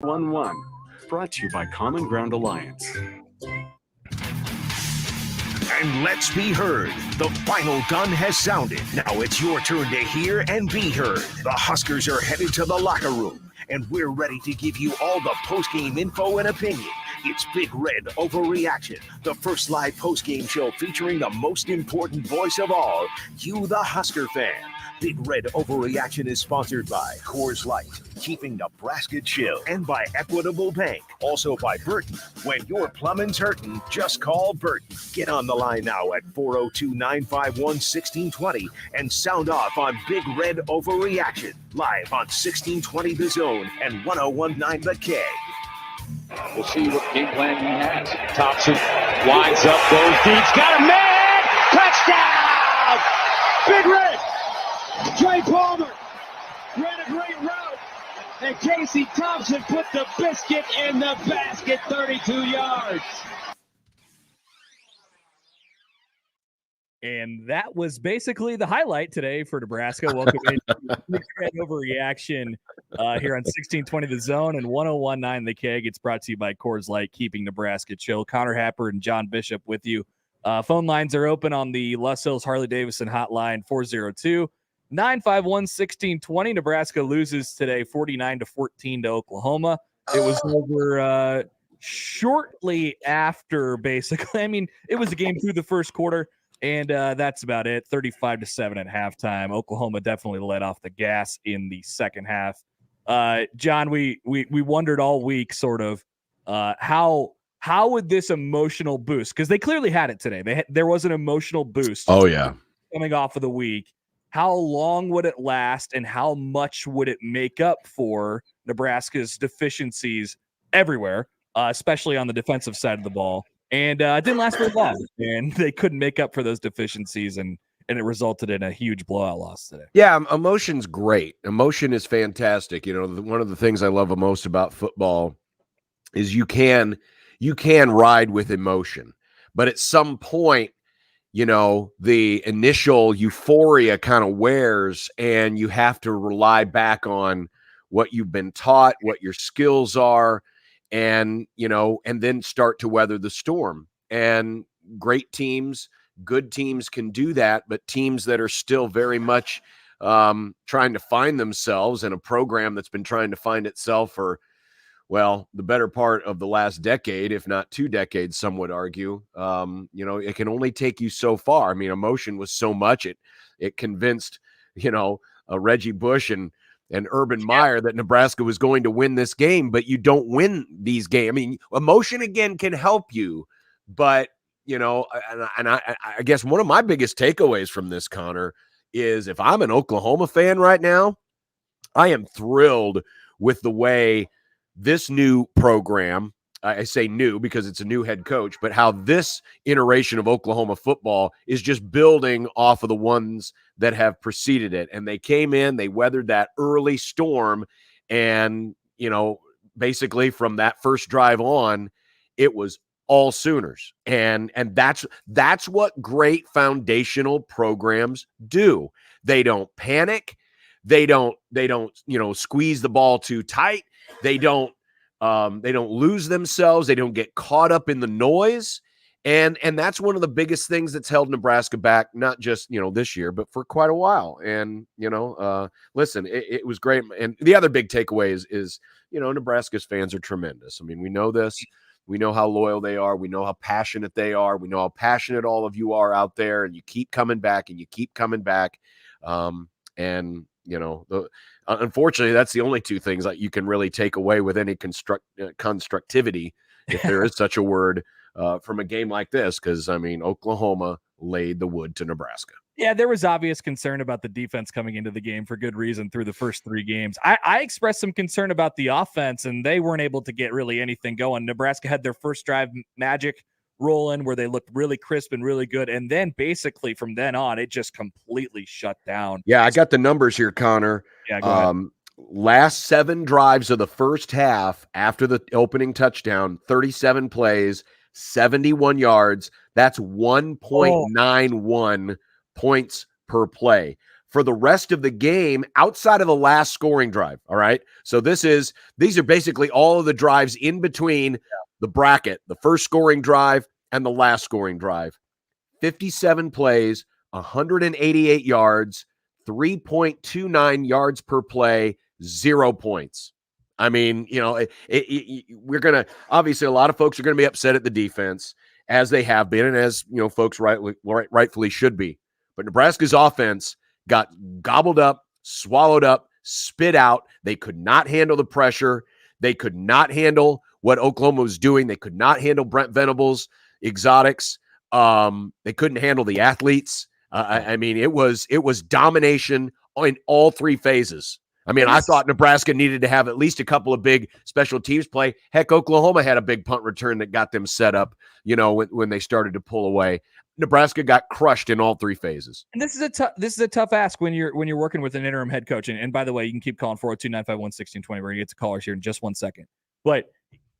1-1. Brought to you by Common Ground Alliance. And let's be heard. The final gun has sounded. Now it's your turn to hear and be heard. The Huskers are headed to the locker room, and we're ready to give you all the post-game info and opinion. It's Big Red Overreaction, the first live post-game show featuring the most important voice of all, you, the Husker fan. Big Red Overreaction is sponsored by Coors Light, keeping Nebraska chill, and by Equitable Bank. Also by Burton. When your plumbing's hurting, just call Burton. Get on the line now at 402-951-1620 and sound off on Big Red Overreaction, live on 1620 The Zone and 1019 The K. We'll see what game plan he has. Thompson winds up, goes deep, got a man! Touchdown! Big Red! Trey Palmer ran a great route, and Casey Thompson put the biscuit in the basket, 32 yards. And that was basically the highlight today for Nebraska. Welcome into Big Red Overreaction here on 1620 The Zone and 1019 The Keg. It's brought to you by Coors Light, keeping Nebraska chill. Connor Happer and John Bishop with you. Phone lines are open on the Les Hills Harley-Davidson hotline, 402-951-1620. Nebraska loses today 49-14 to Oklahoma. It was over shortly after, basically. I mean, it was a game through the first quarter. And that's about it. 35-7 at halftime. Oklahoma definitely let off the gas in the second half. John, we wondered all week sort of how would this emotional boost, because they clearly had it today. There was an emotional boost. Oh, yeah. Coming off of the week. How long would it last, and how much would it make up for Nebraska's deficiencies everywhere, especially on the defensive side of the ball? And it didn't last very long, and they couldn't make up for those deficiencies, and it resulted in a huge blowout loss today. Yeah, emotion's great. Emotion is fantastic. You know, one of the things I love most about football is you can ride with emotion, but at some point, you know, the initial euphoria kind of wears, and you have to rely back on what you've been taught, what your skills are, and, you know, and then start to weather the storm. And great teams, good teams can do that, but teams that are still very much trying to find themselves in a program that's been trying to find itself for, well, the better part of the last decade, if not 2 decades, some would argue, you know, it can only take you so far. I mean, emotion was so much, it convinced, you know, Reggie Bush and Urban Meyer that Nebraska was going to win this game, but you don't win these games. I mean, emotion again can help you, but, you know, and I guess one of my biggest takeaways from this, Connor, is if I'm an Oklahoma fan right now, I am thrilled with the way this new program, I say new because it's a new head coach, but how this iteration of Oklahoma football is just building off of the ones that have preceded it. And they came in, they weathered that early storm, and, you know, basically from that first drive on, it was all Sooners. And that's what great foundational programs do. They don't panic. They don't, you know, squeeze the ball too tight. They don't lose themselves. They don't get caught up in the noise. And that's one of the biggest things that's held Nebraska back, not just, you know, this year, but for quite a while. And, you know, listen, it was great. And the other big takeaway is, you know, Nebraska's fans are tremendous. I mean, we know this. We know how loyal they are. We know how passionate they are. We know how passionate all of you are out there, and you keep coming back and you keep coming back. And, you know, unfortunately, that's the only 2 things that you can really take away with any constructivity, if there is such a word, from a game like this. Because, I mean, Oklahoma laid the wood to Nebraska. Yeah, there was obvious concern about the defense coming into the game for good reason through the first 3 games. I expressed some concern about the offense, and they weren't able to get really anything going. Nebraska had their first drive magic rolling where they looked really crisp and really good. And then basically from then on, it just completely shut down. Yeah, I got the numbers here, Connor. Yeah, go ahead. Last 7 drives of the first half after the opening touchdown, 37 plays, 71 yards. That's 1.91 points per play. for the rest of the game outside of the last scoring drive. All right. So these are basically all of the drives in between the bracket, the first scoring drive and the last scoring drive. 57 plays, 188 yards, 3.29 yards per play, 0 points. I mean, we're going to, obviously a lot of folks are going to be upset at the defense, as they have been, and as, folks rightfully should be. But Nebraska's offense got gobbled up, swallowed up, spit out. They could not handle the pressure. They could not handle what Oklahoma was doing. They could not handle Brent Venables' exotics. They couldn't handle the athletes. I mean, it was domination in all three phases. I mean, I thought Nebraska needed to have at least a couple of big special teams play. Heck, Oklahoma had a big punt return that got them set up, when they started to pull away. Nebraska got crushed in all three phases. And this is a tough ask when you're working with an interim head coach. And by the way, you can keep calling 402-951-1620. We're going to get to callers here in just 1 second. But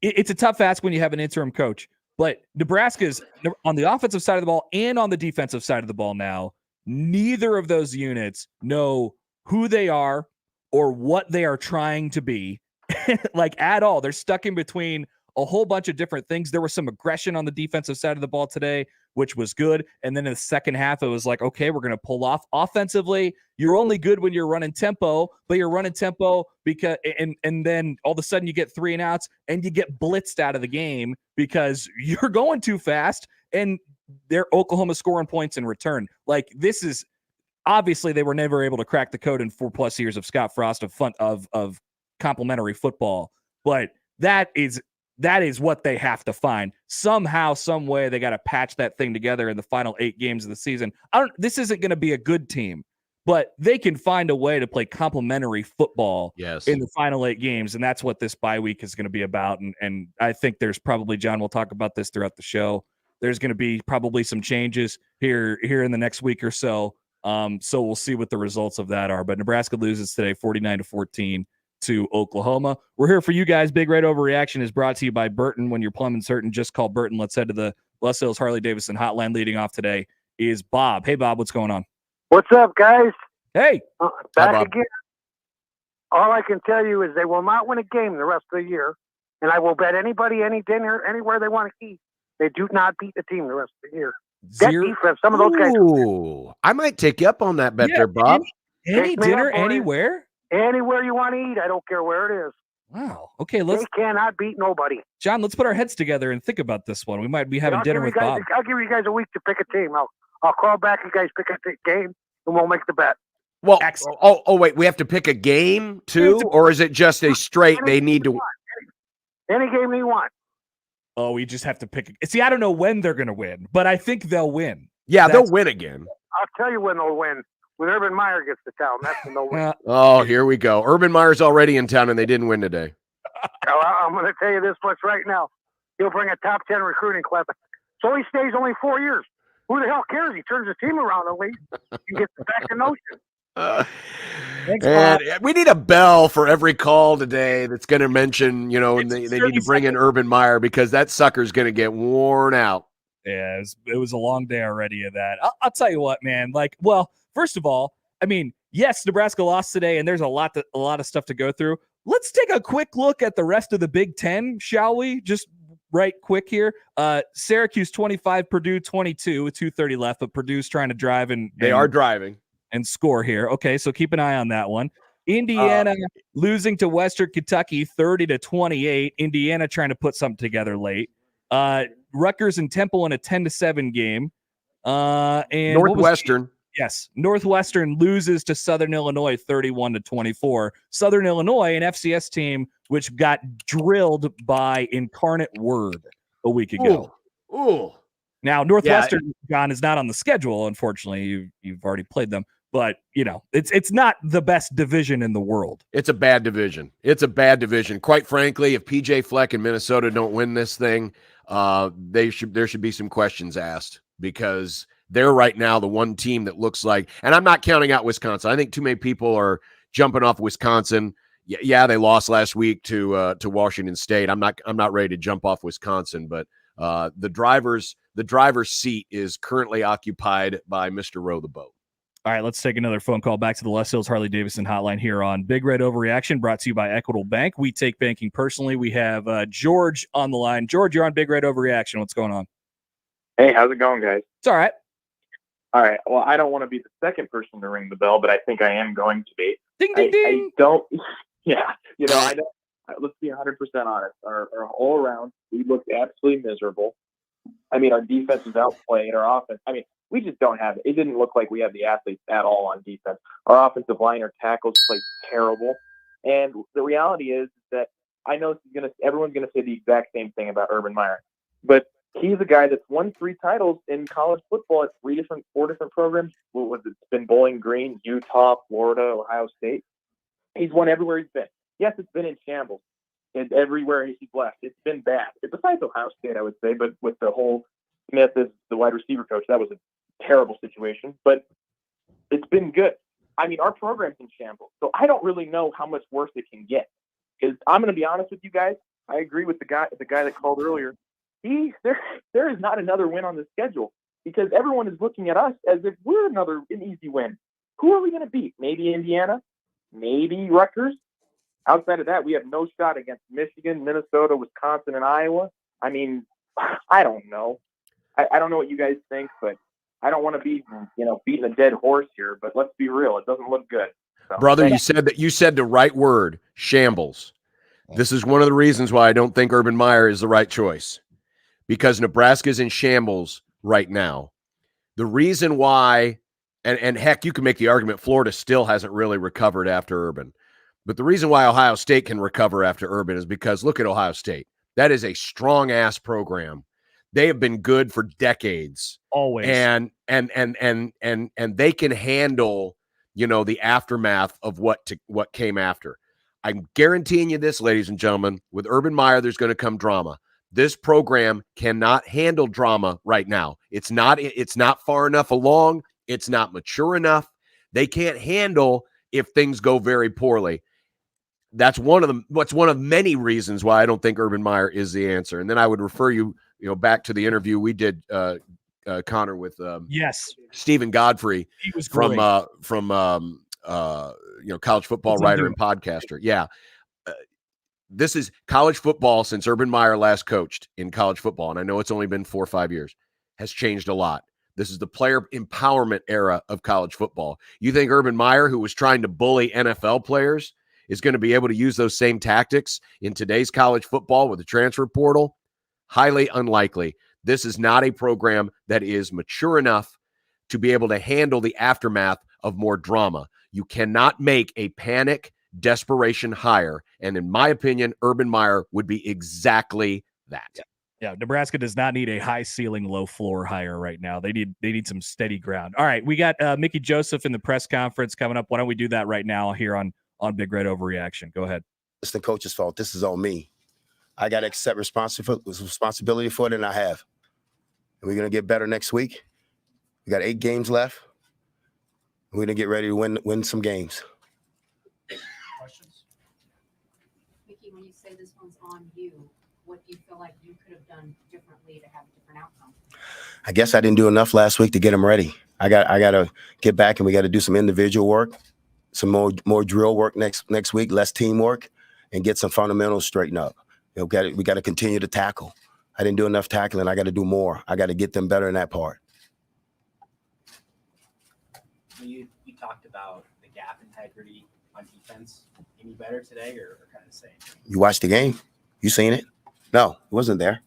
it's a tough ask when you have an interim coach. But Nebraska's on the offensive side of the ball and on the defensive side of the ball now, neither of those units know who they are or what they are trying to be, like at all. They're stuck in between a whole bunch of different things. There was some aggression on the defensive side of the ball today, which was good. And then in the second half, it was like, okay, we're going to pull off. Offensively, you're only good when you're running tempo, but you're running tempo because, and then all of a sudden you get 3 and outs and you get blitzed out of the game because you're going too fast and they're Oklahoma scoring points in return. Like, this is, obviously they were never able to crack the code in 4+ years of Scott Frost of complimentary football, but that is what they have to find. Somehow, some way, they got to patch that thing together in the final 8 games of the season. This isn't going to be a good team, but they can find a way to play complimentary football in the final 8 games, and that's what this bye week is going to be about. And I think there's probably, John, we'll talk about this throughout the show, there's going to be probably some changes here in the next week or so. So we'll see what the results of that are. But Nebraska loses today 49-14 to Oklahoma. We're here for you guys. Big Red Overreaction is brought to you by Burton. When you're plumbing certain, just call Burton. Let's head to the Les Hills Harley-Davidson hotline. Leading off today is Bob. Hey, Bob, what's going on? What's up, guys? Hey. Back Hi, again. All I can tell you is they will not win a game the rest of the year, and I will bet anybody any dinner anywhere they want to eat, they do not beat the team the rest of the year. That defense, some of those guys. Ooh, I might take you up on that bet there, Bob. Any dinner anywhere? Anywhere you want to eat, I don't care where it is. Wow. Okay, they cannot beat nobody. John, let's put our heads together and think about this one. We might be having dinner with Bob. I'll give you guys a week to pick a team. I'll call back. You guys pick a game, and we'll make the bet. Well, wait, we have to pick a game too, or is it just a straight? They need to any game you want. Oh, we just have to pick. See, I don't know when they're going to win, but I think they'll win. Yeah, they'll win again. I'll tell you when they'll win. When Urban Meyer gets to town, that's when they'll win. Oh, here we go. Urban Meyer's already in town, and they didn't win today. I'm going to tell you this much right now. He'll bring a top 10 recruiting class. So he stays only 4 years. Who the hell cares? He turns the team around at least. He gets back to notion. Thanks, and we need a bell for every call today that's going to mention, and they need to bring in Urban Meyer because that sucker's going to get worn out. Yeah, it was a long day already of that. I'll tell you what, man. First of all, I mean, yes, Nebraska lost today, and there's a lot of stuff to go through. Let's take a quick look at the rest of the Big Ten, shall we? Just right quick here. Syracuse 25, Purdue 22 with 2:30 left, but Purdue's trying to drive they are driving and score here. Okay, so keep an eye on that one. Indiana losing to Western Kentucky 30-28. Indiana trying to put something together late. Rutgers and Temple in a 10-7 game. And Northwestern. Yes, Northwestern loses to Southern Illinois 31-24. Southern Illinois, an FCS team, which got drilled by Incarnate Word a week ago. Ooh. Now, Northwestern, John, is not on the schedule, unfortunately. You've already played them. But, it's not the best division in the world. It's a bad division. Quite frankly, if PJ Fleck and Minnesota don't win this thing, there should be some questions asked because they're right now the one team that looks like, and I'm not counting out Wisconsin. I think too many people are jumping off Wisconsin. Yeah, they lost last week to Washington State. I'm not ready to jump off Wisconsin, but the driver's seat is currently occupied by Mr. Row the Boat. All right, let's take another phone call back to the Les Hills Harley-Davidson hotline here on Big Red Overreaction, brought to you by Equitable Bank. We take banking personally. We have George on the line. George, you're on Big Red Overreaction. What's going on? Hey, how's it going, guys? It's all right. All right. Well, I don't want to be the second person to ring the bell, but I think I am going to be. Ding, ding, ding. I don't. Yeah. I don't. Let's be 100% honest. Our all around, we looked absolutely miserable. I mean, our defense was outplayed. Our offense. I mean, we just don't have it. It didn't look like we had the athletes at all on defense. Our offensive line, our tackles played terrible. And the reality is that I know everyone's gonna say the exact same thing about Urban Meyer, but he's a guy that's won 3 titles in college football at 4 different programs. It's been Bowling Green, Utah, Florida, Ohio State. He's won everywhere he's been. Yes, it's been in shambles, and everywhere he's left, it's been bad. Besides Ohio State, I would say, but with the whole Smith as the wide receiver coach, that was a terrible situation. But it's been good. I mean, our program's in shambles, so I don't really know how much worse it can get. Because I'm going to be honest with you guys, I agree with the guy that called earlier. There is not another win on the schedule because everyone is looking at us as if we're an easy win. Who are we going to beat? Maybe Indiana, maybe Rutgers. Outside of that, we have no shot against Michigan, Minnesota, Wisconsin, and Iowa. I mean, I don't know. I don't know what you guys think, but I don't want to be, beating a dead horse here. But let's be real; it doesn't look good. So, Brother, you said the right word, shambles. This is one of the reasons why I don't think Urban Meyer is the right choice, because Nebraska's in shambles right now. The reason why, and heck, you can make the argument Florida still hasn't really recovered after Urban. But the reason why Ohio State can recover after Urban is because look at Ohio State. That is a strong-ass program. They have been good for decades. Always. And they can handle, the aftermath of what came after. I'm guaranteeing you this, ladies and gentlemen, with Urban Meyer, there's going to come drama. This program cannot handle drama right now. It's not far enough along. It's not mature enough. They can't handle if things go very poorly. That's one of many reasons why I don't think Urban Meyer is the answer. And then I would refer you, back to the interview we did, Connor, with Stephen Godfrey. He was from great. college football writer and podcaster. Yeah. This is college football since Urban Meyer last coached in college football. And I know it's only been 4 or 5 years, has changed a lot. This is the player empowerment era of college football. You think Urban Meyer, who was trying to bully NFL players, is going to be able to use those same tactics in today's college football with the transfer portal? Highly unlikely. This is not a program that is mature enough to be able to handle the aftermath of more drama. You cannot make a panic, desperation hire. And in my opinion, Urban Meyer would be exactly that. Yeah, Nebraska does not need a high ceiling, low floor hire right now. They need some steady ground. All right, we got Mickey Joseph in the press conference coming up. Why don't we do that right now here on Big Red Overreaction? Go ahead. It's the coach's fault. This is on me. I got to accept responsibility for it, and I have. And we're going to get better next week. We got 8 games left. We're going to get ready to win some games. Questions? Mickey, when you say this one's on you, what do you feel like you could have done differently to have a different outcome? I guess I didn't do enough last week to get them ready. I got to get back, and we got to do some individual work, some more drill work next week, less teamwork, and get some fundamentals straightened up. We got to continue to tackle. I didn't do enough tackling. I got to do more. I got to get them better in that part. You talked about the gap integrity on defense. Any better today or kind of the same? You watched the game? You seen it? No, it wasn't there.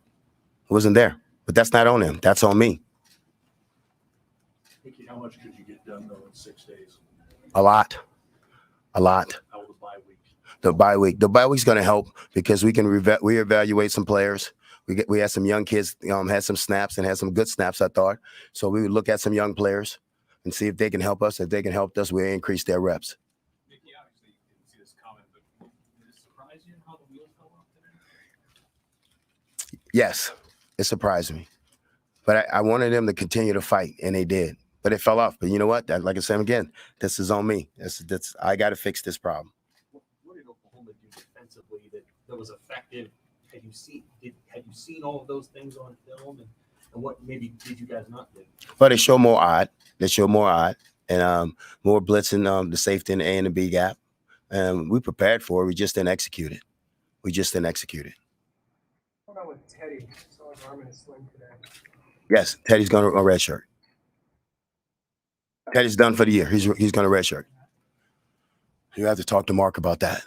It wasn't there. But that's not on him. That's on me. Mickey, how much could you get done, though, in 6 days? A lot. How will the bye week? The bye week's going to help because we can reevaluate some players. We had some young kids, had some snaps and had some good snaps, I thought. So we would look at some young players and see if they can help us. If they can help us, we'll increase their reps. Mickey, obviously, you didn't see this comment, but did it surprise you how the wheels fell off today? Yes, it surprised me. But I wanted them to continue to fight, and they did. But it fell off. But you know what? Like I said again, this is on me. I got to fix this problem. What did Oklahoma do defensively that was effective? Had you seen all of those things on film, and what maybe did you guys not do? But they show more odd. and more blitzing the safety in the A and the B gap. And we prepared for it. We just didn't execute it. What about with Teddy? Saw his arm in a sling today. Yes, Teddy's going to a red shirt. Teddy's done for the year. He's going to red shirt. You have to talk to Mark about that.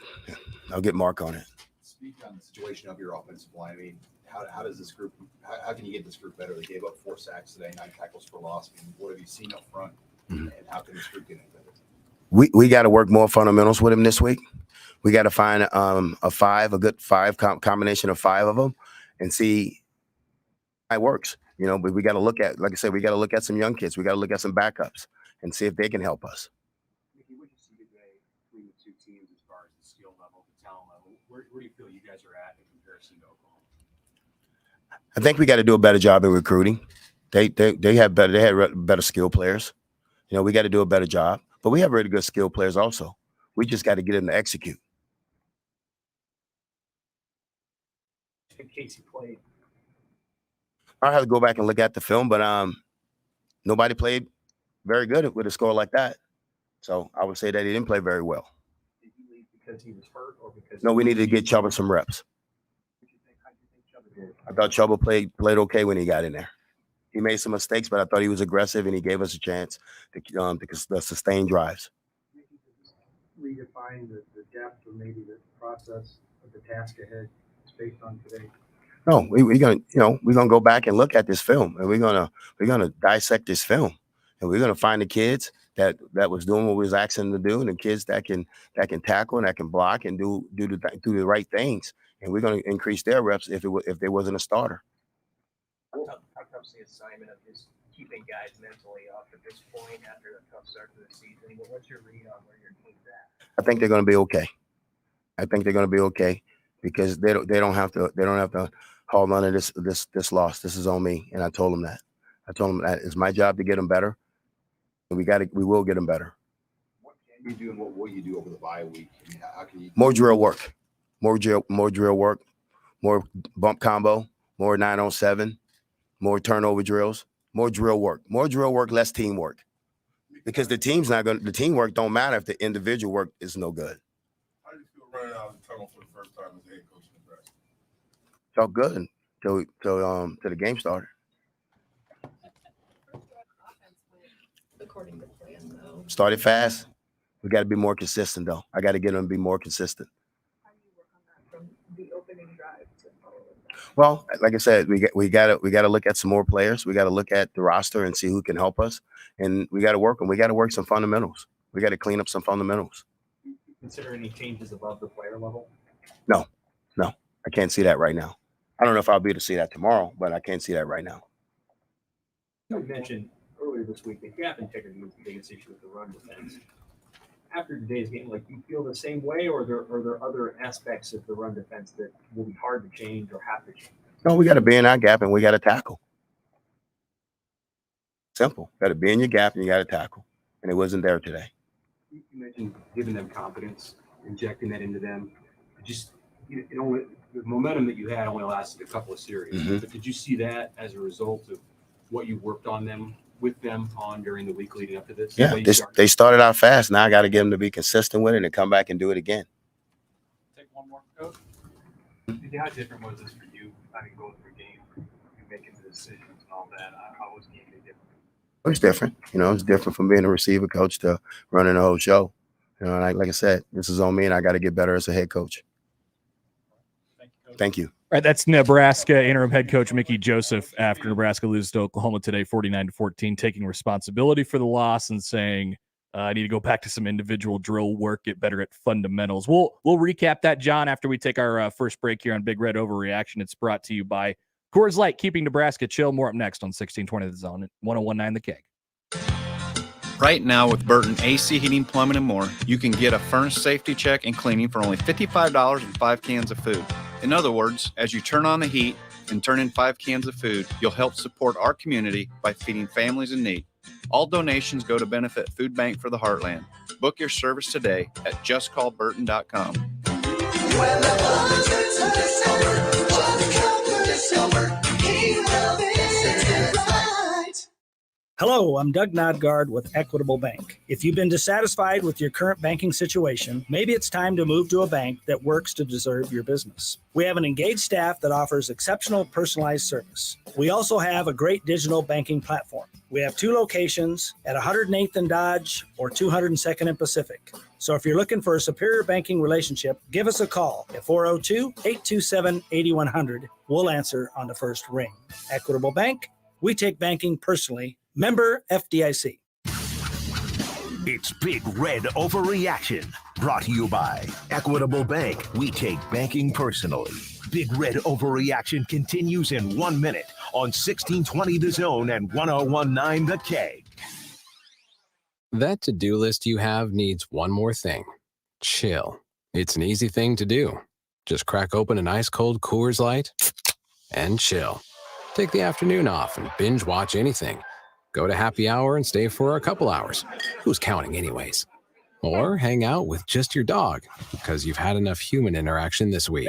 I'll get Mark on it. Speak on the situation of your offensive line. I mean, how does this group? How can you get this group better? They gave up 4 sacks today, 9 tackles for loss. I mean, what have you seen up front, and how can this group get it better? We got to work more fundamentals with him this week. We got to find a good 5 combination of 5 of them, and see how it works. You know, but we got to look at, like I said, we got to look at some young kids. We got to look at some backups and see if they can help us. Mickey, what did you see today between the 2 teams as far as the skill level, the talent level? Where do you feel you guys are at in comparison to Oklahoma? I think we got to do a better job in recruiting. They had better skill players. You know, we got to do a better job, but we have really good skill players also. We just got to get them to execute. Casey played. I have to go back and look at the film, but nobody played very good with a score like that. So I would say that he didn't play very well. Did he leave because he was hurt or because? No, we needed to get Chuba some reps. How do you think Chuba did? I thought Chuba played okay when he got in there. He made some mistakes, but I thought he was aggressive and he gave us a chance to sustain drives. Redefine the depth or maybe the process of the task ahead based on today. No, we're gonna go back and look at this film, and we're gonna dissect this film, and we're gonna find the kids that was doing what we was asking them to do, and the kids that can tackle and that can block and do the right things, and we're gonna increase their reps if they wasn't a starter. How tough the assignment of just keeping guys mentally up at this point after the tough start to the season? What's your read on where your team's at? I think they're gonna be okay. Because they don't have to hold on to this loss. This is on me, and I told them that. It's my job to get them better, and we will get them better. What can you do, and what will you do over the bye week? I mean, how can you? More drill work, more drill work, more bump combo, more 9-on-7, more turnover drills, more drill work, less teamwork. Because the teamwork don't matter if the individual work is no good. How do you feel running out of the tunnel for the first time as head coach in Nebraska? Felt good till the game started. According to plan, though. Started fast. We got to be more consistent, though. I got to get them to be more consistent. How do you work on that from the opening drive to follow that? Well, like I said, we got to look at some more players. We got to look at the roster and see who can help us, and we got to work them. We got to work some fundamentals. We got to clean up some fundamentals. Consider any changes above the player level? No, I can't see that right now. I don't know if I'll be able to see that tomorrow, but I can't see that right now. You mentioned earlier this week that gap integrity was the biggest issue with the run defense. After today's game, do you feel the same way, or are there other aspects of the run defense that will be hard to change or have to change? No, we got to be in our gap and we got to tackle. Simple. Got to be in your gap and you got to tackle. And it wasn't there today. You mentioned giving them confidence, injecting that into them. The momentum that you had only lasted a couple of series. Mm-hmm. But did you see that as a result of what you worked on them with them on during the week leading up to this? Yeah, they started out fast. Now I got to get them to be consistent with it and come back and do it again. Take one more, Coach. How different was this for you? Going through games, you making the decisions and all that. How was the game different? It was different. It's different from being a receiver coach to running the whole show. Like I said, this is on me, and I got to get better as a head coach. Thank you. All right, that's Nebraska interim head coach Mickey Joseph after Nebraska loses to Oklahoma today, 49-14, taking responsibility for the loss and saying, I need to go back to some individual drill work, get better at fundamentals. We'll recap that, John, after we take our first break here on Big Red Overreaction. It's brought to you by Coors Light, keeping Nebraska chill. More up next on 1620 The Zone at 101.9 The Keg. Right now with Burton AC Heating, Plumbing, and More, you can get a furnace safety check and cleaning for only $55 and 5 cans of food. In other words, as you turn on the heat and turn in 5 cans of food, you'll help support our community by feeding families in need. All donations go to benefit Food Bank for the Heartland. Book your service today at justcallburton.com. When the buzzards are silver, just come for the silver. He will visit right. Hello, I'm Doug Nodgard with Equitable Bank. If you've been dissatisfied with your current banking situation, maybe it's time to move to a bank that works to deserve your business. We have an engaged staff that offers exceptional personalized service. We also have a great digital banking platform. We have 2 locations at 108th and Dodge or 202nd and Pacific. So if you're looking for a superior banking relationship, give us a call at 402-827-8100. We'll answer on the first ring. Equitable Bank, we take banking personally. Member FDIC. It's Big Red Overreaction, brought to you by Equitable Bank. We take banking personally. Big Red Overreaction continues in 1 minute on 1620 The Zone and 1019 The K. That to-do list you have needs one more thing. Chill. It's an easy thing to do. Just crack open an ice-cold Coors Light and chill. Take the afternoon off and binge watch anything. Go to happy hour and stay for a couple hours. Who's counting anyways? Or hang out with just your dog because you've had enough human interaction this week.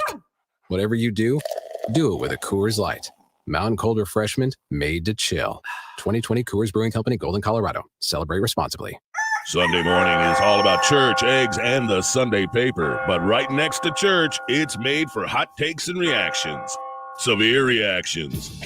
Whatever you do it with a Coors Light. Mountain cold refreshment made to chill. 2020 Coors Brewing Company, Golden, Colorado. Celebrate responsibly. Sunday morning is all about church, eggs, and the Sunday paper. But right next to church, it's made for hot takes and reactions. Severe Reactions.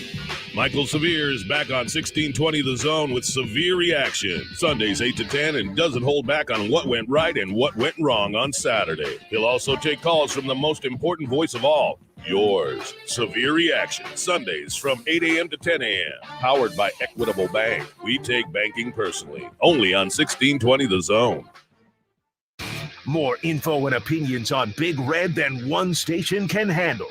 Michael Severe is back on 1620 The Zone with Severe Reaction. Sundays 8 to 10 and doesn't hold back on what went right and what went wrong on Saturday. He'll also take calls from the most important voice of all, yours. Severe Reaction. Sundays from 8 a.m. to 10 a.m. Powered by Equitable Bank. We take banking personally. Only on 1620 The Zone. More info and opinions on Big Red than one station can handle.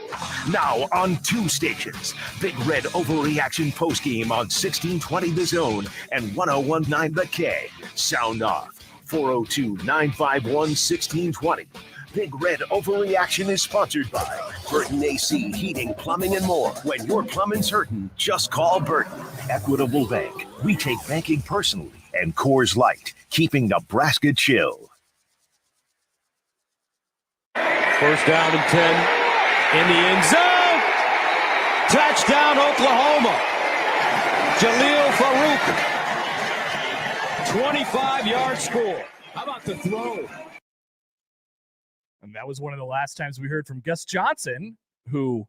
Now on 2 stations. Big Red Overreaction postgame on 1620 The Zone and 1019 The K. Sound off. 402-951-1620. Big Red Overreaction is sponsored by Burton AC Heating, Plumbing, and More. When your plumbing's hurting, just call Burton. Equitable Bank. We take banking personally. And Coors Light, keeping Nebraska chill. First down and 10 in the end zone. Touchdown, Oklahoma. Jaleel Farouk. 25-yard score. How about the throw? And that was one of the last times we heard from Gus Johnson, who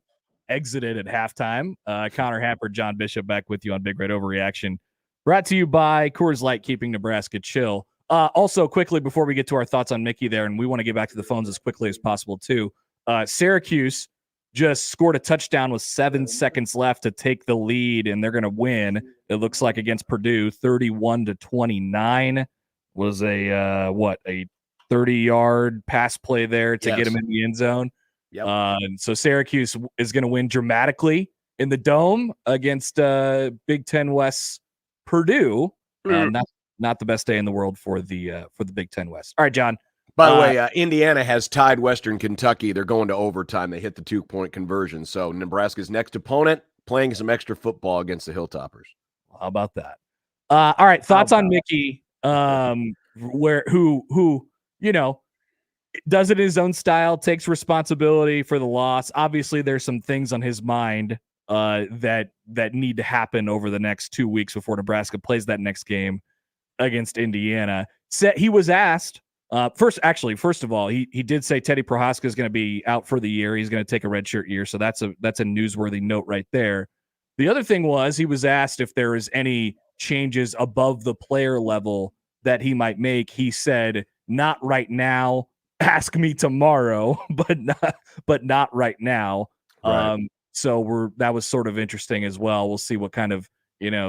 exited at halftime. Connor Happer, John Bishop back with you on Big Red Overreaction. Brought to you by Coors Light, keeping Nebraska chill. Also, quickly, before we get to our thoughts on Mickey there, and we want to get back to the phones as quickly as possible, too. Syracuse just scored a touchdown with 7 seconds left to take the lead, and they're going to win. It looks like against Purdue, 31-29 was a 30-yard pass play there to get him in the end zone. Yep. And so Syracuse is going to win dramatically in the Dome against Big Ten West Purdue. Not the best day in the world for the Big Ten West. All right, John. By the way, Indiana has tied Western Kentucky. They're going to overtime. They hit the 2-point conversion. So Nebraska's next opponent playing some extra football against the Hilltoppers. How about that? All right, thoughts on Mickey, who does it in his own style, takes responsibility for the loss. Obviously, there's some things on his mind that need to happen over the next 2 weeks before Nebraska plays that next game against Indiana. He was asked first of all, he did say Teddy Prohaska is going to be out for the year. He's going to take a redshirt year. So that's a newsworthy note right there. The other thing was he was asked if there is any changes above the player level that he might make. He said, not right now. Ask me tomorrow, but not right now. Right. So that was sort of interesting as well. We'll see what kind of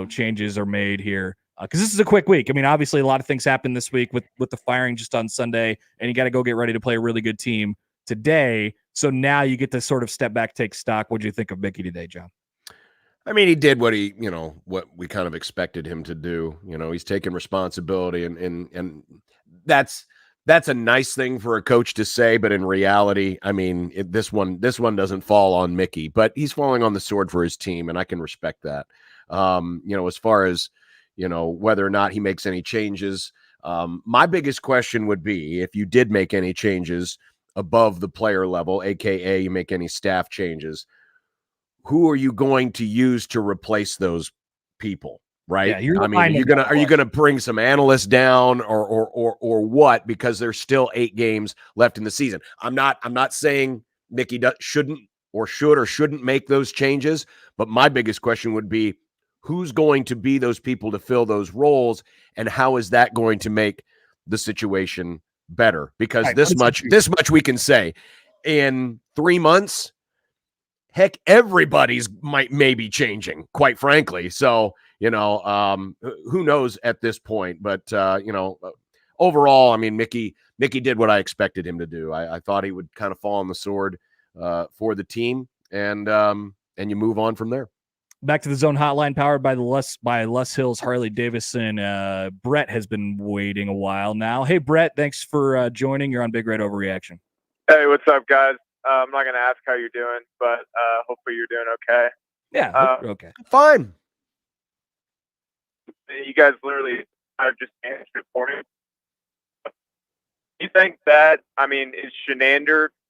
changes are made here. Because this is a quick week. I mean, obviously, a lot of things happened this week with the firing just on Sunday, and you got to go get ready to play a really good team today. So now you get to sort of step back, take stock. What do you think of Mickey today, John? I mean, he did what what we kind of expected him to do. He's taking responsibility, and that's a nice thing for a coach to say. But in reality, I mean, this one doesn't fall on Mickey, but he's falling on the sword for his team, and I can respect that. As far as whether or not he makes any changes. My biggest question would be if you did make any changes above the player level, AKA you make any staff changes, who are you going to use to replace those people, right? Yeah, you're I mean, are you gonna bring some analysts down or what? Because there's still 8 games left in the season. I'm not saying Mickey shouldn't or shouldn't make those changes, but my biggest question would be, who's going to be those people to fill those roles, and how is that going to make the situation better? Because Right, this much we can say, in 3 months, heck, everybody's maybe changing, quite frankly. So, who knows at this point? But overall, I mean, Mickey did what I expected him to do. I thought he would kind of fall on the sword for the team, and you move on from there. Back to the Zone Hotline, powered by Les Hills Harley Davidson. Brett has been waiting a while now. Hey, Brett, thanks for joining. You're on Big Red Overreaction. Hey, what's up, guys? I'm not going to ask how you're doing, but hopefully you're doing okay. Yeah, okay. Fine. You guys literally just answered it for me. You think that, is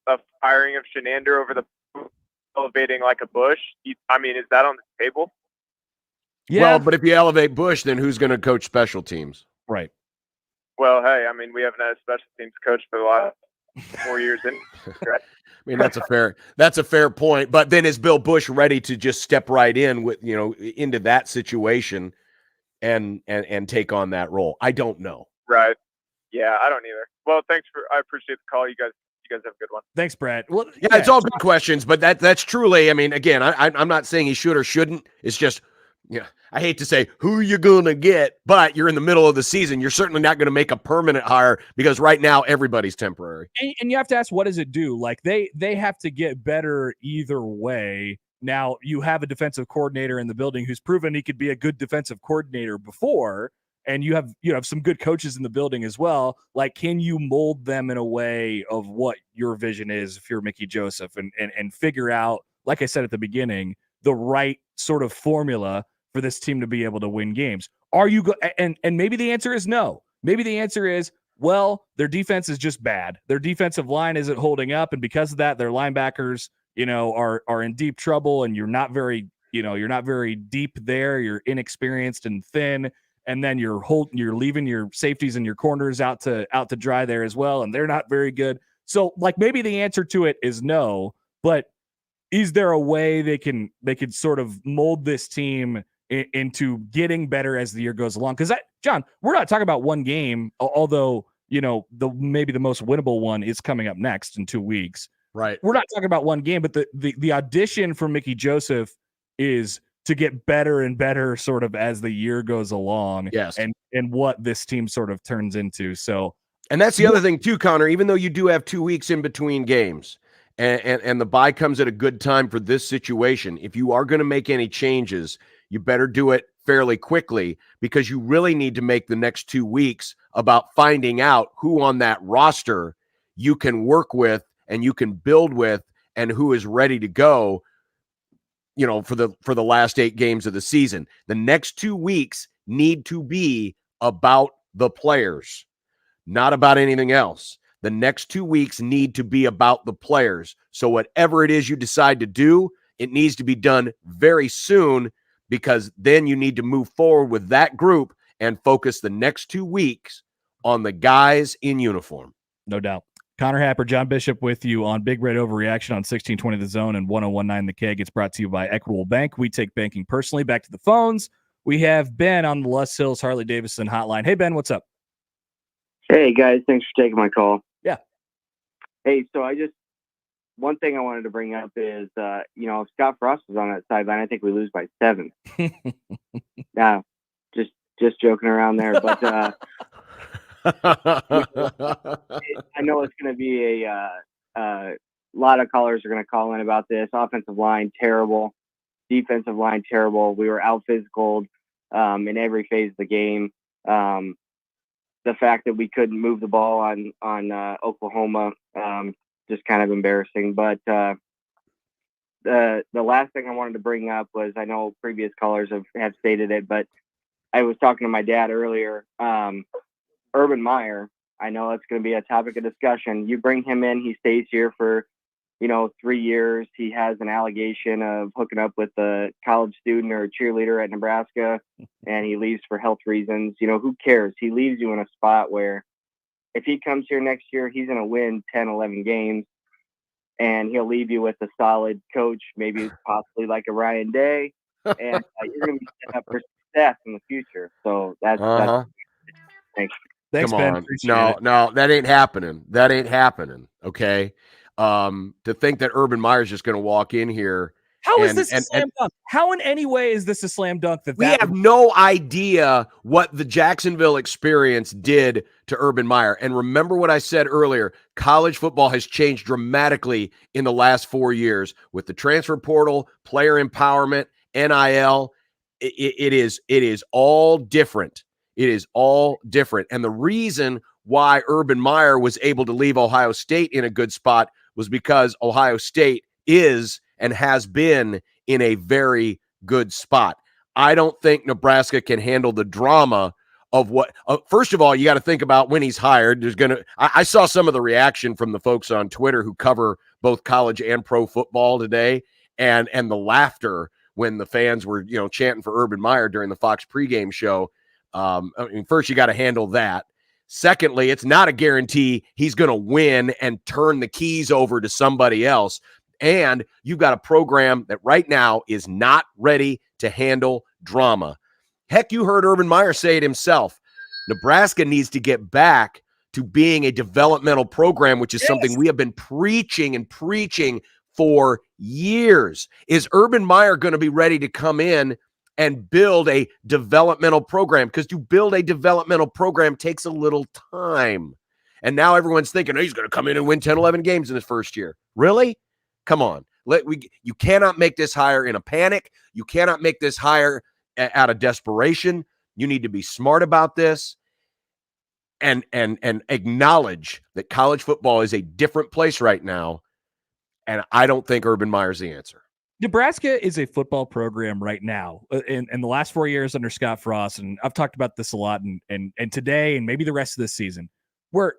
a firing of Shenander over the elevating like a Bush? Is that on the table? Yeah. Well, but if you elevate Bush, then who's going to coach special teams? Right. Well, hey, we haven't had a special teams coach for the last 4 years. Right? That's a fair point. But then is Bill Bush ready to just step right in with, into that situation and take on that role? I don't know. Right. Yeah, I don't either. Well, I appreciate the call. You guys have a good one. Thanks, Brad. Well, yeah, it's all good questions, but that's truly, again, I'm not saying he should or shouldn't. It's just, I hate to say who you gonna get, but you're in the middle of the season. You're certainly not going to make a permanent hire, because right now everybody's temporary. And you have to ask, what does it do? Like they have to get better either way. Now you have a defensive coordinator in the building who's proven he could be a good defensive coordinator before, and you have some good coaches in the building as well. Like, can you mold them in a way of what your vision is if you're Mickey Joseph, and figure out, like I said at the beginning, the right sort of formula for this team to be able to win games? Are you and maybe the answer is no. Maybe the answer is, well, their defense is just bad. Their defensive line isn't holding up, and because of that, their linebackers, are in deep trouble, and you're not very deep there. You're inexperienced and thin, and then you're leaving your safeties and your corners out to dry there as well, and they're not very good. So, like, maybe the answer to it is no, but is there a way they could sort of mold this team into getting better as the year goes along? Because John, we're not talking about one game, although maybe the most winnable one is coming up next in 2 weeks. Right. We're not talking about one game, but the audition for Mickey Joseph is to get better and better sort of as the year goes along. Yes. And what this team sort of turns into. So, and that's the other thing too, Connor, even though you do have 2 weeks in between games, and the bye comes at a good time for this situation, if you are going to make any changes, you better do it fairly quickly, because you really need to make the next 2 weeks about finding out who on that roster you can work with and you can build with, and who is ready to go, for the last 8 games of the season. The next 2 weeks need to be about the players, not about anything else. The next 2 weeks need to be about the players. So whatever it is you decide to do, it needs to be done very soon, because then you need to move forward with that group and focus the next 2 weeks on the guys in uniform. No doubt. Connor Happer, John Bishop with you on Big Red Overreaction on 1620 The Zone and 1019 The Keg. It's brought to you by Equitable Bank. We take banking personally. Back to the phones. We have Ben on the Les Hills Harley Davidson hotline. Hey, Ben, what's up? Hey, guys. Thanks for taking my call. Yeah. Hey, so one thing I wanted to bring up is, if Scott Frost was on that sideline, I think we lose by 7. Now, just joking around there, but I know it's going to be a lot of callers are going to call in about this. Offensive line, terrible. Defensive line, terrible. We were out physicaled in every phase of the game. The fact that we couldn't move the ball on Oklahoma, just kind of embarrassing. But the last thing I wanted to bring up was, I know previous callers have stated it, but I was talking to my dad earlier. Urban Meyer, I know it's going to be a topic of discussion. You bring him in, he stays here for 3 years, he has an allegation of hooking up with a college student or a cheerleader at Nebraska, and he leaves for health reasons. Who cares? He leaves you in a spot where if he comes here next year, he's going to win 10, 11 games, and he'll leave you with a solid coach, maybe possibly like a Ryan Day, and you're going to be set up for success in the future. So that's thanks. Thanks, Come Ben. on. Appreciate it. No, that ain't happening. That ain't happening. Okay. To think that Urban Meyer's just going to walk in here. How is this a slam dunk? How in any way is this a slam dunk? We have no idea what the Jacksonville experience did to Urban Meyer. And remember what I said earlier, college football has changed dramatically in the last 4 years with the transfer portal, player empowerment, NIL. It is all different. It is all different. And the reason why Urban Meyer was able to leave Ohio State in a good spot was because Ohio State is and has been in a very good spot. I don't think Nebraska can handle the drama of what first of all, you got to think about when he's hired. I saw some of the reaction from the folks on Twitter who cover both college and pro football today, and the laughter when the fans were, chanting for Urban Meyer during the Fox pregame show. First, you got to handle that. Secondly, it's not a guarantee he's going to win and turn the keys over to somebody else. And you've got a program that right now is not ready to handle drama. Heck, you heard Urban Meyer say it himself. Nebraska needs to get back to being a developmental program, which is something we have been preaching for years. Is Urban Meyer going to be ready to come in and build a developmental program? Because to build a developmental program takes a little time. And now everyone's thinking, he's going to come in and win 10, 11 games in his first year. Really? Come on. You cannot make this hire in a panic. You cannot make this hire out of desperation. You need to be smart about this and acknowledge that college football is a different place right now. And I don't think Urban Meyer's the answer. Nebraska is a football program right now in the last 4 years under Scott Frost. And I've talked about this a lot and today and maybe the rest of this season where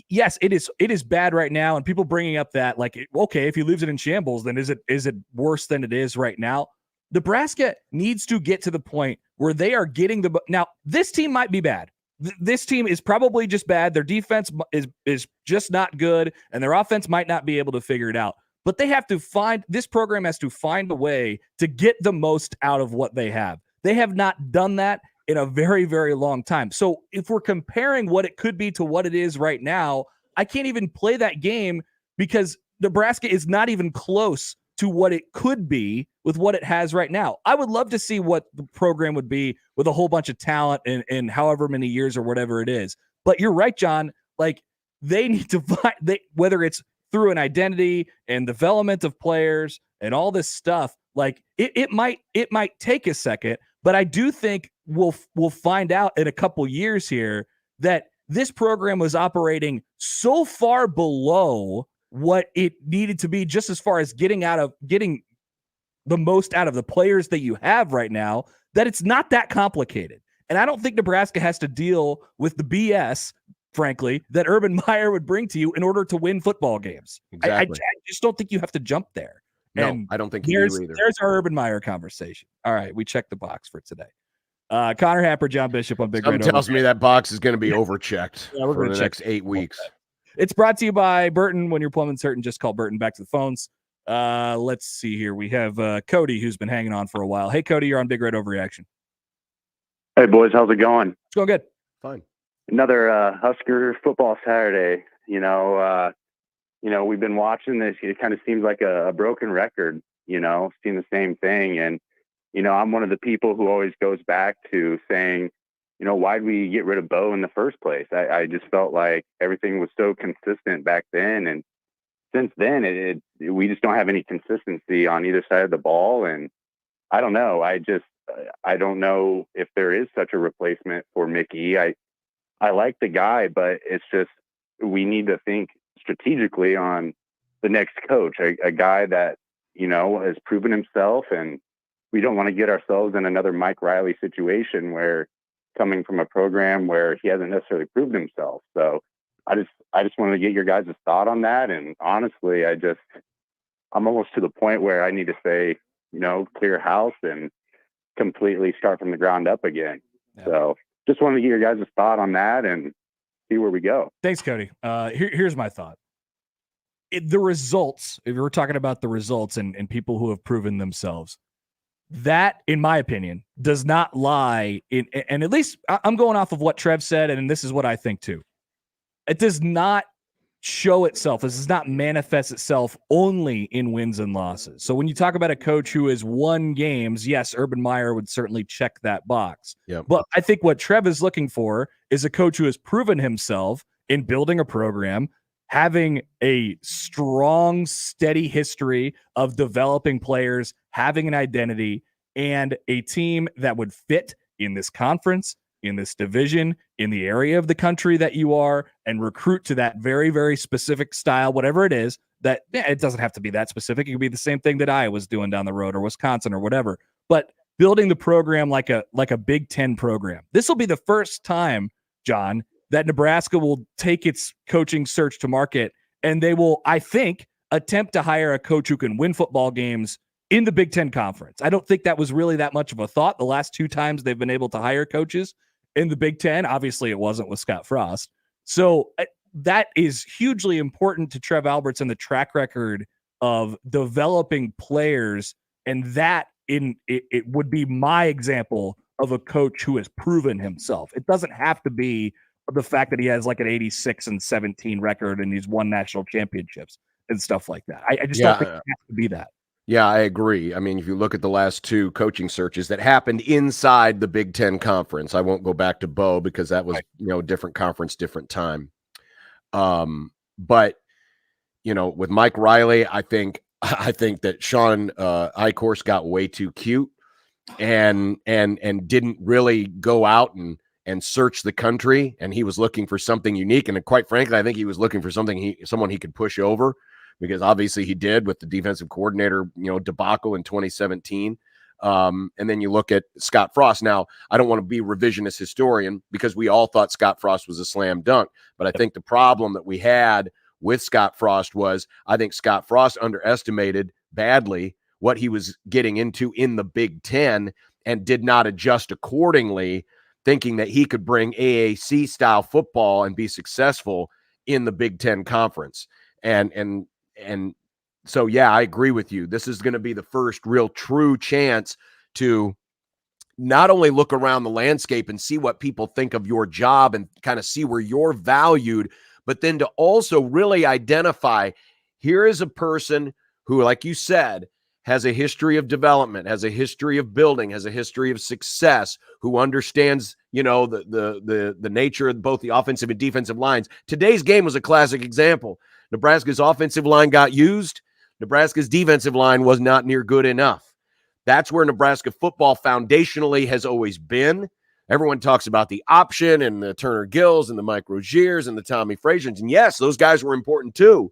yes, it is bad right now. And people bringing up that okay, if he leaves it in shambles, then is it worse than it is right now? Nebraska needs to get to the point where they are getting now this team might be bad. This team is probably just bad. Their defense is just not good and their offense might not be able to figure it out. But this program has to find a way to get the most out of what they have. They have not done that in a very, very long time. So if we're comparing what it could be to what it is right now, I can't even play that game because Nebraska is not even close to what it could be with what it has right now. I would love to see what the program would be with a whole bunch of talent in however many years or whatever it is. But you're right, John. They need to find whether it's through an identity and development of players and all this stuff. It might take a second, but I do think we'll find out in a couple years here that this program was operating so far below what it needed to be, just as far as getting the most out of the players that you have right now, that it's not that complicated. And I don't think Nebraska has to deal with the BS, frankly, that Urban Meyer would bring to you in order to win football games. Exactly. I just don't think you have to jump there. No, I don't think you do either. There's our Urban Meyer conversation. All right, we checked the box for today. Connor Happer, John Bishop on Big Red Something tells me Overreaction. that box is going to be overchecked We're for gonna the check next 8 weeks. It's brought to you by Burton. When your plumbing's hurting, just call Burton. Back to the phones. Let's see here. We have Cody, who's been hanging on for a while. Hey, Cody, you're on Big Red Overreaction. Hey, boys, how's it going? It's going good. Fine. Another Husker football Saturday. We've been watching this. It kind of seems like a broken record, seeing the same thing. And, I'm one of the people who always goes back to saying, why'd we get rid of Bo in the first place? I just felt like everything was so consistent back then. And since then, we just don't have any consistency on either side of the ball. And I don't know. I don't know if there is such a replacement for Mickey. I like the guy, but it's just we need to think strategically on the next coach, a guy that, has proven himself. And we don't want to get ourselves in another Mike Riley situation where coming from a program where he hasn't necessarily proved himself. So I just wanted to get your guys' thought on that. And honestly, I'm almost to the point where I need to say, clear house and completely start from the ground up again. Yeah. So just wanted to get your guys' thought on that and see where we go. Thanks, Cody. Here's my thought. The results, if we're talking about the results and people who have proven themselves, that, in my opinion, does not lie in, and at least I'm going off of what Trev said, and this is what I think too. It does not show itself. This does not manifest itself only in wins and losses. So when you talk about a coach who has won games, yes, Urban Meyer would certainly check that box. Yep. But I think what Trev is looking for is a coach who has proven himself in building a program, having a strong, steady history of developing players, having an identity, and a team that would fit in this conference, in this division, in the area of the country that you are, and recruit to that very, very specific style, whatever it is. That it doesn't have to be that specific. It could be the same thing that Iowa's doing down the road, or Wisconsin, or whatever. But building the program like a Big Ten program. This will be the first time, John, that Nebraska will take its coaching search to market, and they will, I think, attempt to hire a coach who can win football games in the Big Ten Conference. I don't think that was really that much of a thought the last two times they've been able to hire coaches in the Big Ten. Obviously, it wasn't with Scott Frost. So that is hugely important to Trev Alberts and the track record of developing players, and that it would be my example of a coach who has proven himself. It doesn't have to be the fact that he has like an 86-17 record and he's won national championships and stuff like that. I just don't think it has to be that. Yeah, I agree. I mean, if you look at the last two coaching searches that happened inside the Big Ten Conference, I won't go back to Bo because that was, different conference, different time. But, with Mike Riley, I think that Sean Eichhorst got way too cute and didn't really go out and search the country, and he was looking for something unique. And quite frankly, I think he was looking for someone he could push over, because obviously he did with the defensive coordinator, debacle in 2017. And then you look at Scott Frost. Now, I don't want to be revisionist historian because we all thought Scott Frost was a slam dunk. But I think the problem that we had with Scott Frost was I think Scott Frost underestimated badly what he was getting into in the Big Ten and did not adjust accordingly, thinking that he could bring AAC style football and be successful in the Big Ten Conference. And so, yeah, I agree with you. This is going to be the first real true chance to not only look around the landscape and see what people think of your job and kind of see where you're valued, but then to also really identify, here is a person who, like you said, has a history of development, has a history of building, has a history of success, who understands, the nature of both the offensive and defensive lines. Today's game was a classic example. Nebraska's offensive line got used. Nebraska's defensive line was not near good enough. That's where Nebraska football foundationally has always been. Everyone talks about the option and the Turner Gills and the Mike Roziers and the Tommy Frazier's. And yes, those guys were important too.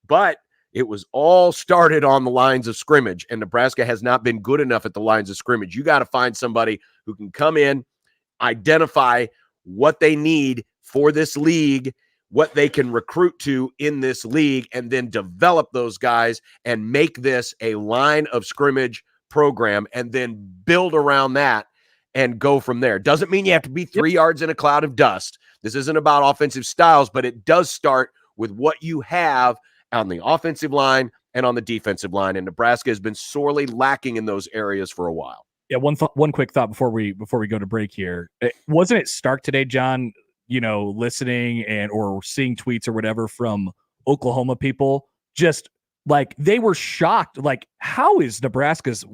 But it was all started on the lines of scrimmage, and Nebraska has not been good enough at the lines of scrimmage. You got to find somebody who can come in, identify what they need for this league, what they can recruit to in this league, and then develop those guys and make this a line of scrimmage program and then build around that and go from there. Doesn't mean you have to be 3 yards in a cloud of dust. This isn't about offensive styles, but it does start with what you have on the offensive line and on the defensive line. And Nebraska has been sorely lacking in those areas for a while. Yeah, one quick thought before we go to break here. Wasn't it stark today, John, listening or seeing tweets or whatever from Oklahoma people, just like they were shocked. Like, what is Nebraska's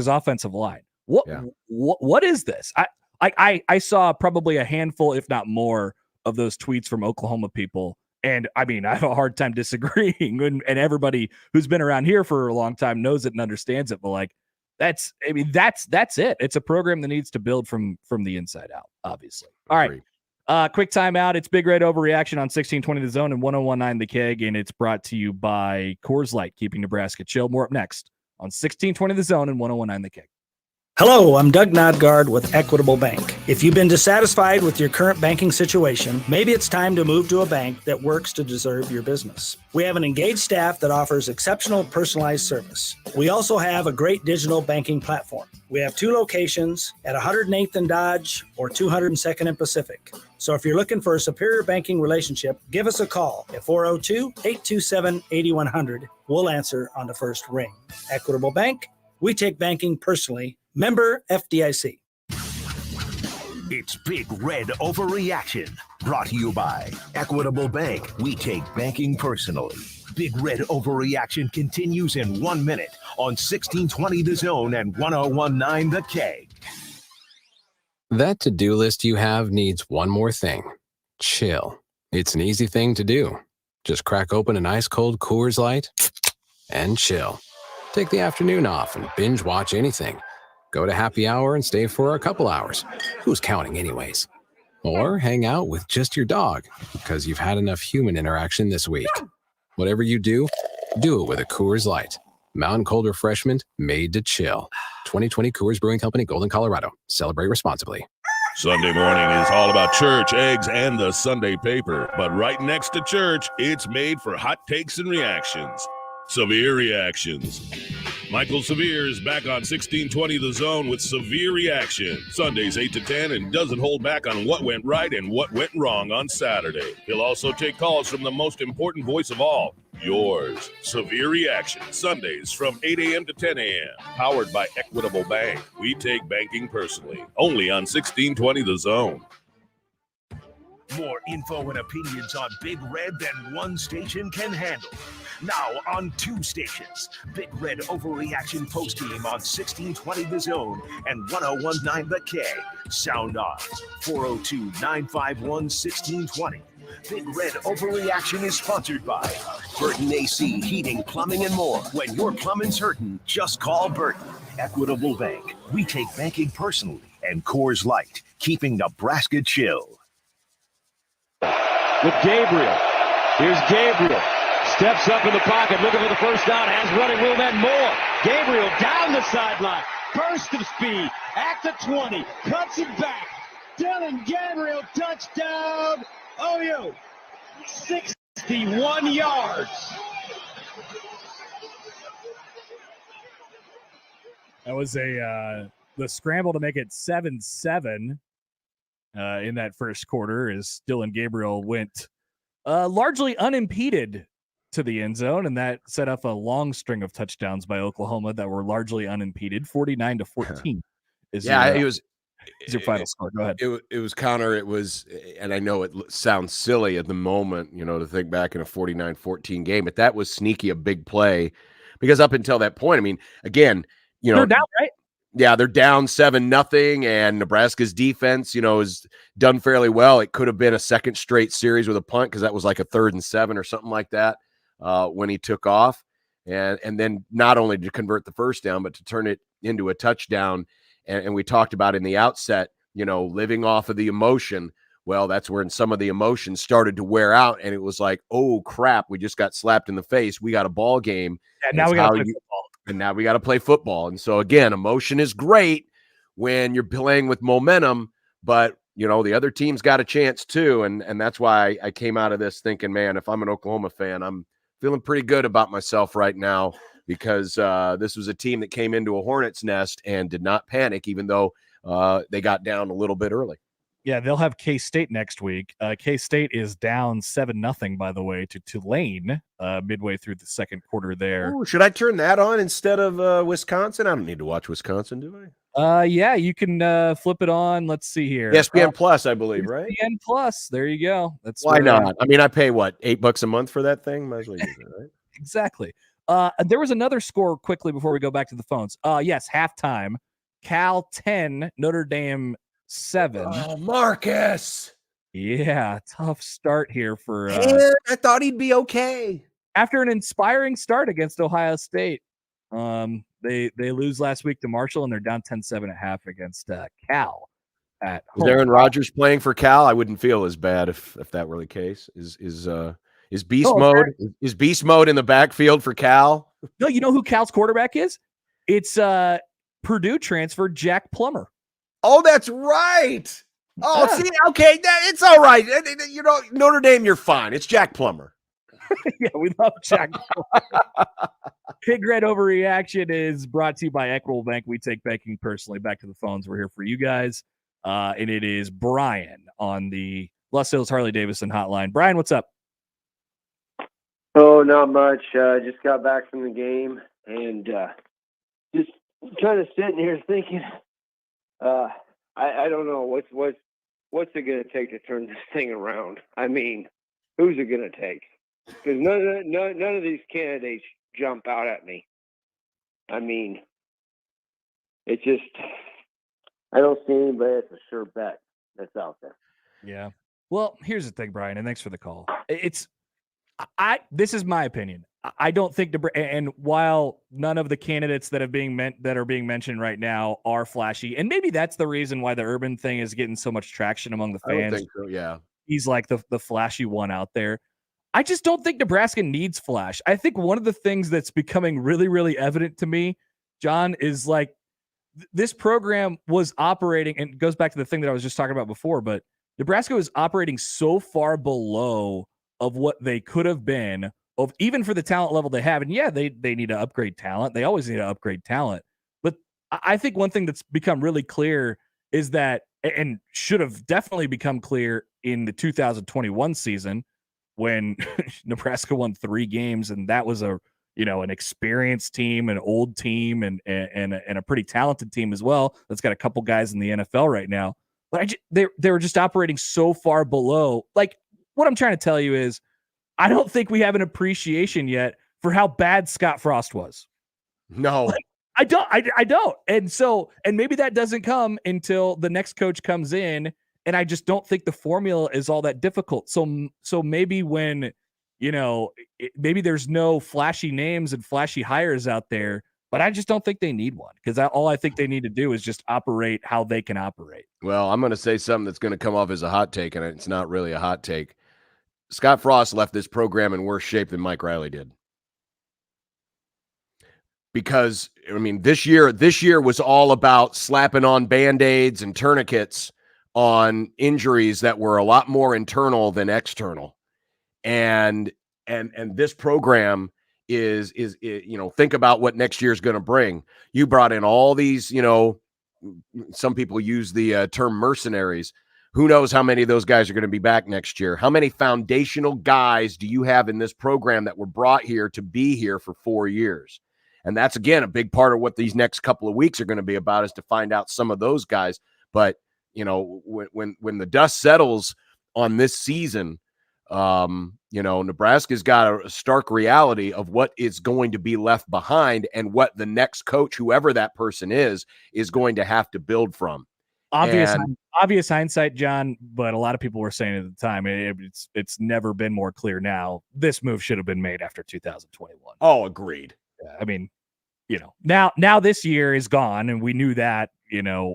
offensive line? What is this? I saw probably a handful, if not more, of those tweets from Oklahoma people. And I mean, I have a hard time disagreeing, and everybody who's been around here for a long time knows it and understands it. But like, that's it. It's a program that needs to build from the inside out, obviously. All right. Quick timeout. It's Big Red Overreaction on 1620 The Zone and 1019 The Keg, and it's brought to you by Coors Light, keeping Nebraska chill. More up next on 1620 The Zone and 1019 The Keg. Hello, I'm Doug Nodgard with Equitable Bank. If you've been dissatisfied with your current banking situation, maybe it's time to move to a bank that works to deserve your business. We have an engaged staff that offers exceptional personalized service. We also have a great digital banking platform. We have 2 locations at 108th and Dodge or 202nd and Pacific. So if you're looking for a superior banking relationship, give us a call at 402-827-8100. We'll answer on the first ring. Equitable Bank, we take banking personally. Member FDIC. It's Big Red Overreaction, brought to you by Equitable Bank. We take banking personally. Big Red Overreaction continues in 1 minute on 1620 The Zone and 1019 The Keg. That to-do list you have needs one more thing. Chill. It's an easy thing to do. Just crack open an ice cold Coors Light and chill. Take the afternoon off and binge watch anything. Go to happy hour and stay for a couple hours. Who's counting anyways? Or hang out with just your dog because you've had enough human interaction this week. Whatever you do, do it with a Coors Light. Mountain cold refreshment made to chill. 2020 Coors Brewing Company, Golden, Colorado. Celebrate responsibly. Sunday morning is all about church, eggs, and the Sunday paper. But right next to church, it's made for hot takes and reactions. Severe reactions. Michael Severe is back on 1620 The Zone with Severe Reaction. Sundays 8 to 10 and doesn't hold back on what went right and what went wrong on Saturday. He'll also take calls from the most important voice of all, yours. Severe Reaction, Sundays from 8 a.m. to 10 a.m. Powered by Equitable Bank. We take banking personally. Only on 1620 The Zone. More info and opinions on Big Red than one station can handle. Now on 2 stations. Big Red Overreaction postgame on 1620 The Zone and 1019 The K. Sound off 402-951-1620. Big Red Overreaction is sponsored by Burton AC Heating, Plumbing, and More. When your plumbing's hurting, just call Burton. Equitable Bank. We take banking personally. And Coors Light, keeping Nebraska chill. With Gabriel. Here's Gabriel. Steps up in the pocket, looking for the first down. Has running room and more. Gabriel down the sideline. Burst of speed at the 20. Cuts it back. Dylan Gabriel, touchdown. OU. 61 yards. That was the scramble to make it 7-7 in that first quarter as Dylan Gabriel went largely unimpeded to the end zone, and that set up a long string of touchdowns by Oklahoma that were largely unimpeded. 49-14 is your final score. Go ahead. It was Connor. It was, and I know it sounds silly at the moment, to think back in a 49-14 game, but that was sneaky a big play because up until that point, I mean, again, they're down, right? Yeah, they're down 7-0, and Nebraska's defense, has done fairly well. It could have been a second straight series with a punt because that was like a 3rd and 7 or something like that when he took off. And then not only to convert the first down, but to turn it into a touchdown. And we talked about in the outset, living off of the emotion. Well, that's when some of the emotion started to wear out, and it was like, oh, crap, we just got slapped in the face. We got a ball game. Yeah, now we got to play football. And now we got to play football. And so, again, emotion is great when you're playing with momentum, but, the other team's got a chance too. And that's why I came out of this thinking, man, if I'm an Oklahoma fan, I'm feeling pretty good about myself right now because this was a team that came into a hornet's nest and did not panic, even though they got down a little bit early. Yeah, they'll have K-State next week. K-State is down 7-0, by the way, to Tulane midway through the second quarter there. Ooh, should I turn that on instead of Wisconsin? I don't need to watch Wisconsin, do I? Yeah, you can flip it on. Let's see here. ESPN Plus, I believe, right? ESPN Plus. There you go. That's why not? I mean, I pay what, $8 a month for that thing? Might as well use it, right? Exactly. There was another score quickly before we go back to the phones. Yes, halftime. Cal 10, Notre Dame 7. Oh, Marcus. Yeah, tough start here for. I thought he'd be okay after an inspiring start against Ohio State. They lose last week to Marshall, and they're down 10-7 at half against Cal. At home. Is Aaron Rodgers playing for Cal? I wouldn't feel as bad if that were the case. Is beast mode? Is beast mode in the backfield for Cal? No, you know who Cal's quarterback is? It's Purdue transfer Jack Plummer. Oh, that's right. Oh, Yeah. see, okay, it's all right. You know, Notre Dame, you're fine. It's Jack Plummer. Yeah, we love Jack Plummer. Big Red Overreaction is brought to you by Equitable Bank. We take banking personally. Back to the phones. We're here for you guys. And it is Brian on the Los Hills Harley-Davidson hotline. Brian, what's up? Oh, not much. Just got back from the game and just kind of sitting here thinking, I don't know what's it going to take to turn this thing around. I mean, who's it going to take? Because none of these candidates jump out at me. I mean, it's just I don't see anybody that's a sure bet that's out there. Yeah. Well, here's the thing, Brian, and thanks for the call. This is my opinion. I don't think and while none of the candidates that are being mentioned right now are flashy, and maybe that's the reason why the Urban thing is getting so much traction among the fans. I don't think so, yeah. He's like the flashy one out there. I just don't think Nebraska needs flash. I think one of the things that's becoming really, really evident to me, John, is like this program was operating, and it goes back to the thing that I was just talking about before, but Nebraska was operating so far below of what they could have been, of even for the talent level they have. And yeah, they need to upgrade talent. They always need to upgrade talent. But I think one thing that's become really clear is that, and should have definitely become clear in the 2021 season, when Nebraska won 3 games, and that was an experienced team, an old team, and a pretty talented team as well. That's got a couple guys in the NFL right now. But they were just operating so far below. Like, what I'm trying to tell you is, I don't think we have an appreciation yet for how bad Scott Frost was. No, like, I don't. And maybe that doesn't come until the next coach comes in. And I just don't think the formula is all that difficult. So maybe when, maybe there's no flashy names and flashy hires out there, but I just don't think they need one, because all I think they need to do is just operate how they can operate. Well, I'm going to say something that's going to come off as a hot take, and it's not really a hot take. Scott Frost left this program in worse shape than Mike Riley did. Because, I mean, this year was all about slapping on Band-Aids and tourniquets on injuries that were a lot more internal than external. And this program is think about what next year is going to bring. You brought in all these, some people use the term mercenaries. Who knows how many of those guys are going to be back next year? How many foundational guys do you have in this program that were brought here to be here for 4 years? And that's, again, a big part of what these next couple of weeks are going to be about, is to find out some of those guys. But when the dust settles on this season, Nebraska's got a stark reality of what is going to be left behind and what the next coach, whoever that person is going to have to build from. Obvious hindsight, John, but a lot of people were saying at the time, it's never been more clear now. This move should have been made after 2021. Oh, agreed. I mean, now this year is gone, and we knew that,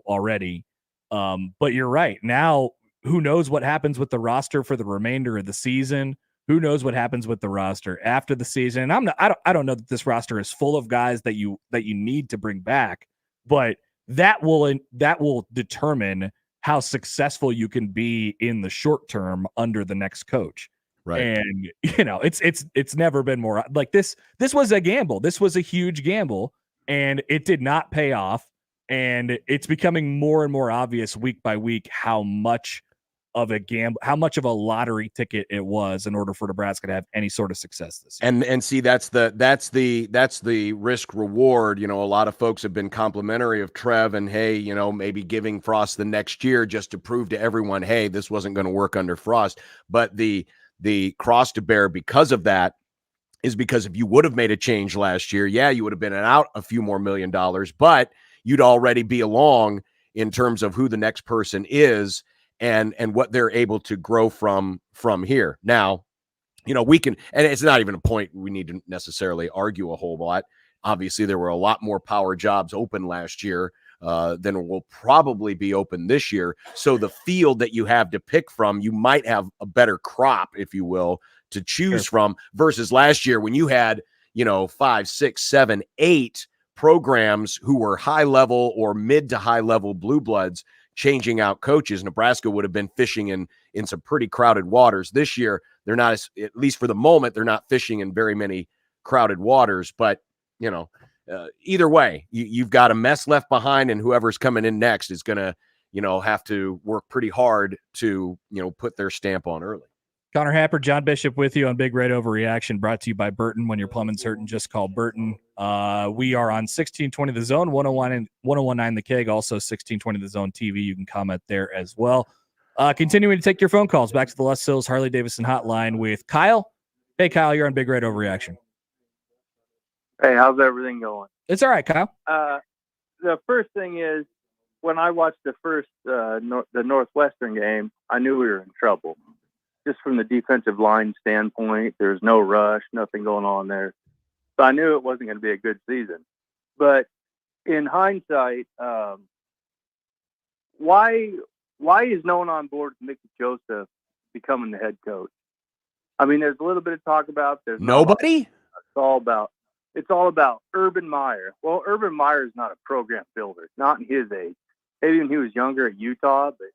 already. But you're right. Now, who knows what happens with the roster for the remainder of the season? Who knows what happens with the roster after the season? And I don't know that this roster is full of guys that you need to bring back, but that will determine how successful you can be in the short term under the next coach. Right. And it's never been more like this. This was a gamble. This was a huge gamble, and it did not pay off. And it's becoming more and more obvious week by week how much of a gamble, how much of a lottery ticket it was in order for Nebraska to have any sort of success this year. And see, that's the risk reward. A lot of folks have been complimentary of Trev, and hey, maybe giving Frost the next year just to prove to everyone, hey, this wasn't going to work under Frost. But the cross to bear because of that is because if you would have made a change last year, yeah, you would have been out a few more $1 million, but you'd already be along in terms of who the next person is and what they're able to grow from here. Now, we can, and it's not even a point we need to necessarily argue a whole lot. Obviously, there were a lot more power jobs open last year than will probably be open this year. So the field that you have to pick from, you might have a better crop, if you will, to choose from versus last year when you had, 5, 6, 7, 8 programs who were high level or mid to high level blue bloods changing out coaches, Nebraska would have been fishing in some pretty crowded waters. This year, they're not, at least for the moment, they're not fishing in very many crowded waters. But, either way, you've got a mess left behind, and whoever's coming in next is going to, have to work pretty hard to, put their stamp on early. Connor Happer, John Bishop with you on Big Red Overreaction, brought to you by Burton. When your plumbing's hurting, just call Burton. We are on 1620 The Zone, 101 and 1019 The Keg, also 1620 The Zone TV. You can comment there as well. Continuing to take your phone calls back to the Les Sills Harley Davidson hotline with Kyle. Hey, Kyle, you're on Big Red Overreaction. Hey, how's everything going? It's all right, Kyle. The first thing is, when I watched the first the Northwestern game, I knew we were in trouble. Just from the defensive line standpoint, there's no rush, nothing going on there. So I knew it wasn't going to be a good season. But in hindsight, why is no one on board with Mickey Joseph becoming the head coach? I mean, there's a little bit of talk about there's nobody. It's all about Urban Meyer. Well, Urban Meyer is not a program builder, not in his age. Maybe when he was younger at Utah, but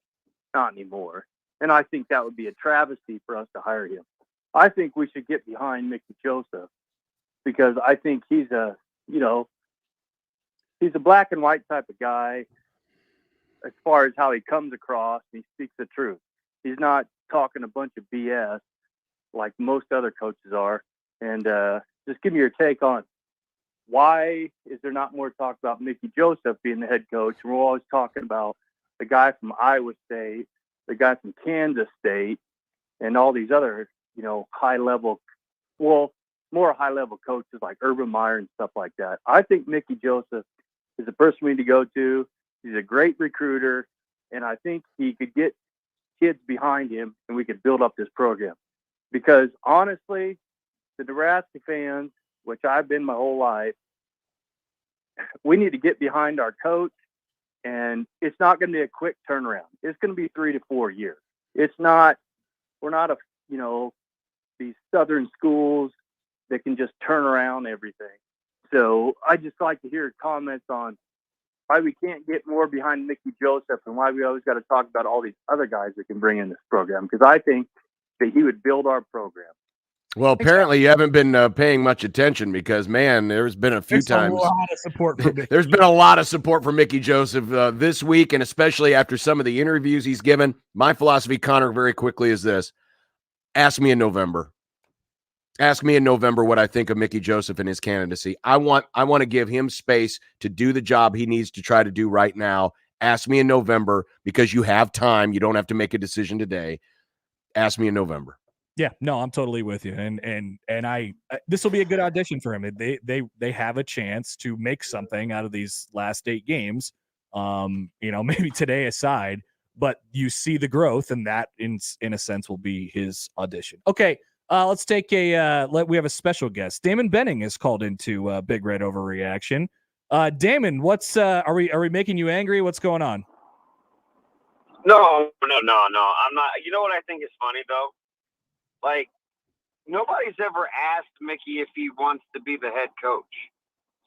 not anymore. And I think that would be a travesty for us to hire him. I think we should get behind Mickey Joseph because I think he's a black and white type of guy as far as how he comes across. He speaks the truth. He's not talking a bunch of BS like most other coaches are. And just give me your take on why is there not more talk about Mickey Joseph being the head coach? And we're always talking about the guy from Iowa State, the guy from Kansas State, and all these other, more high-level coaches like Urban Meyer and stuff like that. I think Mickey Joseph is the person we need to go to. He's a great recruiter, and I think he could get kids behind him, and we could build up this program. Because, honestly, the Nebraska fans, which I've been my whole life, we need to get behind our coach. And it's not going to be a quick turnaround. It's going to be 3 to 4 years. We're not these Southern schools that can just turn around everything. So I just like to hear comments on why we can't get more behind Mickey Joseph and why we always got to talk about all these other guys that can bring in this program. Because I think that he would build our program. Well, apparently you haven't been paying much attention because, man, there's been a few times. A lot of support for There's been a lot of support for Mickey Joseph this week, and especially after some of the interviews he's given. My philosophy, Connor, very quickly is this. Ask me in November. Ask me in November what I think of Mickey Joseph and his candidacy. I want to give him space to do the job he needs to try to do right now. Ask me in November because you have time. You don't have to make a decision today. Ask me in November. Yeah, no, I'm totally with you, and I this will be a good audition for him. They have a chance to make something out of these last 8 games. Maybe today aside, but you see the growth, and that in a sense will be his audition. Okay, let's take we have a special guest. Damon Benning is called into Big Red Overreaction. Damon, what's are we making you angry? What's going on? No. I'm not. You know what I think is funny though? Like, nobody's ever asked Mickey if he wants to be the head coach.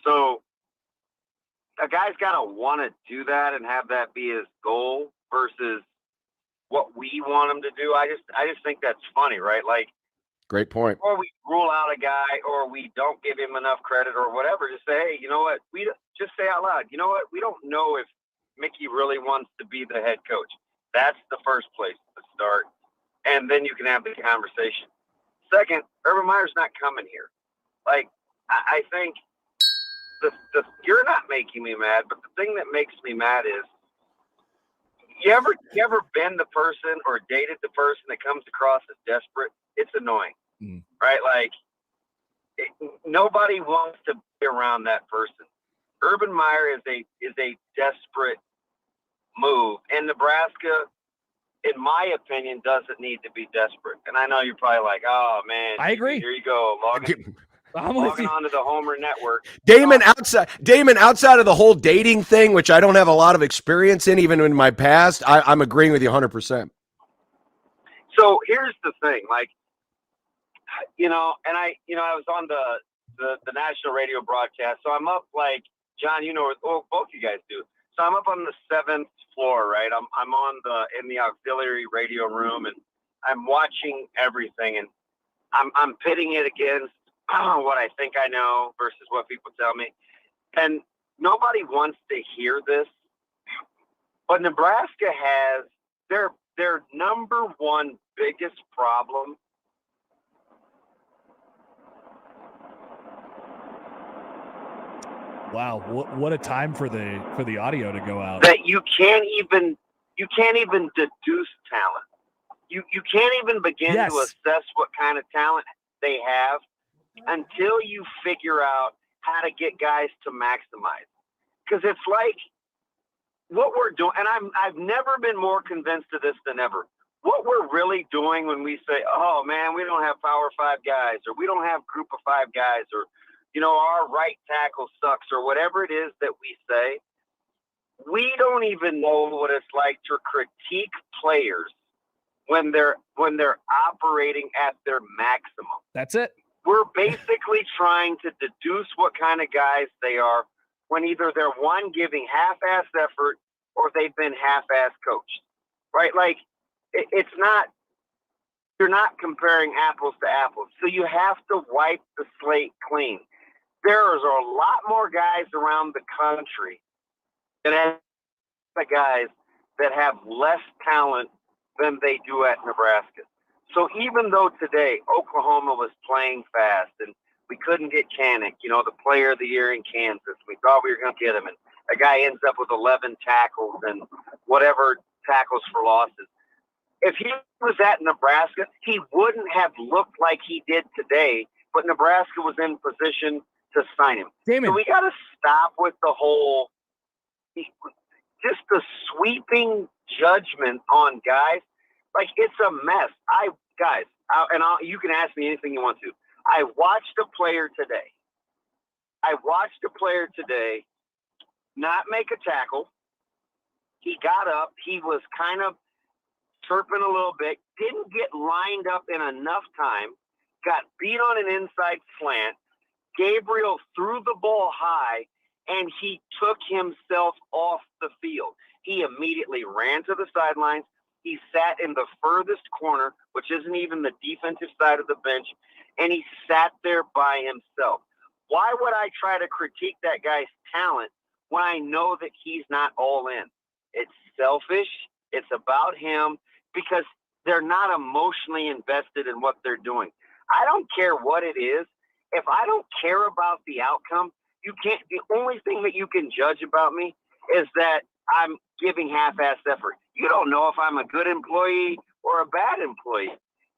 So a guy's got to want to do that and have that be his goal versus what we want him to do. I just think that's funny, right? Like, great point. Or we rule out a guy or we don't give him enough credit or whatever. Just say, hey, you know what? We just say out loud, you know what? We don't know if Mickey really wants to be the head coach. That's the first place to start. And then you can have the conversation. Second, Urban Meyer's not coming here. Like, I think you're not making me mad, but the thing that makes me mad is you ever been the person or dated the person that comes across as desperate? It's annoying, right? Like, nobody wants to be around that person. Urban Meyer is a desperate move, and Nebraska, in my opinion, doesn't need to be desperate. And I know you're probably like, oh, man. I agree. Here you go. Logging onto the Homer Network. Damon, outside of the whole dating thing, which I don't have a lot of experience in, even in my past, I'm agreeing with you 100%. So here's the thing. Like, and I was on the national radio broadcast. So I'm up, like, John, you know, well, both you guys do. So I'm up on the 7th floor, right? I'm in the auxiliary radio room, and I'm watching everything, and I'm pitting it against what I think I know versus what people tell me. And nobody wants to hear this, but Nebraska has their number one biggest problem. Wow, what a time for the audio to go out. That you can't even deduce talent. You can't even begin to assess what kind of talent they have until you figure out how to get guys to maximize. Because it's like what we're doing, and I've never been more convinced of this than ever. What we're really doing when we say, oh man, we don't have Power 5 guys, or we don't have Group of 5 guys, or you know, our right tackle sucks, or whatever it is that we say, we don't even know what it's like to critique players when they're operating at their maximum. That's it. We're basically trying to deduce what kind of guys they are when either they're one giving half-ass effort or they've been half-ass coached, right? Like it's not, you're not comparing apples to apples. So you have to wipe the slate clean. There is a lot more guys around the country that have the guys that have less talent than they do at Nebraska. So even though today Oklahoma was playing fast and we couldn't get Kanik, you know, the player of the year in Kansas, we thought we were going to get him, and a guy ends up with 11 tackles and whatever tackles for losses. If he was at Nebraska, he wouldn't have looked like he did today, but Nebraska was in position to sign him. Damon. So we got to stop with the whole, just the sweeping judgment on guys. Like, it's a mess. You can ask me anything you want to. I watched a player today not make a tackle. He got up. He was kind of chirping a little bit, didn't get lined up in enough time, got beat on an inside slant. Gabriel threw the ball high, and he took himself off the field. He immediately ran to the sidelines. He sat in the furthest corner, which isn't even the defensive side of the bench, and he sat there by himself. Why would I try to critique that guy's talent when I know that he's not all in? It's selfish. It's about him because they're not emotionally invested in what they're doing. I don't care what it is. If I don't care about the outcome, the only thing that you can judge about me is that I'm giving half-ass effort. You don't know if I'm a good employee or a bad employee.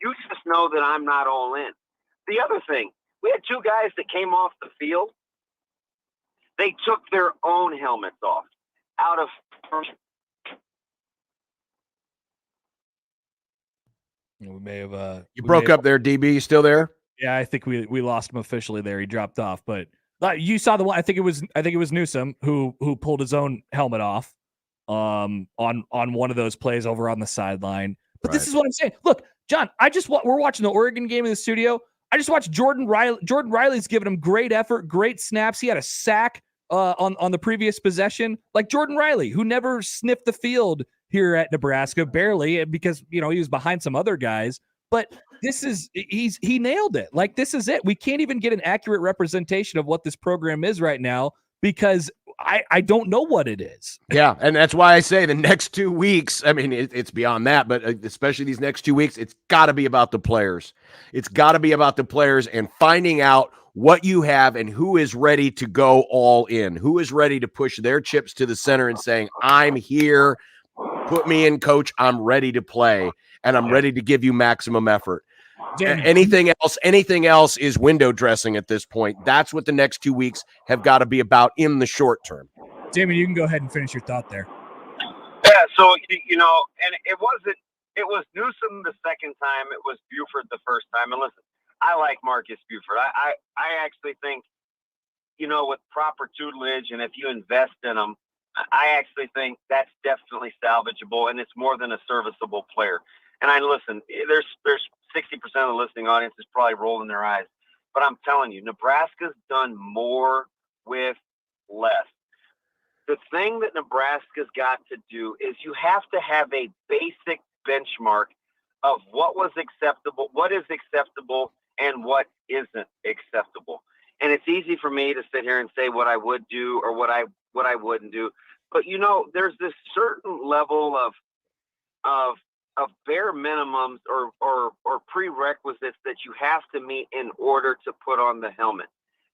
You just know that I'm not all in. The other thing, we had two guys that came off the field. They took their own helmets off out of first. We may have You broke up there, DB. You still there? Yeah, I think we lost him officially there. He dropped off, but you saw the one. I think it was Newsome who pulled his own helmet off on one of those plays over on the sideline. But This is what I'm saying. Look, John, we're watching the Oregon game in the studio. I just watched Jordan Riley. Jordan Riley's giving him great effort, great snaps. He had a sack on the previous possession. Like Jordan Riley, who never sniffed the field here at Nebraska, barely, because he was behind some other guys. But he nailed it. Like, this is it. We can't even get an accurate representation of what this program is right now because I don't know what it is. Yeah, and that's why I say the next 2 weeks, I mean, it's beyond that, but especially these next 2 weeks, it's got to be about the players. It's got to be about the players and finding out what you have and who is ready to go all in, who is ready to push their chips to the center and saying, I'm here, put me in, coach, I'm ready to play, and I'm ready to give you maximum effort. Anything else is window dressing at this point. That's what the next 2 weeks have got to be about in the short term. Damon, you can go ahead and finish your thought there. Yeah, so, and it was Newsome the second time. It was Buford the first time. And listen, I like Marcus Buford. I actually think, with proper tutelage and if you invest in them, I actually think that's definitely salvageable, and it's more than a serviceable player. And listen, there's 60% of the listening audience is probably rolling their eyes. But I'm telling you, Nebraska's done more with less. The thing that Nebraska's got to do is you have to have a basic benchmark of what is acceptable, and what isn't acceptable. And it's easy for me to sit here and say what I would do or what I wouldn't do. But, there's this certain level of bare minimums or prerequisites that you have to meet in order to put on the helmet.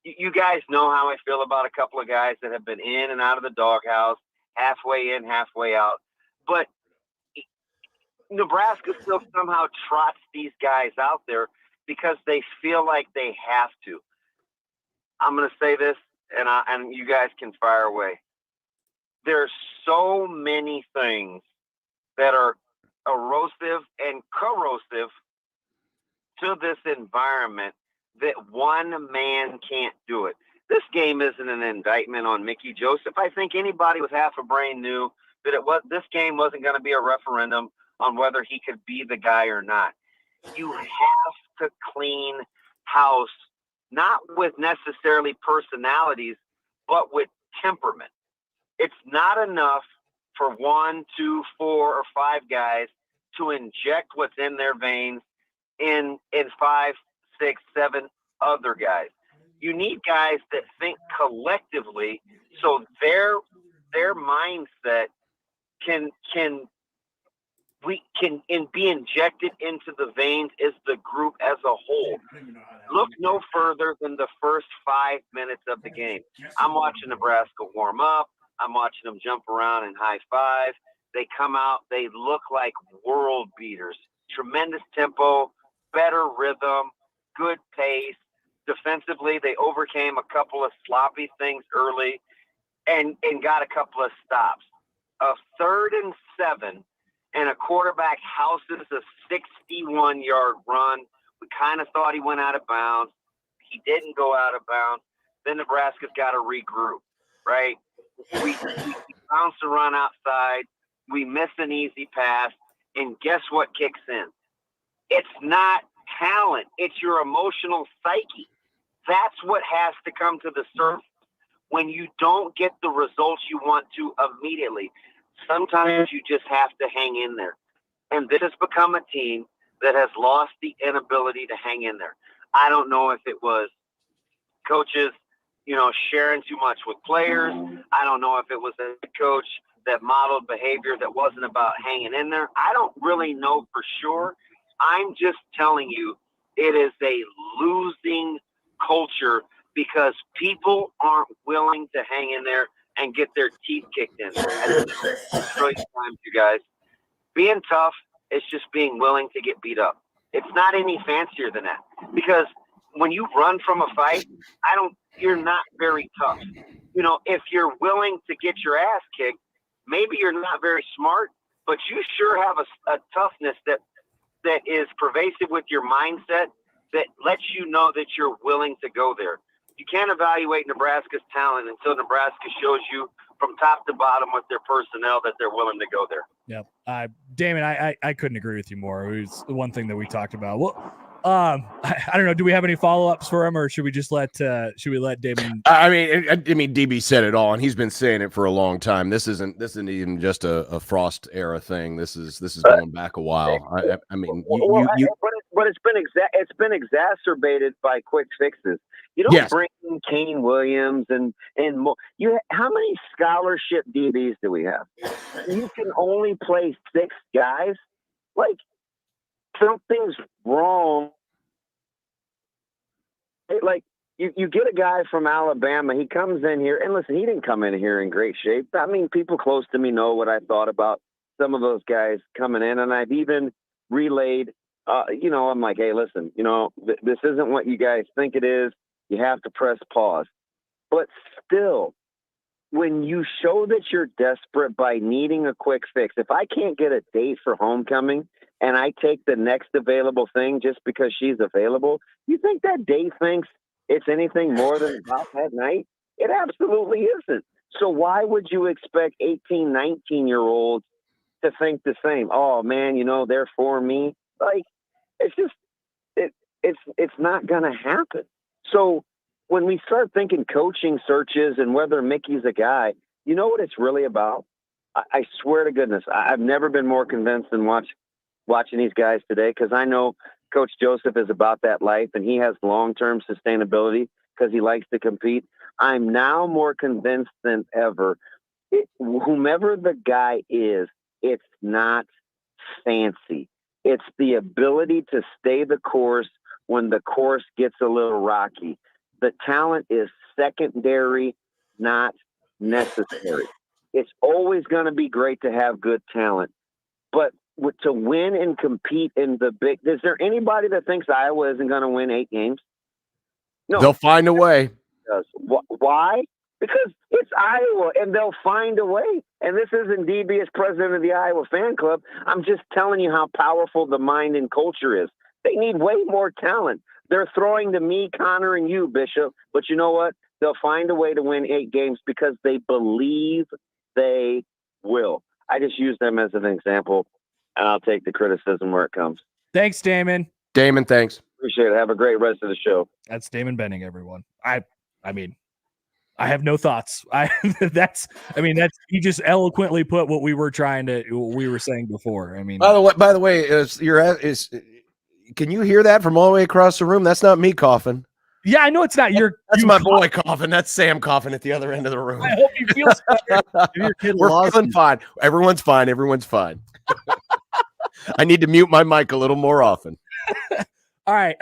You guys know how I feel about a couple of guys that have been in and out of the doghouse, halfway in, halfway out. But Nebraska still somehow trots these guys out there because they feel like they have to. I'm going to say this, and you guys can fire away. There's so many things that are erosive and corrosive to this environment that one man can't do it. This game isn't an indictment on Mickey Joseph. I think anybody with half a brain knew that this game wasn't going to be a referendum on whether he could be the guy or not. You have to clean house, not with necessarily personalities, but with temperament. It's not enough for 1, 2, 4, or 5 guys to inject what's in their veins in 5, 6, 7 other guys. You need guys that think collectively, so their mindset can be injected into the veins as the group as a whole. Look no further than the first 5 minutes of the game. I'm watching Nebraska warm up. I'm watching them jump around and high five. They come out. They look like world beaters. Tremendous tempo, better rhythm, good pace. Defensively, they overcame a couple of sloppy things early and got a couple of stops. A 3rd and 7 and a quarterback houses a 61-yard run. We kind of thought he went out of bounds. He didn't go out of bounds. Then Nebraska's got to regroup, right? We bounce a run outside. We miss an easy pass. And guess what kicks in? It's not talent. It's your emotional psyche. That's what has to come to the surface when you don't get the results you want to immediately. Sometimes you just have to hang in there. And this has become a team that has lost the inability to hang in there. I don't know if it was coaches, sharing too much with players. I don't know if it was a coach that modeled behavior that wasn't about hanging in there. I don't really know for sure. I'm just telling you, it is a losing culture because people aren't willing to hang in there and get their teeth kicked in. Times, you guys. Being tough is just being willing to get beat up. It's not any fancier than that. Because when you run from a fight, you're not very tough. If you're willing to get your ass kicked, maybe you're not very smart, but you sure have a toughness that is pervasive with your mindset that lets you know that you're willing to go there. You can't evaluate Nebraska's talent until Nebraska shows you from top to bottom with their personnel that they're willing to go there. Yep. Damon, I couldn't agree with you more. It was the one thing that we talked about. Well, I don't know. Do we have any follow-ups for him, or should we just let Damon? I mean, DB said it all, and he's been saying it for a long time. This isn't even just a Frost era thing. This is going back a while. I mean, but it's been exacerbated by quick fixes. You don't bring in Kane Williams and more. How many scholarship DBs do we have? You can only play 6 guys. Like, something's wrong. Like, you get a guy from Alabama. He comes in here, and listen, he didn't come in here in great shape. I mean, people close to me know what I thought about some of those guys coming in, and I've even relayed, I'm like, hey, listen, this isn't what you guys think it is. You have to press pause. But still, when you show that you're desperate by needing a quick fix, if I can't get a date for homecoming and I take the next available thing just because she's available, you think that date thinks it's anything more than about that night? It absolutely isn't. So why would you expect 18, 19-year-olds to think the same? Oh, man, they're for me. Like, it's just, it's not going to happen. So when we start thinking coaching searches and whether Mickey's a guy, You know what it's really about? I swear to goodness, I've never been more convinced than watching these guys today, because I know Coach Joseph is about that life, and he has long-term sustainability because he likes to compete. I'm now more convinced than ever. Whomever the guy is, it's not fancy. It's the ability to stay the course when the course gets a little rocky. The talent is secondary, not necessary. It's always going to be great to have good talent, but to win and compete in the big, is there anybody that thinks Iowa isn't going to win 8 games? No. They'll find a way. Why? Because it's Iowa, and they'll find a way. And this isn't DB as president of the Iowa fan club. I'm just telling you how powerful the mind and culture is. They need way more talent. They're throwing to me, Connor, and you, Bishop. But you know what? They'll find a way to win 8 games because they believe they will. I just use them as an example, and I'll take the criticism where it comes. Thanks, Damon. Damon, thanks. Appreciate it. Have a great rest of the show. That's Damon Benning, everyone. I mean, I have no thoughts. That's he just eloquently put what we were saying before. I mean, By the way, can you hear that from all the way across the room? That's not me coughing. Yeah, I know it's not your. That's my boy coughing. That's Sam coughing at the other end of the room. I hope he feels better. Your kid We're feeling fine. Everyone's fine. Everyone's fine. I need to mute my mic a little more often. All right,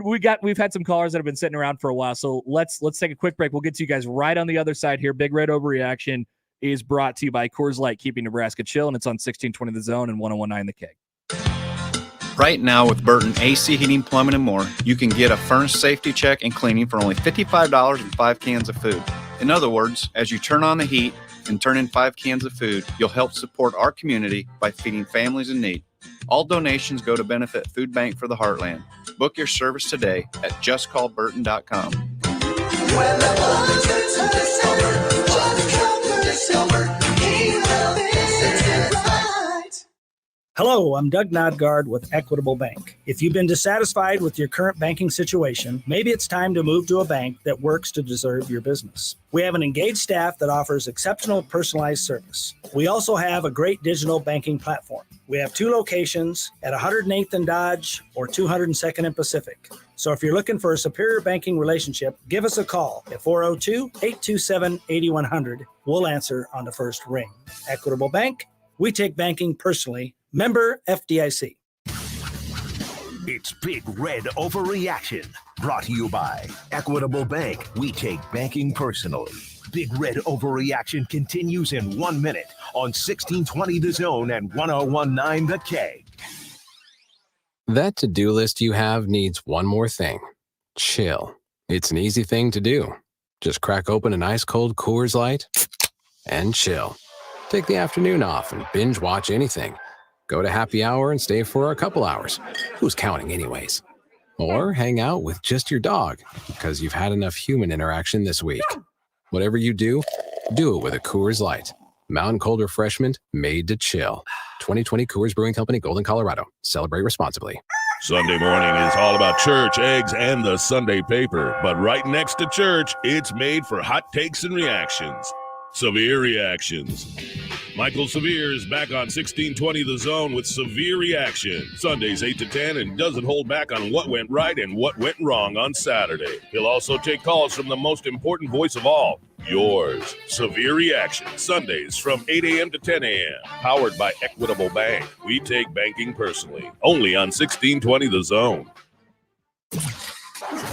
we've had some callers that have been sitting around for a while, so let's take a quick break. We'll get to you guys right on the other side here. Big Red Overreaction is brought to you by Coors Light, keeping Nebraska chill, and it's on 1620 The Zone and 1019 The K. Right now with Burton AC Heating, Plumbing, and More, you can get a furnace safety check and cleaning for only $55 and 5 cans of food. In other words, as you turn on the heat and turn in 5 cans of food, you'll help support our community by feeding families in need. All donations go to benefit Food Bank for the Heartland. Book your service today at justcallburton.com. When the buzzers turn silver, just call Burton Silver. He will fix it right. Hello, I'm Doug Nodgard with Equitable Bank. If you've been dissatisfied with your current banking situation, maybe it's time to move to a bank that works to deserve your business. We have an engaged staff that offers exceptional personalized service. We also have a great digital banking platform. We have 2 locations at 108th and Dodge or 202nd and Pacific. So if you're looking for a superior banking relationship, give us a call at 402-827-8100. We'll answer on the first ring. Equitable Bank, we take banking personally. Member FDIC. It's Big Red Overreaction, brought to you by Equitable Bank. We take banking personally. Big Red Overreaction continues in 1 minute on 1620 The Zone and 1019 The K. That to-do list you have needs one more thing. Chill. It's an easy thing to do. Just crack open an ice cold Coors Light and chill. Take the afternoon off and binge watch anything. Go to happy hour and stay for a couple hours. Who's counting anyways? Or hang out with just your dog because you've had enough human interaction this week. Whatever you do, do it with a Coors Light. Mountain cold refreshment made to chill. 2020 Coors Brewing Company, Golden, Colorado. Celebrate responsibly. Sunday morning is all about church, eggs, and the Sunday paper. But right next to church, it's made for hot takes and reactions. Severe reactions. Michael Severe is back on 1620 The Zone with Severe Reaction. Sundays 8 to 10 and doesn't hold back on what went right and what went wrong on Saturday. He'll also take calls from the most important voice of all, yours. Severe Reaction, Sundays from 8 a.m. to 10 a.m. Powered by Equitable Bank. We take banking personally. Only on 1620 The Zone.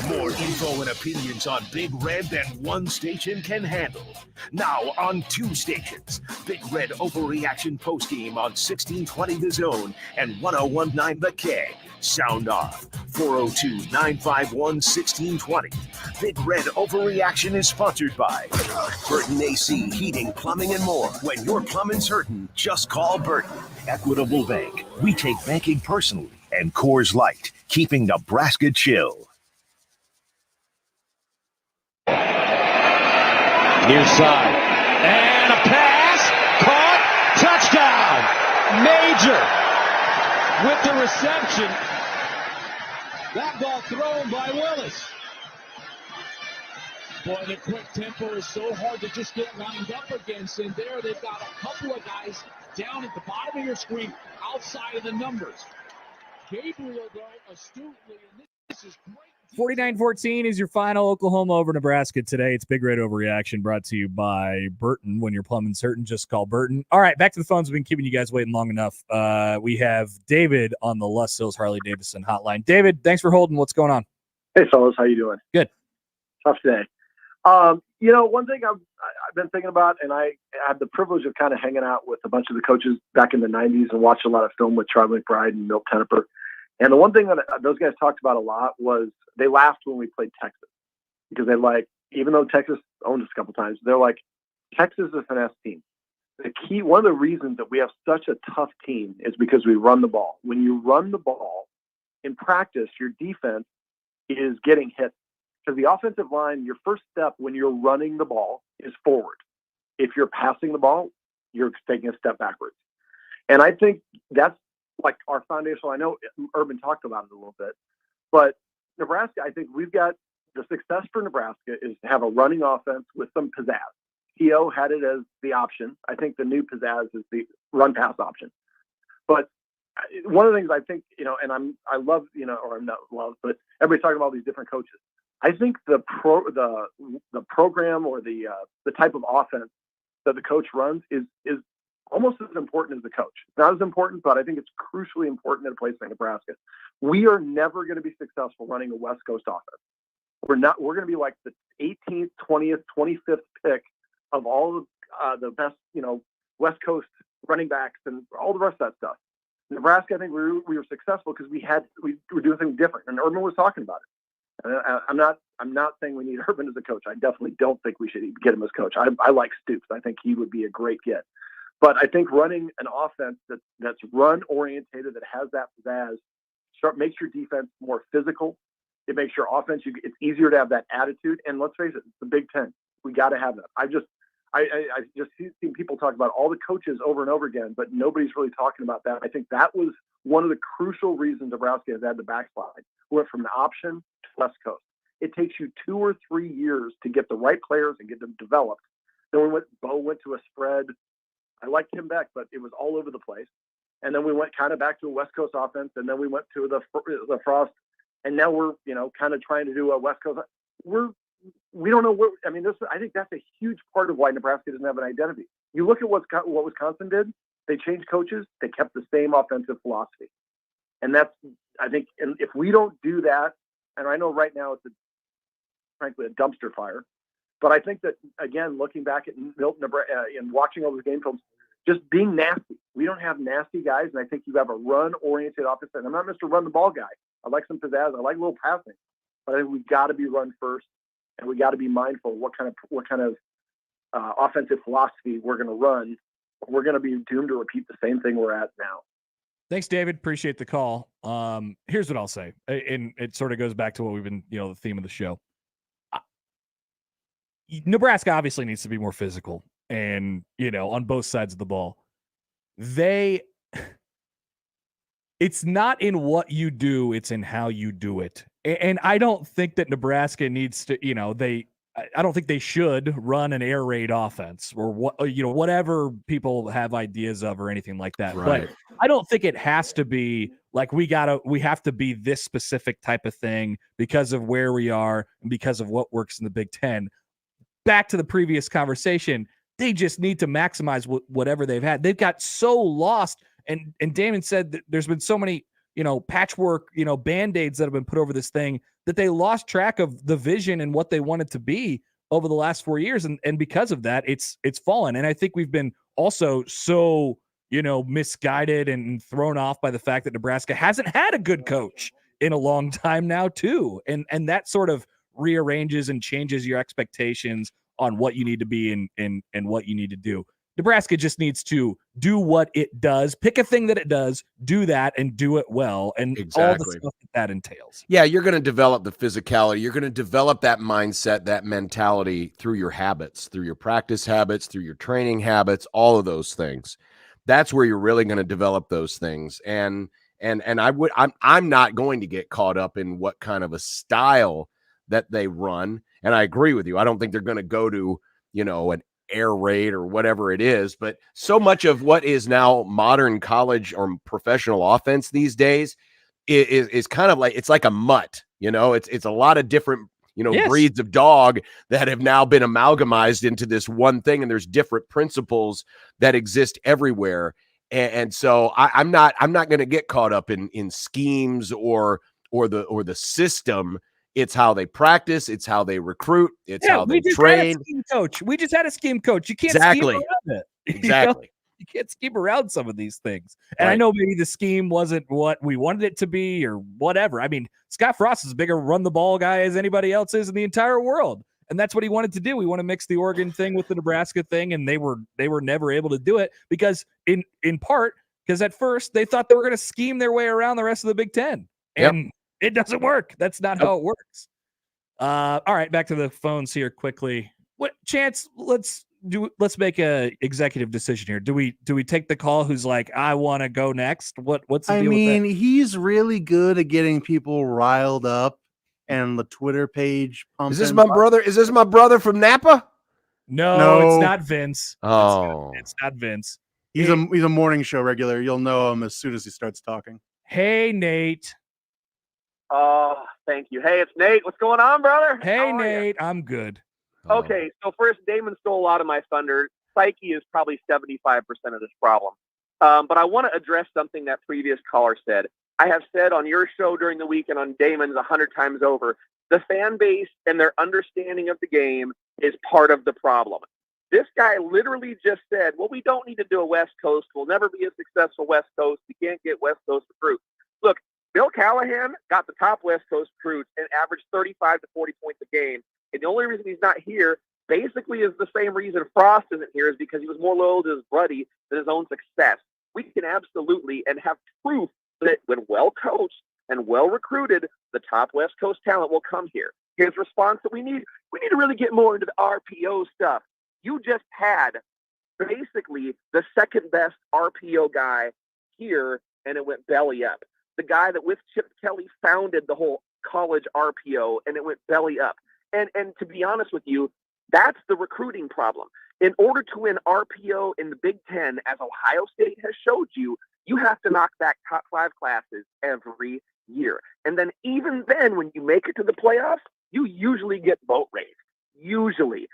More info and opinions on Big Red than one station can handle. Now on 2 stations. Big Red Overreaction postgame on 1620 The Zone and 1019 The K. Sound off. 402-951-1620. Big Red Overreaction is sponsored by Burton AC Heating, Plumbing, and More. When your plumbing's hurting, just call Burton. Equitable Bank. We take banking personally. And Coors Light, keeping Nebraska chill. Near side. And a pass. Caught. Touchdown. Major with the reception. That ball thrown by Willis. Boy, the quick tempo is so hard to just get lined up against. And there they've got a couple of guys down at the bottom of your screen outside of the numbers. Gabriel, though, astutely, and this is great. 49-14 is your final. Oklahoma over Nebraska today. It's Big Red Overreaction brought to you by Burton. When your plumbing's certain, just call Burton. All right, back to the phones. We've been keeping you guys waiting long enough. We have David on the Lust Hills Harley-Davidson hotline. David, thanks for holding. What's going on? Hey, fellas. How you doing? Good. Tough day. One thing I've been thinking about, and I had the privilege of kind of hanging out with a bunch of the coaches back in the 90s and watched a lot of film with Charlie McBride and Milt Tenneper. And the one thing that those guys talked about a lot was they laughed when we played Texas because they even though Texas owned us a couple times, they're like, Texas is a finesse team. One of the reasons that we have such a tough team is because we run the ball. When you run the ball in practice, your defense is getting hit. Because the offensive line, your first step when you're running the ball is forward. If you're passing the ball, you're taking a step backwards. And I think that's like our foundational. I know Urban talked about it a little bit, but Nebraska, I think we've got the success for Nebraska is to have a running offense with some pizzazz. T.O. had it as the option. I think the new pizzazz is the run pass option. But one of the things I think, and I love, or I'm not love, but everybody's talking about all these different coaches. I think the program or the type of offense that the coach runs is almost as important as the coach. Not as important, but I think it's crucially important at a place like Nebraska. We are never going to be successful running a West Coast offense. We're going to be like the 18th, 20th, 25th pick of all the best, West Coast running backs and all the rest of that stuff. Nebraska, I think we were successful because we were doing something different, and Urban was talking about it. I'm not saying we need Urban as a coach. I definitely don't think we should get him as coach. I like Stoops. I think he would be a great get. But I think running an offense that's run orientated, that has that pizzazz, makes your defense more physical. It makes your offense. It's easier to have that attitude. And let's face it, it's the Big Ten. We got to have that. I just seen people talk about all the coaches over and over again, but nobody's really talking about that. I think that was one of the crucial reasons Nebraska has had the backslide. We went from the option to West Coast. It takes you 2 or 3 years to get the right players and get them developed. Then Bo went to a spread. I liked Tim Beck, but it was all over the place. And then we went kind of back to a West Coast offense, and then we went to the Frost, and now we're kind of trying to do a West Coast. We don't know what. I mean, I think that's a huge part of why Nebraska doesn't have an identity. You look at what Wisconsin did. They changed coaches. They kept the same offensive philosophy, and that's, I think. And if we don't do that, and I know right now it's frankly a dumpster fire, but I think that, again, looking back at Milton, Nebraska, and watching all those game films, just being nasty. We don't have nasty guys, and I think you have a run-oriented offense. And I'm not Mr. Run the Ball guy. I like some pizzazz. I like a little passing, but I think we've got to be run first, and we got to be mindful of what kind of offensive philosophy we're going to run. We're going to be doomed to repeat the same thing we're at now. Thanks, David. Appreciate the call. Here's what I'll say, and it sort of goes back to what we've been, the theme of the show. Nebraska obviously needs to be more physical and, on both sides of the ball. It's not in what you do, it's in how you do it. And I don't think that Nebraska needs to, I don't think they should run an air raid offense or whatever people have ideas of or anything like that. Right. But I don't think it has to be like we have to be this specific type of thing because of where we are and because of what works in the Big Ten. Back to the previous conversation, they just need to maximize whatever they've had. They've got so lost. And Damon said that there's been so many, patchwork, Band-Aids that have been put over this thing that they lost track of the vision and what they wanted to be over the last 4 years. And because of that, it's fallen. And I think we've been also so, misguided and thrown off by the fact that Nebraska hasn't had a good coach in a long time now too. And that sort of rearranges and changes your expectations on what you need to be and what you need to do. Nebraska just needs to do what it does, pick a thing that it does, do that, and do it well, and all the stuff that entails. Yeah, you're going to develop the physicality. You're going to develop that mindset, that mentality through your habits, through your practice habits, through your training habits, all of those things. That's where you're really going to develop those things. And I'm not going to get caught up in what kind of a style that they run. And I agree with you. I don't think they're going to go to, an air raid or whatever it is. But so much of what is now modern college or professional offense these days is kind of like, it's like a mutt. It's a lot of different Yes. breeds of dog that have now been amalgamized into this one thing, and there's different principles that exist everywhere. And so I'm not going to get caught up in schemes or the system. It's how they practice. It's how they recruit. It's how they train. We just had a scheme coach. You can't Exactly. scheme around it. Exactly. You can't scheme around some of these things. And I know maybe the scheme wasn't what we wanted it to be or whatever. I mean, Scott Frost is a bigger run the ball guy as anybody else is in the entire world. And that's what he wanted to do. We want to mix the Oregon thing with the Nebraska thing. And they were never able to do it because in part, because at first they thought they were going to scheme their way around the rest of the Big Ten. And it doesn't work. That's not how it works. All right, back to the phones here quickly. What Chance, let's make a executive decision here. Do we take the call who's like, I want to go next? What's the deal with that? He's really good at getting people riled up and the Twitter page pumping. Is this my brother? Is this my brother from Napa? No, it's not Vince. Oh, it's not Vince. He's a morning show regular. You'll know him as soon as he starts talking. Hey, Nate. Oh, thank you. Hey, it's Nate. What's going on, brother? Hey, Nate. I'm good. Okay, so first, Damon stole a lot of my thunder. Psyche is probably 75% of this problem. But I want to address something that previous caller said. I have said on your show during the week and on Damon's 100 times over, the fan base and their understanding of the game is part of the problem. This guy literally just said, well, we don't need to do a West Coast. We'll never be a successful West Coast. We can't get West Coast recruits. Look, Bill Callahan got the top West Coast recruits and averaged 35 to 40 points a game. And the only reason he's not here basically is the same reason Frost isn't here, is because he was more loyal to his buddy than his own success. We can absolutely and have proof that when well coached and well recruited, the top West Coast talent will come here. His response that we need to really get more into the RPO stuff. You just had basically the second best RPO guy here, and it went belly up. The guy that with Chip Kelly founded the whole college RPO, and it went belly up. And to be honest with you, that's the recruiting problem. In order to win RPO in the Big Ten, as Ohio State has showed you, you have to knock back top 5 classes every year. And then even then, when you make it to the playoffs, you usually get boat raced. Usually.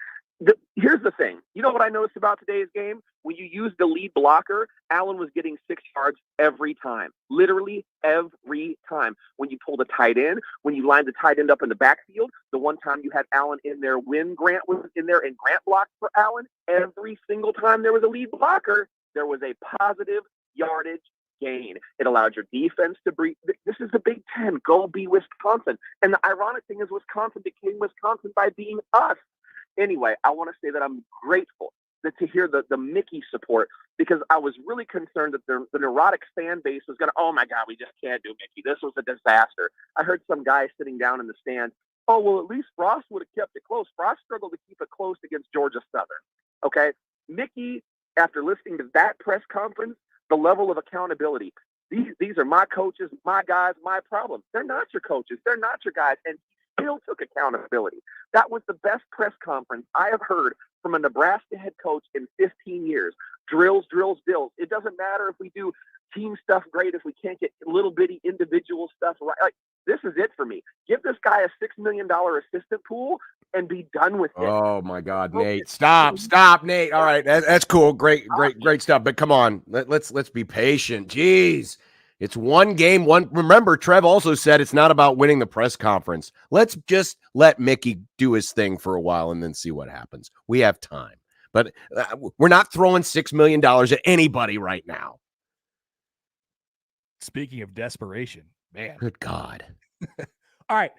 Here's the thing. You know what I noticed about today's game? When you use the lead blocker, Allen was getting 6 yards every time. Literally every time. When you pulled a tight end, when you lined the tight end up in the backfield, the one time you had Allen in there when Grant was in there and Grant blocked for Allen, every single time there was a lead blocker, there was a positive yardage gain. It allowed your defense to breathe. This is the Big Ten. Go be Wisconsin. And the ironic thing is Wisconsin became Wisconsin by being us. Anyway, I want to say that I'm grateful to hear the Mickey support, because I was really concerned that the neurotic fan base was going to, oh my God, we just can't do Mickey. This was a disaster. I heard some guy sitting down in the stand, oh, well, at least Frost would have kept it close. Frost struggled to keep it close against Georgia Southern. Okay. Mickey, after listening to that press conference, the level of accountability, these are my coaches, my guys, my problems. They're not your coaches. They're not your guys. And still took accountability. That was the best press conference I have heard from a Nebraska head coach in 15 years. Drills. It doesn't matter if we do team stuff great if we can't get little bitty individual stuff right. Like, this is it for me. Give this guy a $6 million assistant pool and be done with it. Oh my God, Nate! Stop, Nate! All right, that's cool. Great stuff. But come on, let's be patient. Jeez. It's one game. Remember, Trev also said it's not about winning the press conference. Let's just let Mickey do his thing for a while and then see what happens. We have time. But we're not throwing $6 million at anybody right now. Speaking of desperation, man. Good God. All right.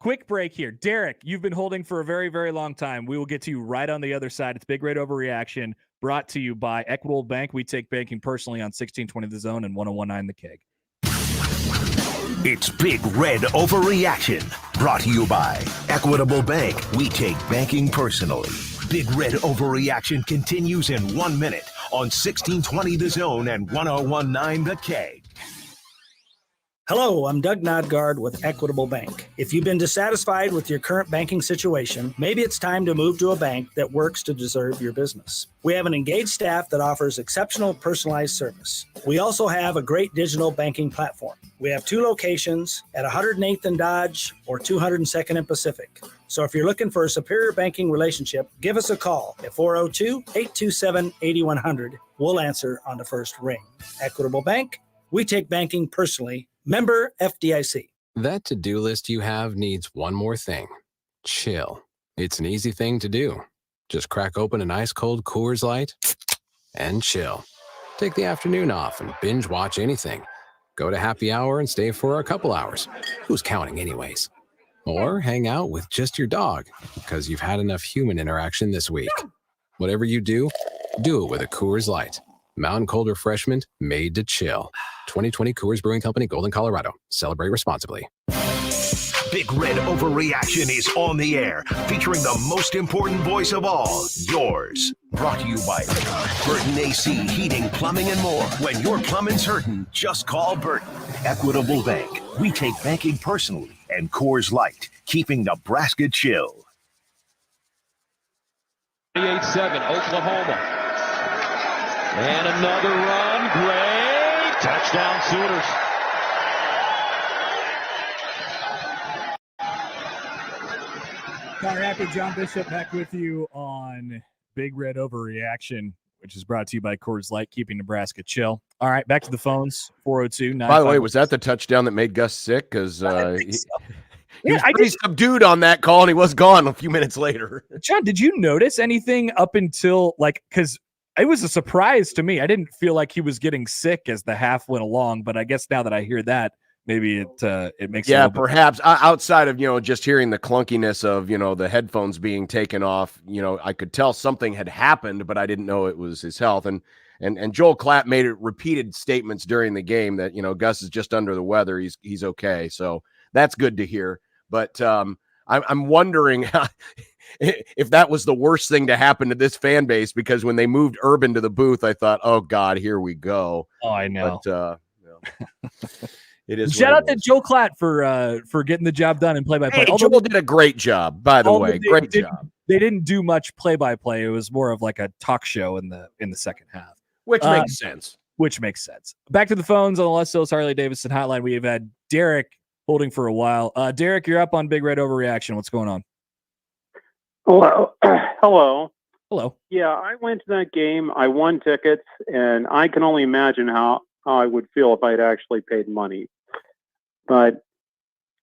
Quick break here. Derek, you've been holding for a very, very long time. We will get to you right on the other side. It's Big Red Overreaction, brought to you by Equitable Bank. We take banking personally on 1620 The Zone and 1019 The Keg. It's Big Red Overreaction, brought to you by Equitable Bank. We take banking personally. Big Red Overreaction continues in 1 minute on 1620 The Zone and 1019 The Keg. Hello, I'm Doug Nodgard with Equitable Bank. If you've been dissatisfied with your current banking situation, maybe it's time to move to a bank that works to deserve your business. We have an engaged staff that offers exceptional personalized service. We also have a great digital banking platform. We have 2 locations at 108th and Dodge or 202nd and Pacific. So if you're looking for a superior banking relationship, give us a call at 402-827-8100. We'll answer on the first ring. Equitable Bank, we take banking personally. Member FDIC. That to-do list you have needs one more thing. Chill. It's an easy thing to do. Just crack open an ice cold Coors Light and chill. Take the afternoon off and binge watch anything. Go to happy hour and stay for a couple hours. Who's counting anyways? Or hang out with just your dog because you've had enough human interaction this week. Whatever you do it with a Coors Light. Mountain cold refreshment made to chill. 2020 Coors Brewing Company, Golden, Colorado. Celebrate responsibly. Big Red Overreaction is on the air, featuring the most important voice of all, yours. Brought to you by Burton AC, Heating, Plumbing, and More. When your plumbing's hurting, just call Burton. Equitable Bank. We take banking personally. And Coors Light, keeping Nebraska chill. 28-7, Oklahoma. And another run. Great. Touchdown Sooners. Connor Happer, John Bishop back with you on Big Red Overreaction, which is brought to you by Coors Light, keeping Nebraska chill. All right, back to the phones, 402. By the way, was that the touchdown that made Gus sick? Because he was I pretty subdued on that call, and he was gone a few minutes later. John, did you notice anything up until, because it was a surprise to me. I didn't feel like he was getting sick as the half went along, but I guess now that I hear that, maybe it makes perhaps outside of just hearing the clunkiness of the headphones being taken off, I could tell something had happened, but I didn't know it was his health. And Joel Klatt made repeated statements during the game that Gus is just under the weather. He's okay, so that's good to hear. But I'm wondering if that was the worst thing to happen to this fan base, because when they moved Urban to the booth, I thought, oh God, here we go. Oh, I know. But, it is. Shout out to Joe Klatt for getting the job done in play-by-play. Hey, Joel did a great job, by the way. Great job. They didn't do much play-by-play. It was more of like a talk show in the second half, which makes sense. Back to the phones on the Les Hills Harley Davidson hotline. We have had Derek holding for a while. Derek, you're up on Big Red Overreaction. What's going on? Hello. Hello. Hello. Yeah, I went to that game. I won tickets, and I can only imagine how I would feel if I had actually paid money. But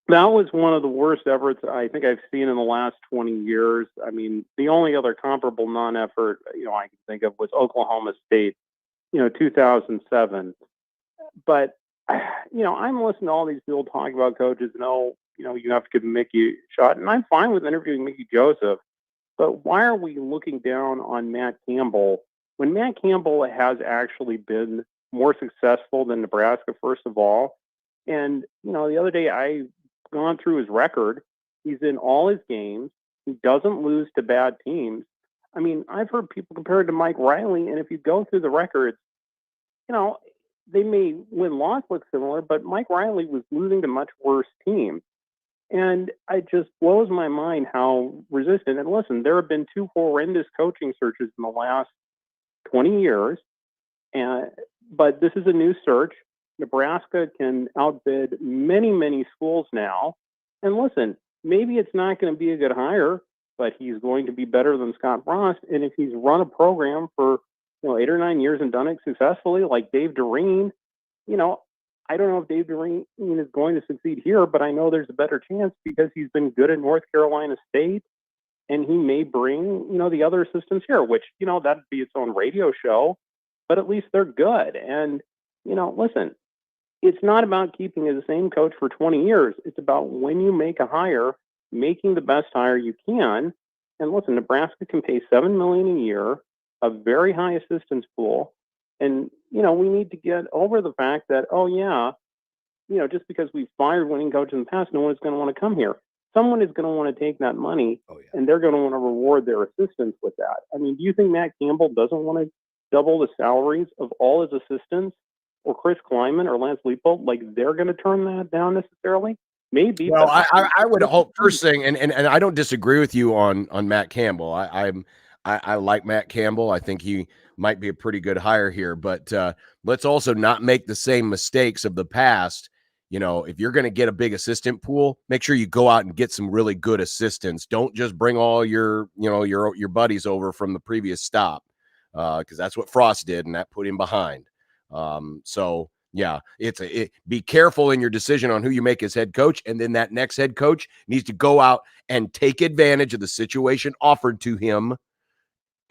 that was one of the worst efforts I think I've seen in the last 20 years. I mean, the only other comparable non-effort, I can think of was Oklahoma State, 2007. But, I'm listening to all these people talk about coaches and, you have to give Mickey a shot. And I'm fine with interviewing Mickey Joseph. But why are we looking down on Matt Campbell when Matt Campbell has actually been more successful than Nebraska, first of all? And, the other day I've gone through his record. He's in all his games. He doesn't lose to bad teams. I mean, I've heard people compared to Mike Riley, and if you go through the records, they may win-loss look similar, but Mike Riley was losing to much worse teams. And it just blows my mind how resistant. And listen, there have been 2 horrendous coaching searches in the last 20 years, but this is a new search. Nebraska can outbid many, many schools now. And listen, maybe it's not going to be a good hire, but he's going to be better than Scott Frost. And if he's run a program for 8 or 9 years and done it successfully, like Dave Doreen, I don't know if Dave Doreen is going to succeed here, but I know there's a better chance because he's been good at North Carolina State, and he may bring, the other assistants here, which, that'd be its own radio show, but at least they're good. And, listen, it's not about keeping the same coach for 20 years. It's about when you make a hire, making the best hire you can. And listen, Nebraska can pay $7 million a year, a very high assistance pool. And, we need to get over the fact that, just because we've fired winning coaches in the past, no one's going to want to come here. Someone is going to want to take that money, and they're going to want to reward their assistants with that. I mean, do you think Matt Campbell doesn't want to double the salaries of all his assistants or Chris Kleiman or Lance Leipold, like they're going to turn that down necessarily. Maybe. Well, but I would hope first thing, and I don't disagree with you on Matt Campbell. I like Matt Campbell. I think he might be a pretty good hire here, but let's also not make the same mistakes of the past. You know, if you're going to get a big assistant pool, make sure you go out and get some really good assistants. Don't just bring all your buddies over from the previous stop, because that's what Frost did, and that put him behind. So yeah, be careful in your decision on who you make as head coach, and then that next head coach needs to go out and take advantage of the situation offered to him,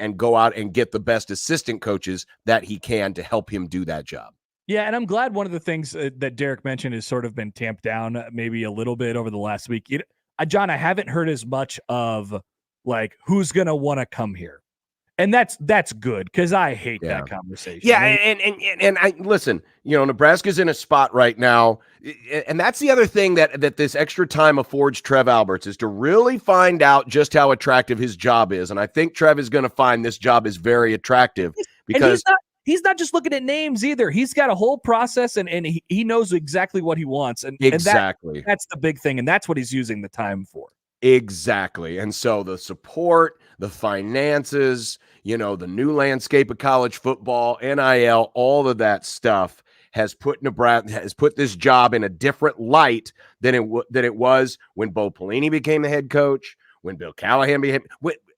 and go out and get the best assistant coaches that he can to help him do that job. Yeah, and I'm glad one of the things that Derek mentioned has sort of been tamped down maybe a little bit over the last week. John, I haven't heard as much of like who's going to want to come here. And that's good, because I hate that conversation. Yeah, and I listen, Nebraska's in a spot right now, and that's the other thing that this extra time affords Trev Alberts, is to really find out just how attractive his job is. And I think Trev is going to find this job is very attractive, because he's not just looking at names either. He's got a whole process, and he knows exactly what he wants. And exactly. That's the big thing, and that's what he's using the time for. Exactly. And so the support, the finances, the new landscape of college football, NIL, all of that stuff has put this job in a different light than it was when Bo Pelini became the head coach, when Bill Callahan became,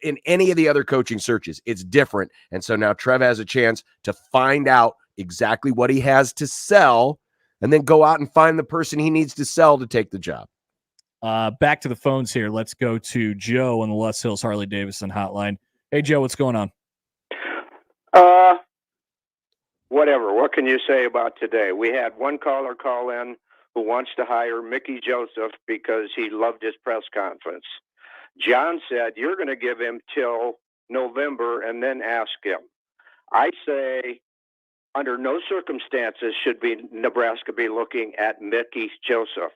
in any of the other coaching searches. It's different. And so now Trev has a chance to find out exactly what he has to sell, and then go out and find the person he needs to sell to take the job. Back to the phones here. Let's go to Joe on the Les Hills Harley Davidson hotline. Hey, Joe, what's going on? Whatever. What can you say about today? We had one caller call in who wants to hire Mickey Joseph because he loved his press conference. John said, you're going to give him till November and then ask him. I say, under no circumstances should Nebraska be looking at Mickey Joseph.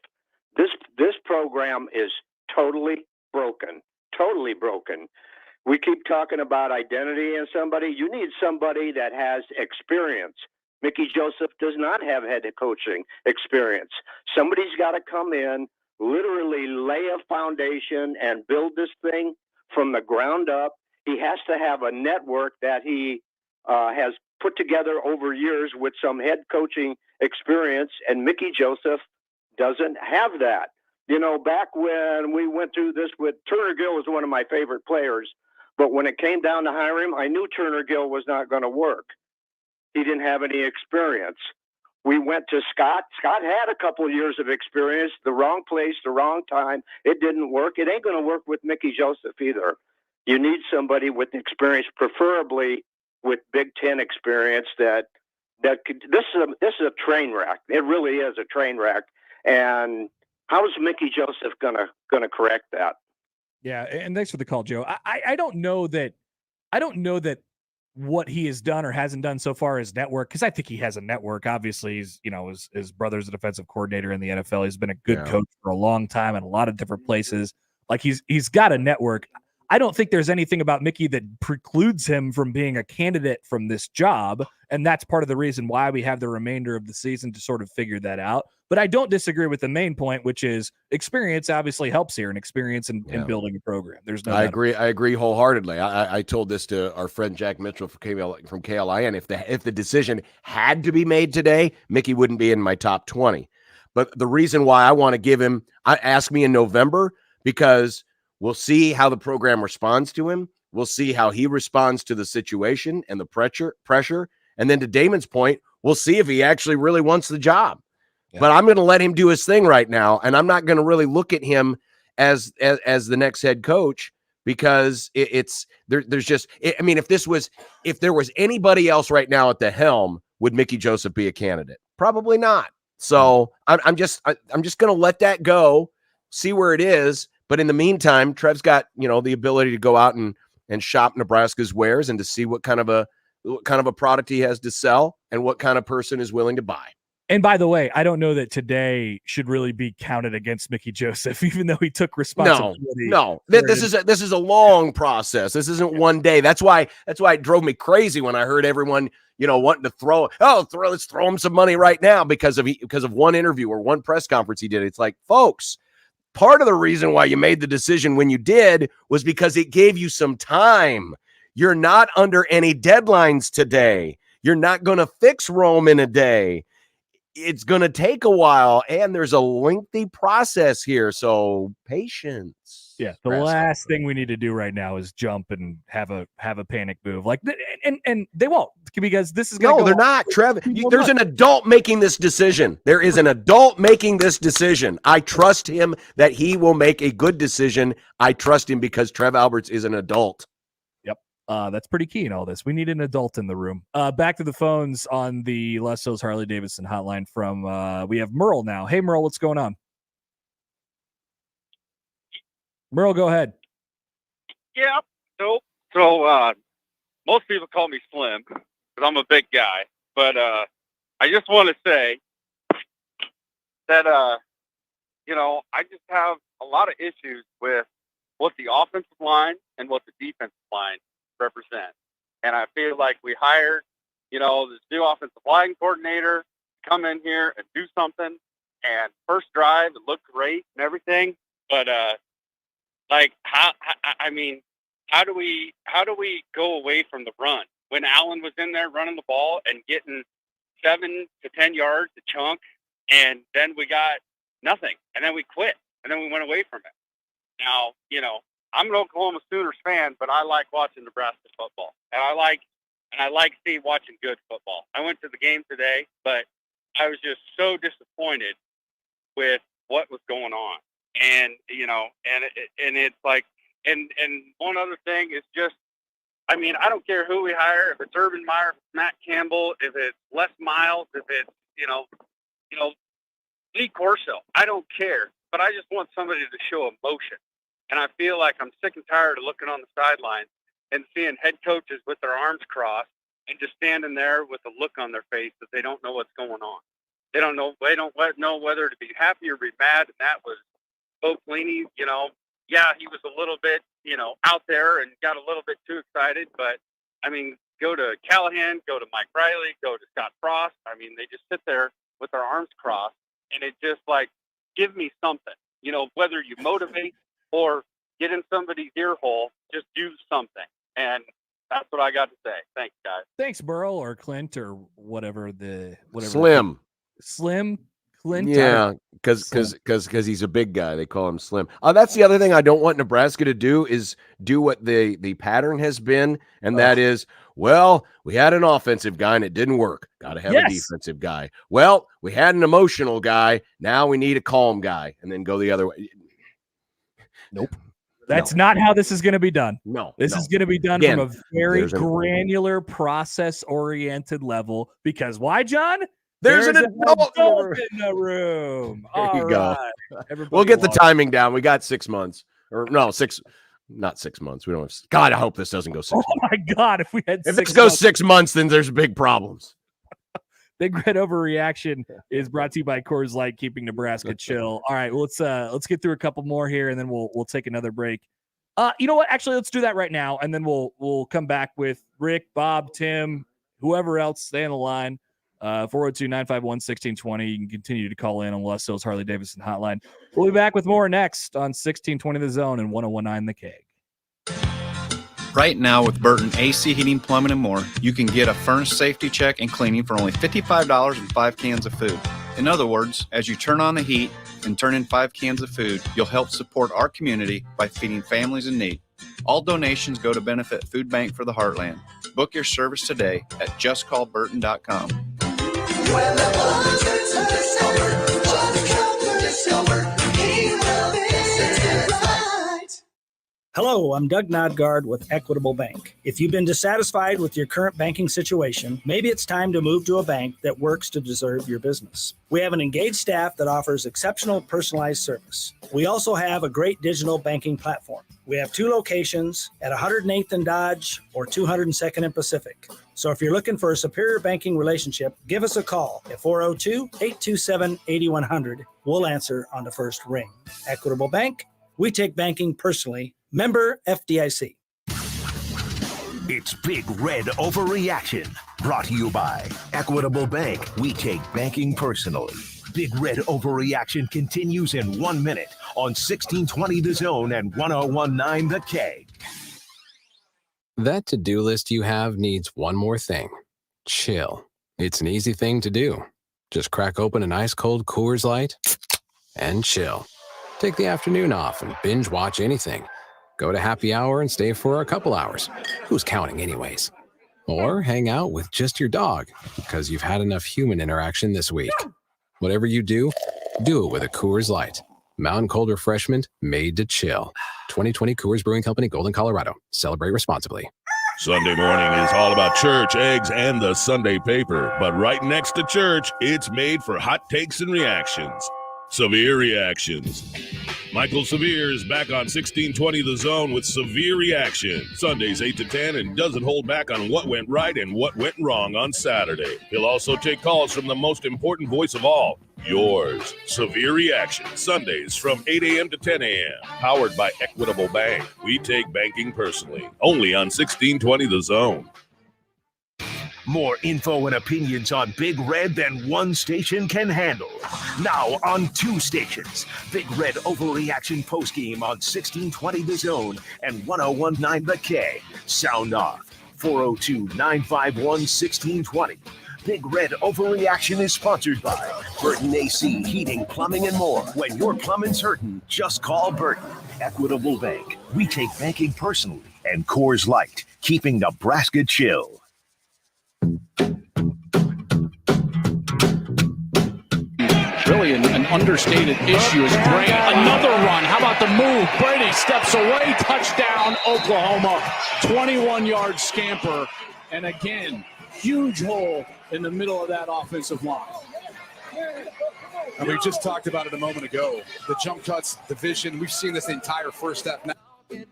This program is totally broken. Totally broken. We keep talking about identity in somebody. You need somebody that has experience. Mickey Joseph does not have head coaching experience. Somebody's got to come in, literally lay a foundation and build this thing from the ground up. He has to have a network that he has put together over years with some head coaching experience, and Mickey Joseph doesn't have that. Back when we went through this with Turner Gill, was one of my favorite players, but when it came down to hiring him, I knew Turner Gill was not going to work. He didn't have any experience. We went to Scott. Scott had a couple of years of experience, the wrong place, the wrong time. It didn't work. It ain't going to work with Mickey Joseph either. You need somebody with experience, preferably with Big Ten experience. This is a train wreck. It really is a train wreck. And how is Mickey Joseph gonna correct that? Yeah, and thanks for the call, Joe. I don't know that what he has done or hasn't done so far is network, because I think he has a network. Obviously, his brother's a defensive coordinator in the NFL. He's been a good coach for a long time in a lot of different places. Like he's got a network. I don't think there's anything about Mickey that precludes him from being a candidate from this job, and that's part of the reason why we have the remainder of the season to sort of figure that out. But I don't disagree with the main point, which is experience obviously helps here, and experience in building a program. There's no. I agree wholeheartedly. I told this to our friend Jack Mitchell from KLIN. If the decision had to be made today, Mickey wouldn't be in my top 20. But the reason why I want to give him, ask me in November, because we'll see how the program responds to him. We'll see how he responds to the situation and the pressure. And then to Damon's point, we'll see if he actually really wants the job. Yeah. But I'm going to let him do his thing right now, and I'm not going to really look at him as the next head coach, because there's just, I mean, if there was anybody else right now at the helm, would Mickey Joseph be a candidate? Probably not. So I'm just going to let that go, see where it is. But in the meantime, Trev's got, the ability to go out and shop Nebraska's wares and to see what kind of a product he has to sell and what kind of person is willing to buy. And by the way, I don't know that today should really be counted against Mickey Joseph, even though he took responsibility. No. This is a long process. This isn't one day. That's why it drove me crazy when I heard everyone, wanting to let's throw him some money right now because of one interview or one press conference he did. It's like, folks, part of the reason why you made the decision when you did was because it gave you some time. You're not under any deadlines today. You're not going to fix Rome in a day. It's going to take a while, and there's a lengthy process here. So patience. Yeah, the last thing we need to do right now is jump and have a panic move. Like, and they won't, because this is going to they're not. Trev, there's an adult making this decision. There is an adult making this decision. I trust him that he will make a good decision. I trust him because Trev Alberts is an adult. That's pretty key in all this. We need an adult in the room. Back to the phones on the Les Hills Harley Davidson hotline from we have Merle now. Hey, Merle, what's going on? Merle, go ahead. Yeah. So most people call me Slim because I'm a big guy. But I just want to say that I just have a lot of issues with what the offensive line and what the defensive line represent. And I feel like we hired, this new offensive line coordinator to come in here and do something, and first drive, it looked great and everything. But how do we go away from the run when Allen was in there running the ball and getting 7 to 10 yards a chunk, and then we got nothing, and then we quit, and then we went away from it. Now, I'm an Oklahoma Sooners fan, but I like watching Nebraska football, and I like watching good football. I went to the game today, but I was just so disappointed with what was going on, and it's like, and one other thing is just, I don't care who we hire, if it's Urban Meyer, if it's Matt Campbell, if it's Les Miles, if it's Lee Corso, I don't care, but I just want somebody to show emotion. And I feel like I'm sick and tired of looking on the sidelines and seeing head coaches with their arms crossed and just standing there with a look on their face that they don't know what's going on. They don't know whether to be happy or be mad. And that was Bo Pelini. Yeah, he was a little bit, out there and got a little bit too excited. But go to Callahan, go to Mike Riley, go to Scott Frost. They just sit there with their arms crossed, and it just like, give me something. Whether you motivate or get in somebody's ear hole, just do something. And that's what I got to say. Thanks, guys. Thanks, Burl or Clint or whatever. Slim Clint. Yeah, because he's a big guy. They call him Slim. That's the other thing I don't want Nebraska to do is do what the pattern has been, and that is, well, we had an offensive guy and it didn't work. Got to have a defensive guy. Well, we had an emotional guy. Now we need a calm guy, and then go the other way. Nope. That's not how this is going to be done. No. This is going to be done from a very granular, process-oriented level. Because why, John? There's an adult in the room. There you go. We'll get the timing down. We got 6 months. Not 6 months. We don't have. God, I hope this doesn't go 6 months. Oh, my God. If this goes 6 months, then there's big problems. Big Red Overreaction is brought to you by Coors Light, keeping Nebraska chill. All right, well, let's get through a couple more here, and then we'll take another break. You know what? Actually, let's do that right now, and then we'll come back with Rick, Bob, Tim, whoever else. Stay on the line. 402-951-1620. You can continue to call in on Les Hills Harley Davidson hotline. We'll be back with more next on 1620 The Zone and 1019 The Keg. Right now with Burton AC Heating, Plumbing, and More, you can get a furnace safety check and cleaning for only $55 and 5 cans of food. In other words, as you turn on the heat and turn in 5 cans of food, you'll help support our community by feeding families in need. All donations go to benefit Food Bank for the Heartland. Book your service today at justcallburton.com. When the buzzers turn silver, John the Comfort is silver. He will visit right. Hello, I'm Doug Nodgard with Equitable Bank. If you've been dissatisfied with your current banking situation, maybe it's time to move to a bank that works to deserve your business. We have an engaged staff that offers exceptional personalized service. We also have a great digital banking platform. We have 2 locations at 108th and Dodge or 202nd and Pacific. So if you're looking for a superior banking relationship, give us a call at 402-827-8100. We'll answer on the first ring. Equitable Bank, we take banking personally. Member FDIC. It's Big Red Overreaction, brought to you by Equitable Bank. We take banking personally. Big Red Overreaction continues in 1 minute on 1620 The Zone and 1019 The K. That to-do list you have needs one more thing. Chill. It's an easy thing to do. Just crack open an ice cold Coors Light and chill. Take the afternoon off and binge watch anything. Go to happy hour and stay for a couple hours. Who's counting anyways? Or hang out with just your dog because you've had enough human interaction this week. Whatever you do it with a Coors Light. Mountain cold refreshment made to chill. 2020 Coors Brewing Company, Golden, Colorado. Celebrate responsibly. Sunday morning is all about church, eggs, and the Sunday paper. But right next to church, it's made for hot takes and reactions. Severe reactions. Michael Severe is back on 1620 The Zone with Severe Reaction. Sundays 8 to 10 and doesn't hold back on what went right and what went wrong on Saturday. He'll also take calls from the most important voice of all, yours. Severe Reaction. Sundays from 8 a.m. to 10 a.m. Powered by Equitable Bank. We take banking personally. Only on 1620 The Zone. More info and opinions on Big Red than one station can handle. Now on 2 stations. Big Red Overreaction postgame on 1620 The Zone and 1019 The K. Sound off. 402-951-1620. Big Red Overreaction is sponsored by Burton AC Heating, Plumbing, and More. When your plumbing's hurting, just call Burton. Equitable Bank. We take banking personally. And Coors Light, keeping Nebraska chill. Really an understated issue is Brady. Another run. How about the move? Brady steps away. Touchdown, Oklahoma. 21-yard scamper. And again, huge hole in the middle of that offensive line. And we just talked about it a moment ago. The jump cuts, the vision. We've seen this the entire first step now.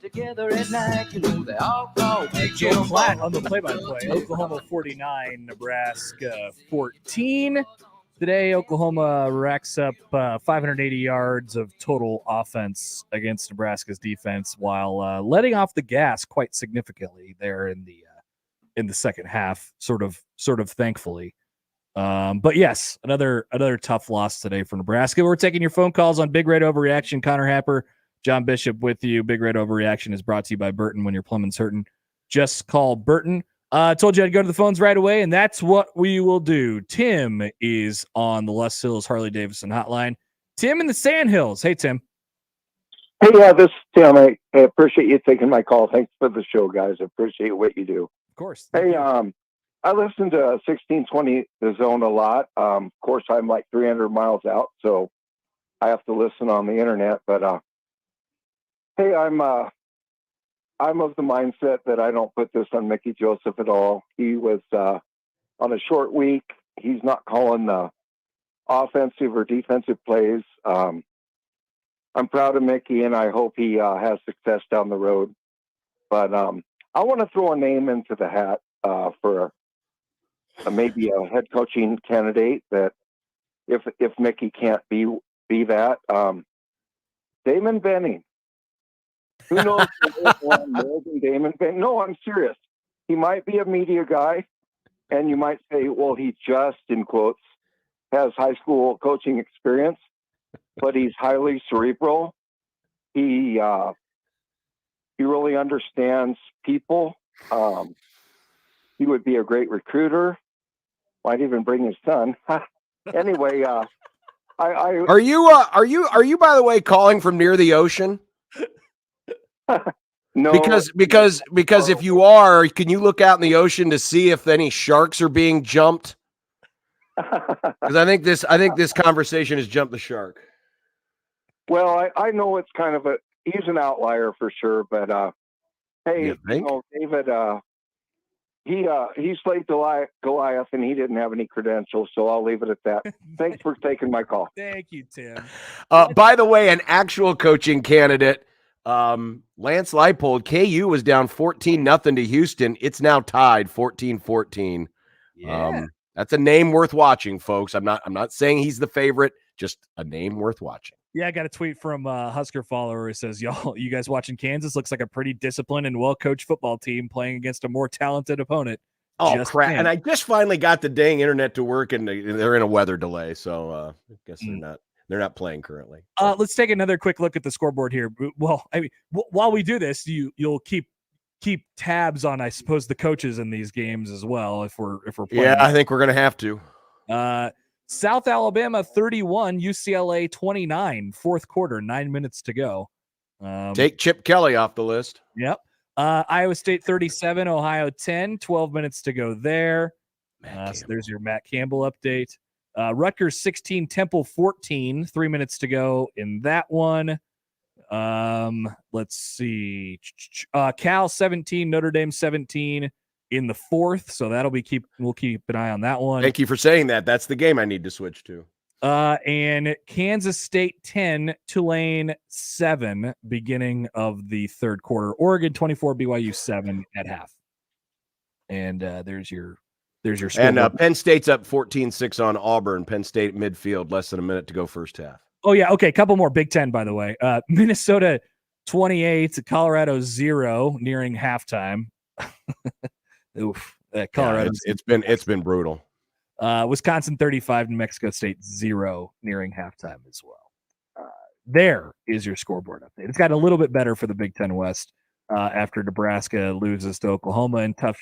Together at night, you know they all call Joe Platt on the play-by-play. Oklahoma 49, Nebraska 14. Today, Oklahoma racks up 580 yards of total offense against Nebraska's defense, while letting off the gas quite significantly there in the second half. Sort of thankfully. But yes, another tough loss today for Nebraska. We're taking your phone calls on Big Red Overreaction. Connor Happer, John Bishop with you. Big Red Overreaction is brought to you by Burton. When your plumbing's hurting, just call Burton. I told you I'd go to the phones right away, and that's what we will do. Tim is on the Les Hills Harley-Davidson hotline. Tim in the Sandhills. Hey, Tim. Hey, this is Tim. I appreciate you taking my call. Thanks for the show, guys. I appreciate what you do. Of course. Hey, I listen to 1620 The Zone a lot. Of course, I'm like 300 miles out, so I have to listen on the internet. But hey, I'm of the mindset that I don't put this on Mickey Joseph at all. He was on a short week. He's not calling the offensive or defensive plays. I'm proud of Mickey, and I hope he has success down the road. But I want to throw a name into the hat for maybe a head coaching candidate that if Mickey can't be that, Damon Benning. Who knows more than Damon Benning? No, I'm serious. He might be a media guy, and you might say, well, he just, in quotes, has high school coaching experience, but he's highly cerebral. He really understands people. He would be a great recruiter. Might even bring his son. Anyway, Are you by the way calling from near the ocean? No, because if you are, can you look out in the ocean to see if any sharks are being jumped? Because I think this conversation has jumped the shark. Well, I know it's kind of he's an outlier for sure. But hey, You think? David, he slayed Goliath, and he didn't have any credentials, so I'll leave it at that. Thanks for taking my call. Thank you, Tim. By the way, an actual coaching candidate, Lance Leipold, KU was down 14-0 to Houston. It's now tied 14-14. Yeah. That's a name worth watching, folks. I'm not saying he's the favorite, just a name worth watching. Yeah, I got a tweet from a Husker follower who says, you guys watching Kansas looks like a pretty disciplined and well-coached football team playing against a more talented opponent. Oh, Just crap. saying." And I just finally got the dang internet to work, and they're in a weather delay, so I guess they're not playing currently. Let's take another quick look at the scoreboard here. Well, I mean, while we do this, you'll keep tabs on, I suppose, the coaches in these games as well if we're playing. Yeah, I think we're going to have to. South Alabama 31, UCLA 29, fourth quarter, 9 minutes to go. Take Chip Kelly off the list. Yep. Iowa State 37, Ohio 10, 12 minutes to go there. So there's your Matt Campbell update. Rutgers 16, Temple 14, 3 minutes to go in that one. Let's see. Cal 17, Notre Dame 17 in the fourth. So we'll keep an eye on that one. Thank you for saying that. That's the game I need to switch to. And Kansas State 10, Tulane 7, beginning of the third quarter. Oregon 24, BYU 7 at half. And there's your score. And Penn State's up 14-6 on Auburn. Penn State midfield, less than a minute to go first half. Oh, yeah. Okay. A couple more Big Ten, by the way. Minnesota 28, Colorado 0, nearing halftime. Oof. Colorado. Yeah, it's been brutal. Wisconsin 35, New Mexico State 0, nearing halftime as well. There is your scoreboard update. It's got a little bit better for the Big Ten West after Nebraska loses to Oklahoma in tough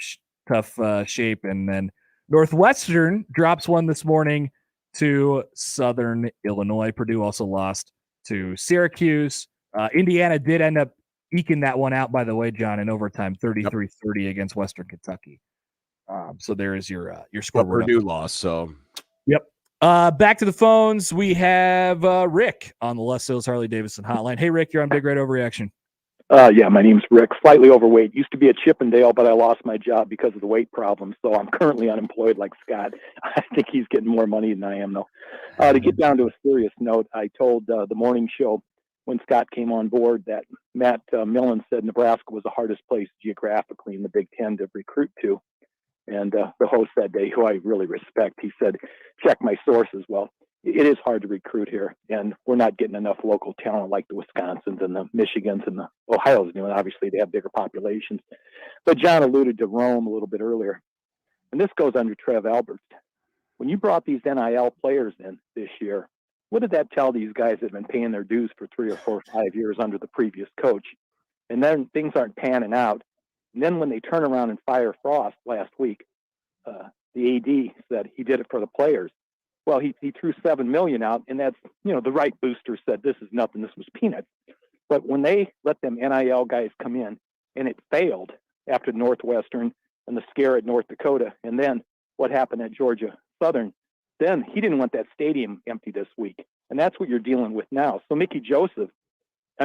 shape, and then Northwestern drops one this morning to Southern Illinois. Purdue also lost to Syracuse. Indiana did end up eking that one out, by the way, John, in overtime, 33-30 against Western Kentucky. So there is your scoreboard. Purdue lost, so. Yep. Back to the phones. We have Rick on the Les Hills Harley-Davidson hotline. Hey, Rick, you're on Big Red Overreaction. Yeah, my name's Rick. Slightly overweight. Used to be at Chippendale, but I lost my job because of the weight problem. So I'm currently unemployed like Scott. I think he's getting more money than I am, though. To get down to a serious note, I told the morning show when Scott came on board that Matt Millen said Nebraska was the hardest place geographically in the Big Ten to recruit to. And the host that day, who I really respect, he said, check my sources. Well, it is hard to recruit here, and we're not getting enough local talent like the Wisconsins and the Michigans and the Ohios do. And obviously, they have bigger populations. But John alluded to Rome a little bit earlier, and this goes under Trev Alberts. When you brought these NIL players in this year, what did that tell these guys that have been paying their dues for 3 or 4 or 5 years under the previous coach? And then things aren't panning out. And then when they turn around and fire Frost last week, the AD said he did it for the players. Well, he threw $7 million out, and that's, the right booster said this is nothing, this was peanuts. But when they let them NIL guys come in, and it failed after Northwestern and the scare at North Dakota, and then what happened at Georgia Southern, then he didn't want that stadium empty this week. And that's what you're dealing with now. So Mickey Joseph,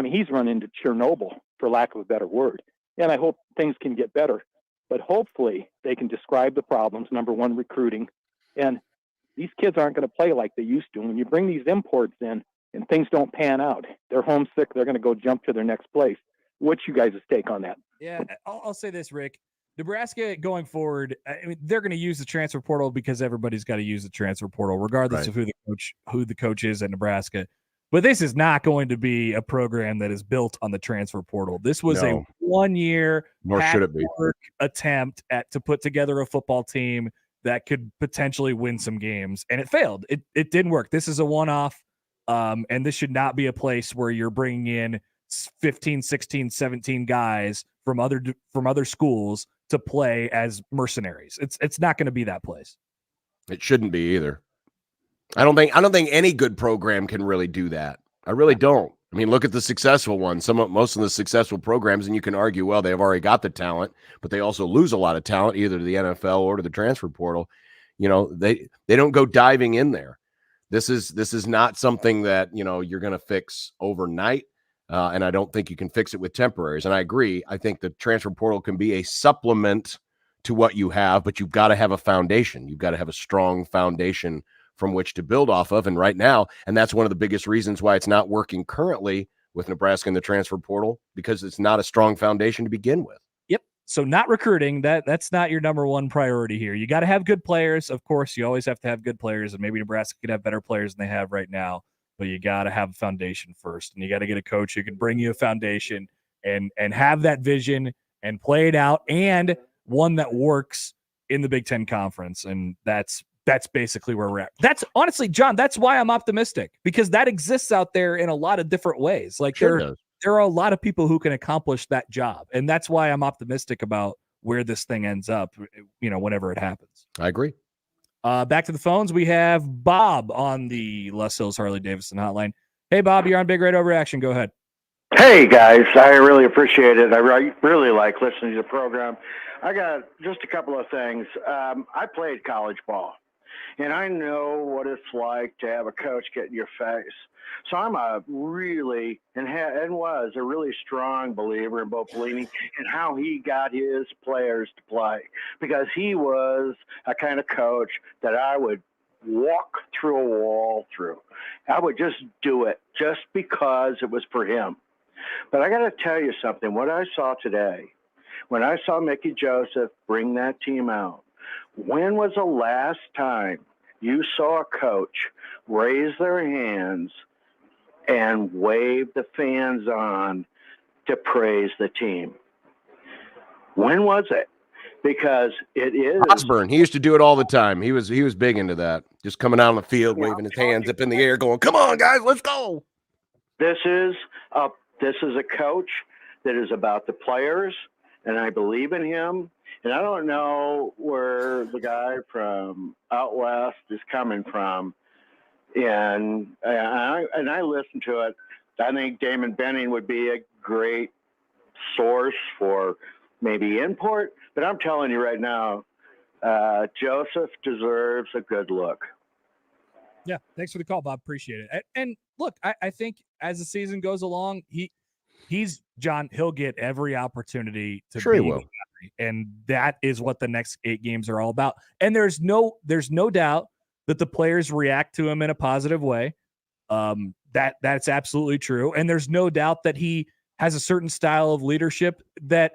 he's run into Chernobyl, for lack of a better word. And I hope things can get better. But hopefully they can describe the problems, number one, recruiting. And these kids aren't going to play like they used to. And when you bring these imports in and things don't pan out, they're homesick, they're going to go jump to their next place. What's you guys' take on that? Yeah, I'll say this, Rick. Nebraska going forward, they're going to use the transfer portal because everybody's got to use the transfer portal, regardless of who the coach is at Nebraska. But this is not going to be a program that is built on the transfer portal. This was a 1 year attempt to put together a football team that could potentially win some games, and it failed. It didn't work. This is a one-off, and this should not be a place where you're bringing in 15, 16, 17 guys from other schools to play as mercenaries. It's not going to be that place. It shouldn't be either. I don't think any good program can really do that. I really don't. I mean, look at the successful ones. Most of the successful programs, and you can argue, well, they've already got the talent, but they also lose a lot of talent either to the NFL or to the transfer portal. They don't go diving in there. This is not something that you're going to fix overnight. And I don't think you can fix it with temporaries. And I agree. I think the transfer portal can be a supplement to what you have, but you've got to have a foundation. You've got to have a strong foundation from which to build off of. And right now, and that's one of the biggest reasons why it's not working currently with Nebraska in the transfer portal, because it's not a strong foundation to begin with. Yep. So not recruiting, that's not your number one priority here. You got to have good players. Of course, you always have to have good players, and maybe Nebraska could have better players than they have right now. But you got to have a foundation first, and you got to get a coach who can bring you a foundation and have that vision and play it out, and one that works in the Big Ten Conference. And that's basically where we're at. That's honestly, John, that's why I'm optimistic, because that exists out there in a lot of different ways. Like there are a lot of people who can accomplish that job, and that's why I'm optimistic about where this thing ends up, whenever it happens. I agree. Back to the phones. We have Bob on the Les Hills Harley-Davidson hotline. Hey, Bob, you're on Big Red Overreaction. Go ahead. Hey, guys. I really appreciate it. I really like listening to the program. I got just a couple of things. I played college ball, and I know what it's like to have a coach get in your face. So I'm a really, and was a really strong believer in Bo Pelini and how he got his players to play, because he was a kind of coach that I would walk through a wall through. I would just do it just because it was for him. But I got to tell you something. What I saw today, when I saw Mickey Joseph bring that team out, when was the last time you saw a coach raise their hands and wave the fans on to praise the team? When was it? Because it is Osborne. He used to do it all the time. He was big into that. Just coming out on the field, waving his hands up in the air, going, "Come on, guys, let's go." This is a coach that is about the players, and I believe in him. And I don't know where the guy from out west is coming from. And I listened to it. I think Damon Benning would be a great source for maybe input. But I'm telling you right now, Joseph deserves a good look. Yeah, thanks for the call, Bob. Appreciate it. And look, I think as the season goes along, he's John. He'll get every opportunity to Sure, he be will. the guy, and that is what the next 8 games are all about. And there's no doubt that the players react to him in a positive way. That's absolutely true. And there's no doubt that he has a certain style of leadership that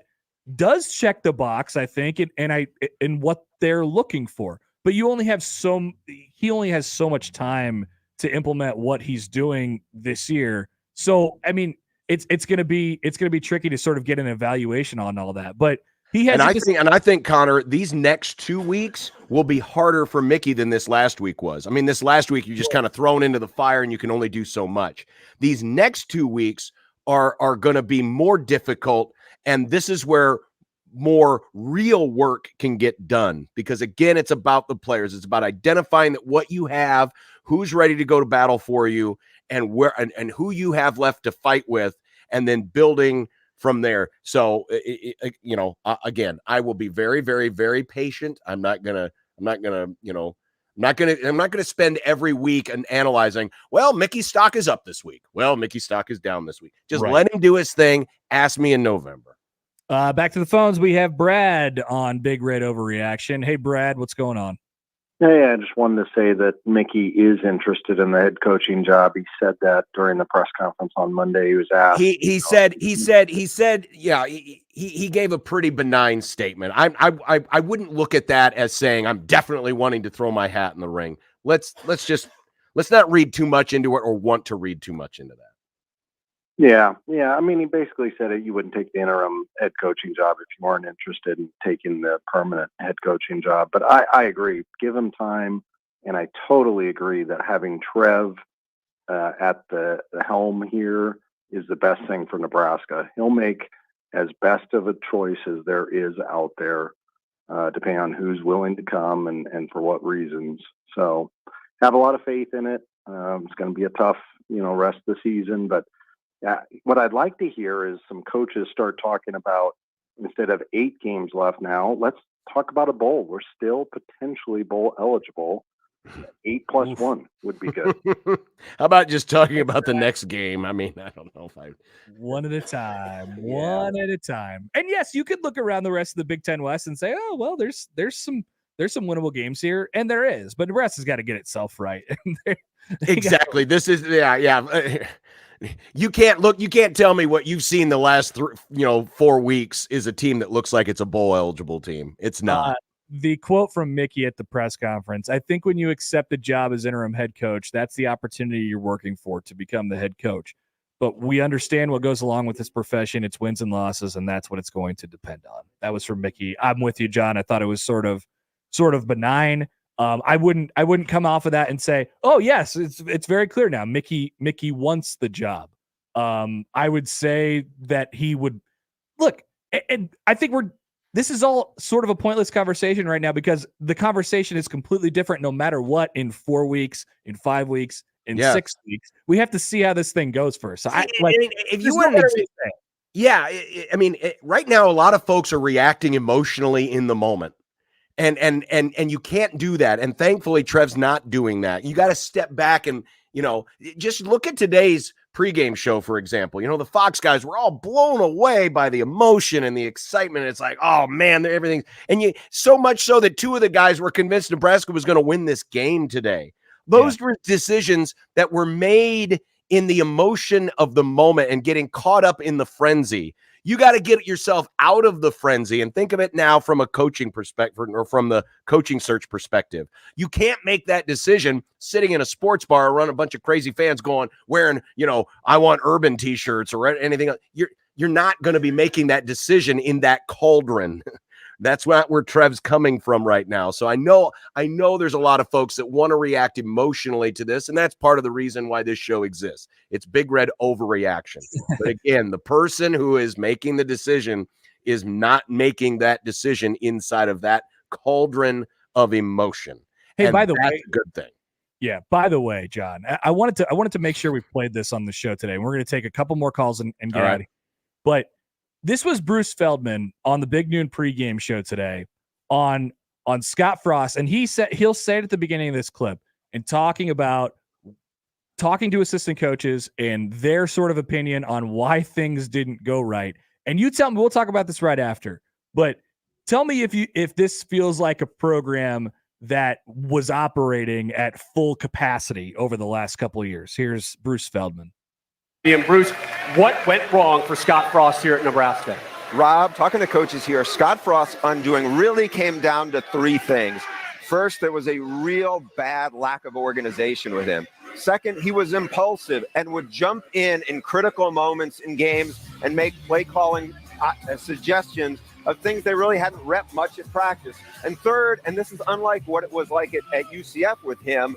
does check the box, I think, and what they're looking for. But he only has so much time to implement what he's doing this year. So, I mean, it's going to be tricky to sort of get an evaluation on all that. But he has, and I think Connor, these next 2 weeks will be harder for Mickey than this last week was. I mean, this last week you're just kind of thrown into the fire and you can only do so much. These next 2 weeks are going to be more difficult, and this is where more real work can get done, because again, it's about the players. It's about identifying that what you have, who's ready to go to battle for you, and where and who you have left to fight with, and then building from there. So, again, I will be very, very, very patient. I'm not gonna spend every week and analyzing, well, Mickey's stock is up this week. Well, Mickey's stock is down this week. Just let him do his thing. Ask me in November. Back to the phones. We have Brad on Big Red Overreaction. Hey, Brad, what's going on? Hey, I just wanted to say that Mickey is interested in the head coaching job. He said that during the press conference on Monday. He was asked. He said, yeah, he gave a pretty benign statement. I wouldn't look at that as saying I'm definitely wanting to throw my hat in the ring. Let's not read too much into it, or want to read too much into that. Yeah. I mean, he basically said that you wouldn't take the interim head coaching job if you weren't interested in taking the permanent head coaching job. But I agree. Give him time. And I totally agree that having Trev at the helm here is the best thing for Nebraska. He'll make as best of a choice as there is out there, depending on who's willing to come and for what reasons. So have a lot of faith in it. It's going to be a tough, rest of the season, but what I'd like to hear is some coaches start talking about, instead of 8 games left now, let's talk about a bowl. We're still potentially bowl eligible. 8+1 would be good. How about just talking about the next game? I mean, I don't know if I one at a time, one at a time. And yes, you could look around the rest of the Big Ten West and say, oh, well, there's some winnable games here, and there is, but Nebraska's got to get itself right. exactly. This is You can't tell me what you've seen the last 4 weeks is a team that looks like it's a bowl eligible team. It's not. The quote from Mickey at the press conference, I think when you accept the job as interim head coach, that's the opportunity you're working for, to become the head coach. But we understand what goes along with this profession. It's wins and losses, and that's what it's going to depend on. That was from Mickey. I'm with you, John. I thought it was sort of benign. I wouldn't come off of that and say, oh yes, it's very clear now. Mickey wants the job. I would say that he would look, and I think this is all sort of a pointless conversation right now, because the conversation is completely different no matter what in 4 weeks, in 5 weeks, in 6 weeks. We have to see how this thing goes first. So if you want to, right now, a lot of folks are reacting emotionally in the moment. And you can't do that. And thankfully, Trev's not doing that. You got to step back and, just look at today's pregame show, for example. The Fox guys were all blown away by the emotion and the excitement. It's like, oh man, everything. And so much so that 2 of the guys were convinced Nebraska was going to win this game today. Those were decisions that were made in the emotion of the moment and getting caught up in the frenzy. You got to get yourself out of the frenzy and think of it now from a coaching perspective, or from the coaching search perspective. You can't make that decision sitting in a sports bar around a bunch of crazy fans wearing, I want Urban t-shirts or anything. You're not going to be making that decision in that cauldron. That's not where Trev's coming from right now. So I know there's a lot of folks that want to react emotionally to this, and that's part of the reason why this show exists. It's Big Red Overreaction. But again, the person who is making the decision is not making that decision inside of that cauldron of emotion. Hey, and by the that's way, a good thing. Yeah. By the way, John, I wanted to make sure we played this on the show today. We're going to take a couple more calls and get out of here. But this was Bruce Feldman on the Big Noon pregame show today on Scott Frost, and he'll say it at the beginning of this clip, and talking to assistant coaches and their sort of opinion on why things didn't go right. And you tell me, we'll talk about this right after, but tell me if this feels like a program that was operating at full capacity over the last couple of years. Here's Bruce Feldman. And Bruce, what went wrong for Scott Frost here at Nebraska? Rob, talking to coaches here, Scott Frost's undoing really came down to 3 things. First, there was a real bad lack of organization with him. Second, he was impulsive and would jump in critical moments in games and make play calling suggestions of things they really hadn't repped much at practice. And third, and this is unlike what it was like at UCF with him,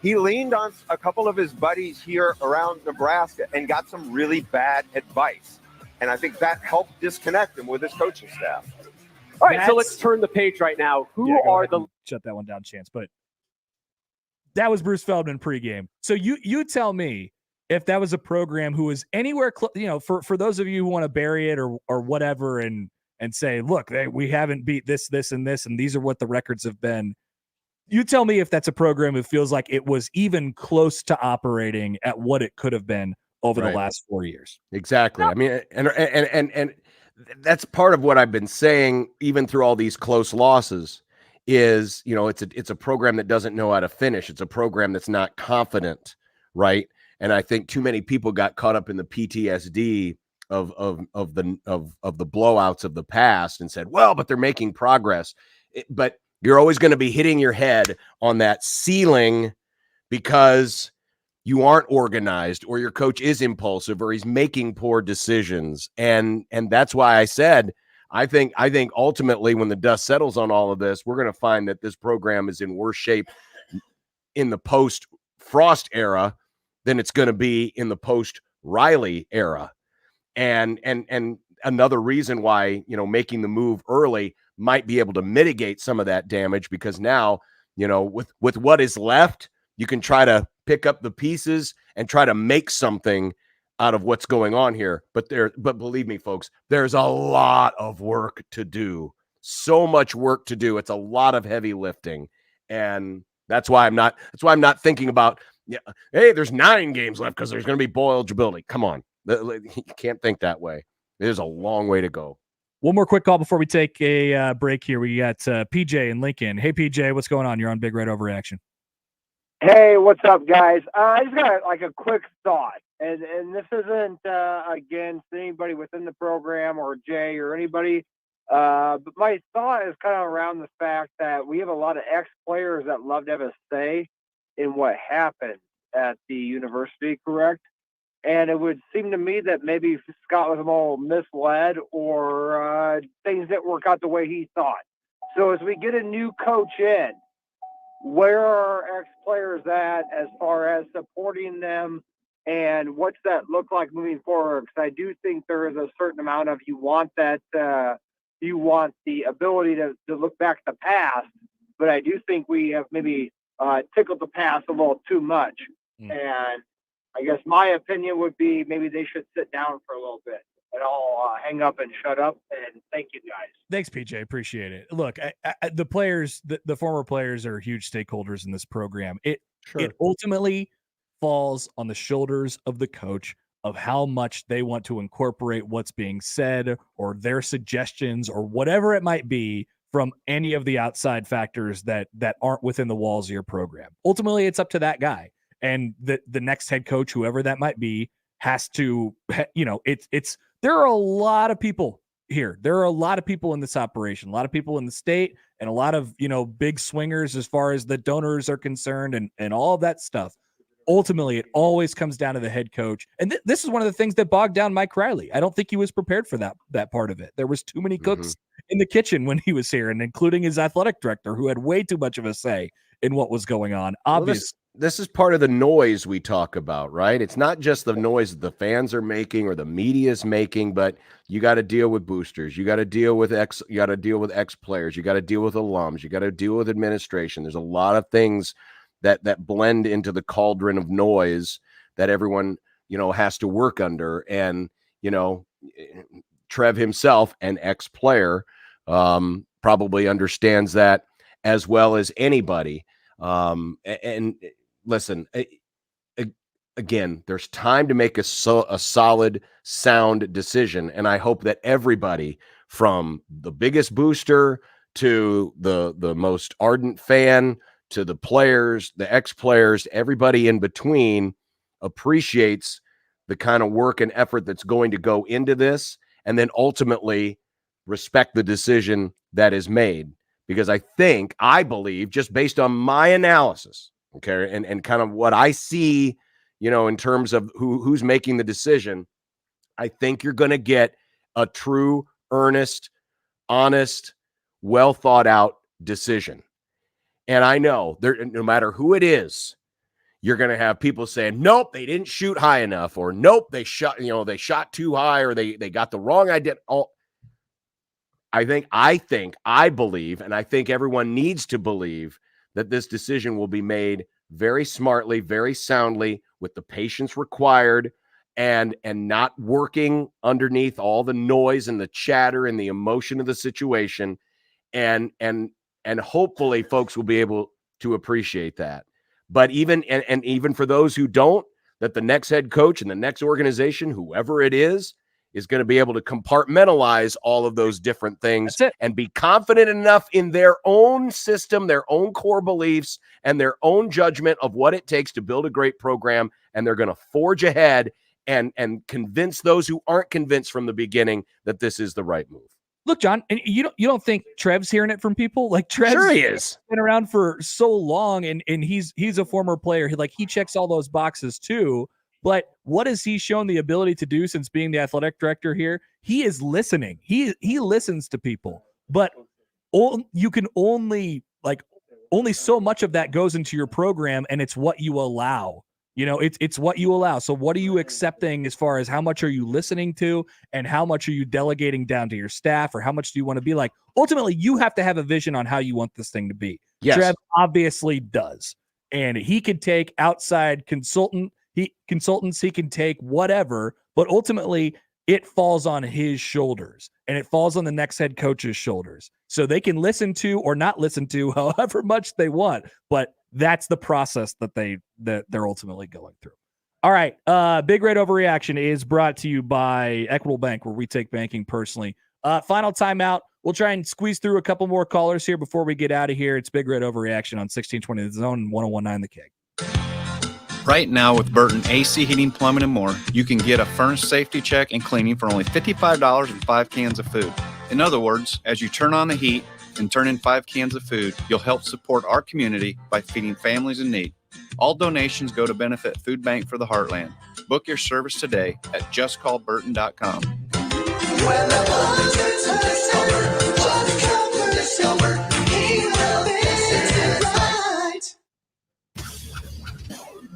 he leaned on a couple of his buddies here around Nebraska and got some really bad advice. And I think that helped disconnect him with his coaching staff. All right, so let's turn the page right now. Shut that one down, Chance. But that was Bruce Feldman pregame. So you tell me if that was a program who was anywhere close, for those of you who want to bury it or whatever and say, look, we haven't beat this, and this, and these are what the records have been. You tell me if that's a program who feels like it was even close to operating at what it could have been over the last 4 years. Exactly. I mean, and that's part of what I've been saying, even through all these close losses, is, it's a program that doesn't know how to finish. It's a program that's not confident, right? And I think too many people got caught up in the PTSD of the blowouts of the past and said, well, but they're making progress. But you're always going to be hitting your head on that ceiling because you aren't organized, or your coach is impulsive, or he's making poor decisions. And that's why I said, I think ultimately when the dust settles on all of this, we're going to find that this program is in worse shape in the post-Frost era than it's going to be in the post-Riley era. And another reason why, making the move early might be able to mitigate some of that damage, because now, with what is left, you can try to pick up the pieces and try to make something out of what's going on here. But believe me, folks, there's a lot of work to do. So much work to do. It's a lot of heavy lifting. And That's why I'm not thinking about, hey, there's 9 games left because there's going to be bowl eligibility. Come on. You can't think that way. There's a long way to go. One more quick call before we take a break here. We got PJ in Lincoln. Hey, PJ, what's going on? You're on Big Red Overreaction. Hey, what's up, guys? I just got like a quick thought, and this isn't against anybody within the program or Jay or anybody, but my thought is kind of around the fact that we have a lot of ex-players that love to have a say in what happened at the university, correct? And it would seem to me that maybe Scott was a little misled or things didn't work out the way he thought. So as we get a new coach in, where are ex-players at as far as supporting them, and what's that look like moving forward? Because I do think there is a certain amount of you want the ability to look back at the past, but I do think we have maybe tickled the past a little too much. And I guess my opinion would be maybe they should sit down for a little bit. And I'll hang up and shut up. And thank you, guys. Thanks, PJ. Appreciate it. Look, the players, the former players are huge stakeholders in this program. It ultimately falls on the shoulders of the coach of how much they want to incorporate what's being said or their suggestions or whatever it might be from any of the outside factors that aren't within the walls of your program. Ultimately, it's up to that guy. And the next head coach, whoever that might be, has to, there are a lot of people here. There are a lot of people in this operation, a lot of people in the state, and a lot of, big swingers as far as the donors are concerned and all of that stuff. Ultimately, it always comes down to the head coach. And this is one of the things that bogged down Mike Riley. I don't think he was prepared for that part of it. There was too many cooks in the kitchen when he was here, and including his athletic director, who had way too much of a say in what was going on. Obviously. Well, this is part of the noise we talk about, right? It's not just the noise that the fans are making or the media is making, but you got to deal with boosters. You got to deal with ex players. You got to deal with alums. You got to deal with administration. There's a lot of things that blend into the cauldron of noise that everyone, has to work under. And, Trev himself, an ex-player, probably understands that as well as anybody. And listen, again, there's time to make a solid, sound decision. And I hope that everybody, from the biggest booster to the most ardent fan, to the players, the ex-players, everybody in between, appreciates the kind of work and effort that's going to go into this, and then ultimately respect the decision that is made. Because I believe, just based on my analysis, okay, and kind of what I see, in terms of who's making the decision, I think you're going to get a true, earnest, honest, well thought out decision. And I know no matter who it is, you're going to have people saying, nope, they didn't shoot high enough, or nope, they shot too high, or they got the wrong idea. I believe, and I think everyone needs to believe, that this decision will be made very smartly, very soundly, with the patience required, and not working underneath all the noise and the chatter and the emotion of the situation. And hopefully folks will be able to appreciate that. But even for those who don't, that the next head coach and the next organization, whoever it is going to be able to compartmentalize all of those different things and be confident enough in their own system, their own core beliefs, and their own judgment of what it takes to build a great program. And they're going to forge ahead and convince those who aren't convinced from the beginning that this is the right move. Look, John, and you don't think Trev's hearing it from people? Like, Trev's sure he is. Been around for so long, and he's a former player. He checks all those boxes too. But what has he shown the ability to do since being the athletic director here? He is listening. He listens to people, but you can only so much of that goes into your program, and it's what you allow. It's what you allow. So what are you accepting as far as how much are you listening to, and how much are you delegating down to your staff, or how much do you want to be like? Ultimately, you have to have a vision on how you want this thing to be. Yes. Trev obviously does. And he could take outside consultants, he can take whatever, but ultimately it falls on his shoulders, and it falls on the next head coach's shoulders. So they can listen to or not listen to however much they want, but that's the process that they're ultimately going through. All right. Big Red Overreaction is brought to you by Equitable Bank, where we take banking personally. Final timeout. We'll try and squeeze through a couple more callers here before we get out of here. It's Big Red Overreaction on 1620 The Zone and 1019 The Keg. Right now with Burton AC Heating, Plumbing, and More, you can get a furnace safety check and cleaning for only $55 and 5 cans of food. In other words, as you turn on the heat and turn in 5 cans of food, you'll help support our community by feeding families in need. All donations go to benefit Food Bank for the Heartland. Book your service today at justcallburton.com. When the buzzers turn silver, Johnny Comfort is silver. He will visit it right.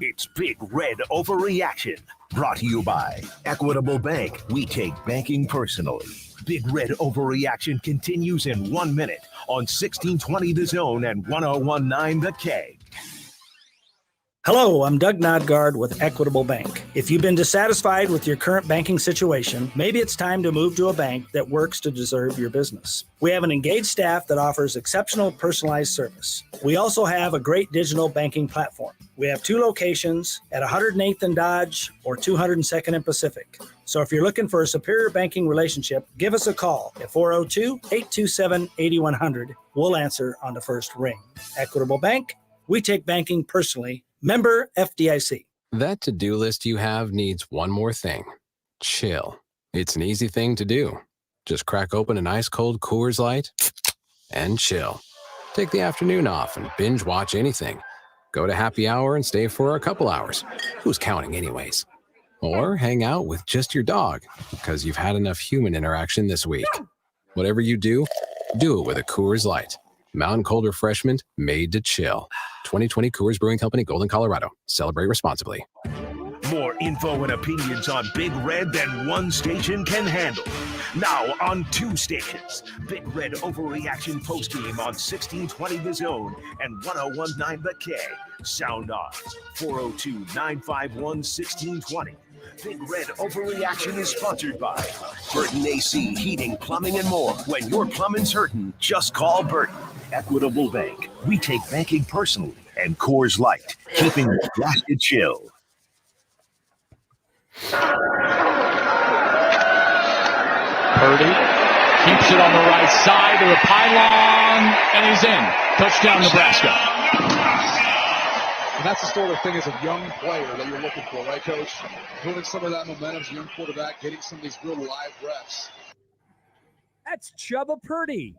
It's Big Red Overreaction, brought to you by Equitable Bank. We take banking personally. Big Red Overreaction continues in 1 minute on 1620 The Zone and 1019 The Keg. Hello, I'm Doug Nodgard with Equitable Bank. If you've been dissatisfied with your current banking situation, maybe it's time to move to a bank that works to deserve your business. We have an engaged staff that offers exceptional personalized service. We also have a great digital banking platform. We have 2 locations at 108th and Dodge or 202nd and Pacific. So if you're looking for a superior banking relationship, give us a call at 402-827-8100. We'll answer on the first ring. Equitable Bank, we take banking personally. Member FDIC. That to-do list you have needs one more thing. Chill. It's an easy thing to do. Just crack open an ice cold Coors Light and chill. Take the afternoon off and binge watch anything. Go to happy hour and stay for a couple hours. Who's counting anyways? Or hang out with just your dog because you've had enough human interaction this week. Whatever you do it with a Coors Light. Mountain cold refreshment made to chill. 2020 Coors Brewing Company, Golden, Colorado. Celebrate responsibly. More info and opinions on Big Red than one station can handle. Now on 2 stations. Big Red Overreaction postgame on 1620 The Zone and 1019 The Keg. Sound off 402-951-1620. Big Red Overreaction is sponsored by Burton AC Heating, Plumbing, and More. When your plumbing's hurting, just call Burton. Equitable Bank. We take banking personally. And Coors Light, keeping the blasted chill. Purdy keeps it on the right side to the pylon, and he's in. Touchdown, Nebraska. And that's the sort of thing as a young player that you're looking for, right, Coach? Building some of that momentum as a young quarterback, getting some of these real live reps. That's Chubba Purdy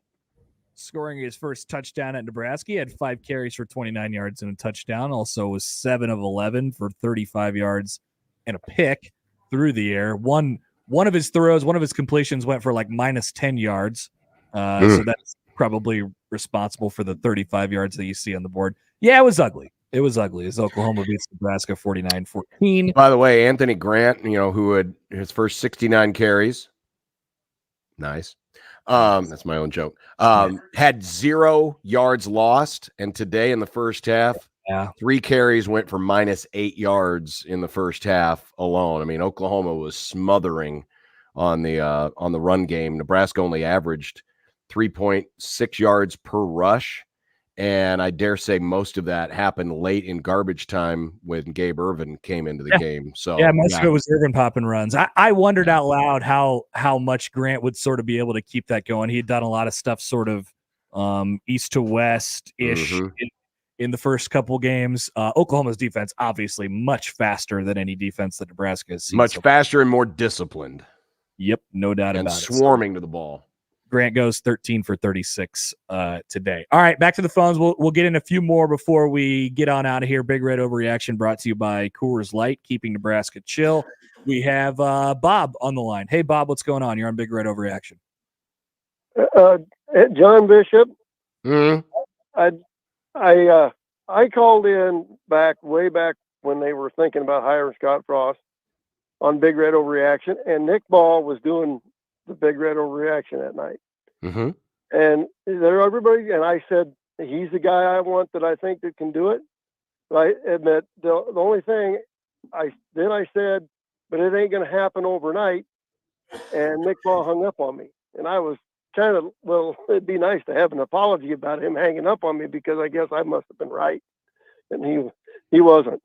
scoring his first touchdown at Nebraska. He had 5 carries for 29 yards and a touchdown. Also was 7 of 11 for 35 yards and a pick through the air. One of his throws, one of his completions went for like minus 10 yards. So that's probably responsible for the 35 yards that you see on the board. Yeah, it was ugly. It was ugly as Oklahoma beats Nebraska 49-14. By the way, Anthony Grant, who had his first 69 carries. Nice. That's my own joke. Had 0 yards lost, and today in the first half, 3 carries went for minus 8 yards in the first half alone. I mean, Oklahoma was smothering on the run game. Nebraska only averaged 3.6 yards per rush, and I dare say most of that happened late in garbage time when Gabe Ervin came into the game. So most of it was Ervin popping runs. I wondered out loud how much Grant would sort of be able to keep that going. He had done a lot of stuff sort of east to west ish in the first couple games. Oklahoma's defense obviously much faster than any defense that Nebraska has seen. Much faster and more disciplined. Yep, no doubt about it. And swarming to the ball. Grant goes 13 for 36 today. All right, back to the phones. We'll get in a few more before we get on out of here. Big Red Overreaction brought to you by Coors Light, keeping Nebraska chill. We have Bob on the line. Hey, Bob, what's going on? You're on Big Red Overreaction. John Bishop. Mm-hmm. I called in way back when they were thinking about hiring Scott Frost on Big Red Overreaction, and Nick Ball was doing the Big Red Overreaction that night. Mm-hmm. And everybody, and I said, he's the guy I want that I think that can do it. But I admit the only thing I said, but it ain't going to happen overnight. And Nick Ball hung up on me, and I was kind of, well, it'd be nice to have an apology about him hanging up on me because I guess I must have been right. and he wasn't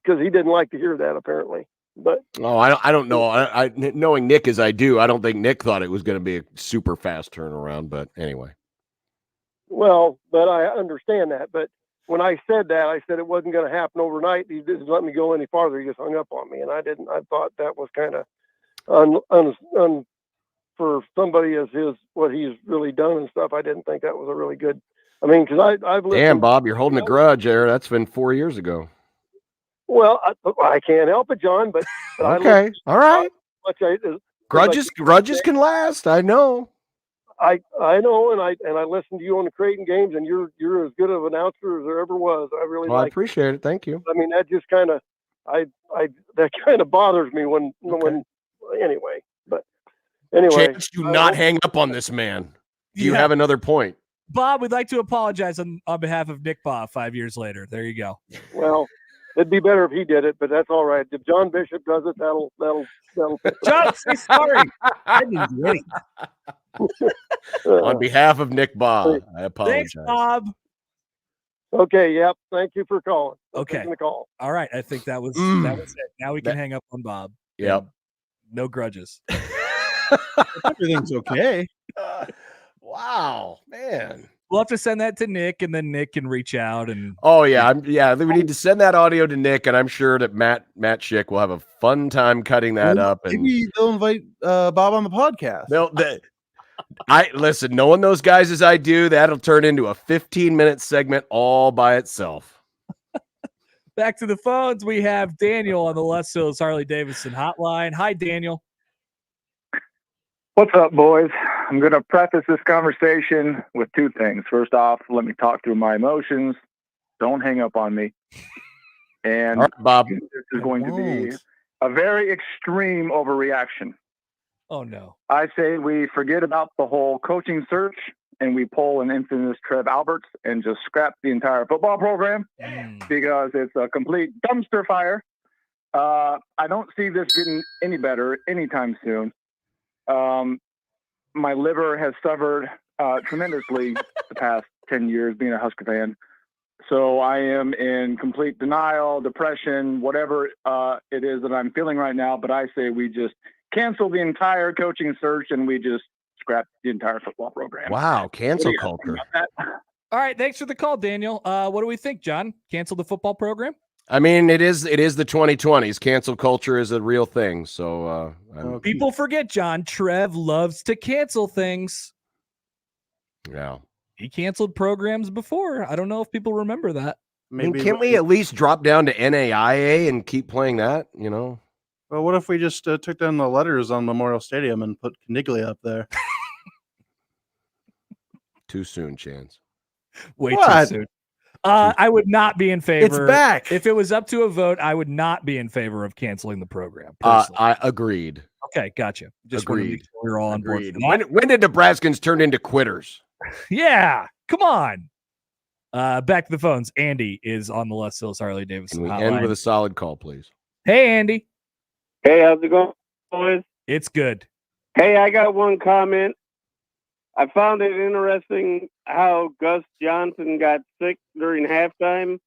because he didn't like to hear that apparently. But I don't know. I knowing Nick as I do, I don't think Nick thought it was going to be a super fast turnaround. But anyway, well, but I understand that. But when I said that, I said it wasn't going to happen overnight. He didn't let me go any farther. He just hung up on me, and I didn't. I thought that was kind of for somebody as what he's really done and stuff. I didn't think that was a really good. I mean, because I've listened. Damn, Bob, you're holding a grudge there. That's been 4 years ago. Well, I can't help it, John. But okay, all right. Grudges can last. I know. I know, and I listened to you on the Creighton games, and you're as good of an announcer as there ever was. I really I appreciate it. Thank you. I mean, that just kind of that kind of bothers me when anyway. But anyway, Chance, do not hang up on this man. Do you have another point? Bob, we'd like to apologize on behalf of Nick Bob 5 years later. There you go. Well, it'd be better if he did it, but that's all right. If John Bishop does it, that'll. John, say sorry. I didn't do anything. On behalf of Nick Bob, I apologize. Thanks, Bob. Okay, yep. Thank you for calling. Okay. The call. All right. I think that was it. Now we can hang up on Bob. Yep. No grudges. Everything's okay. Wow, man. We'll have to send that to Nick, and then Nick can reach out and. Oh yeah, we need to send that audio to Nick, and I'm sure that Matt Schick will have a fun time cutting that up. And maybe they'll invite Bob on the podcast. Listen. Knowing those guys as I do, that'll turn into a 15-minute segment all by itself. Back to the phones, we have Daniel on the Les Hills Harley Davidson hotline. Hi, Daniel. What's up, boys? I'm going to preface this conversation with two things. First off, let me talk through my emotions. Don't hang up on me. And all right, Bob, this is going to be a very extreme overreaction. Oh, no. I say we forget about the whole coaching search and we pull an infamous Trev Alberts and just scrap the entire football program because it's a complete dumpster fire. I don't see this getting any better anytime soon. My liver has suffered tremendously the past 10 years being a Husker fan. So I am in complete denial, depression, whatever it is that I'm feeling right now. But I say we just cancel the entire coaching search and we just scrap the entire football program. Wow, cancel culture. All right, thanks for the call, Daniel. What do we think, John? Cancel the football program? I mean, it is the 2020s. Cancel culture is a real thing. So people forget, John. Trev loves to cancel things. Yeah. He canceled programs before. I don't know if people remember that. Can't we at least drop down to NAIA and keep playing that, Well, what if we just took down the letters on Memorial Stadium and put Caniglia up there? Too soon, Chance. Way too soon. I would not be in favor. It's back. If it was up to a vote, I would not be in favor of canceling the program. I agreed. Okay, gotcha. Just agreed. wanted to make sure we're all on board for that. When did Nebraskans turn into quitters? Yeah, come on. Back to the phones. Andy is on the Les Hills Harley Davidson Can we hotline. end with a solid call, please? Hey, Andy. Hey, how's it going, boys? It's good. Hey, I got one comment. I found it interesting how Gus Johnson got sick during halftime.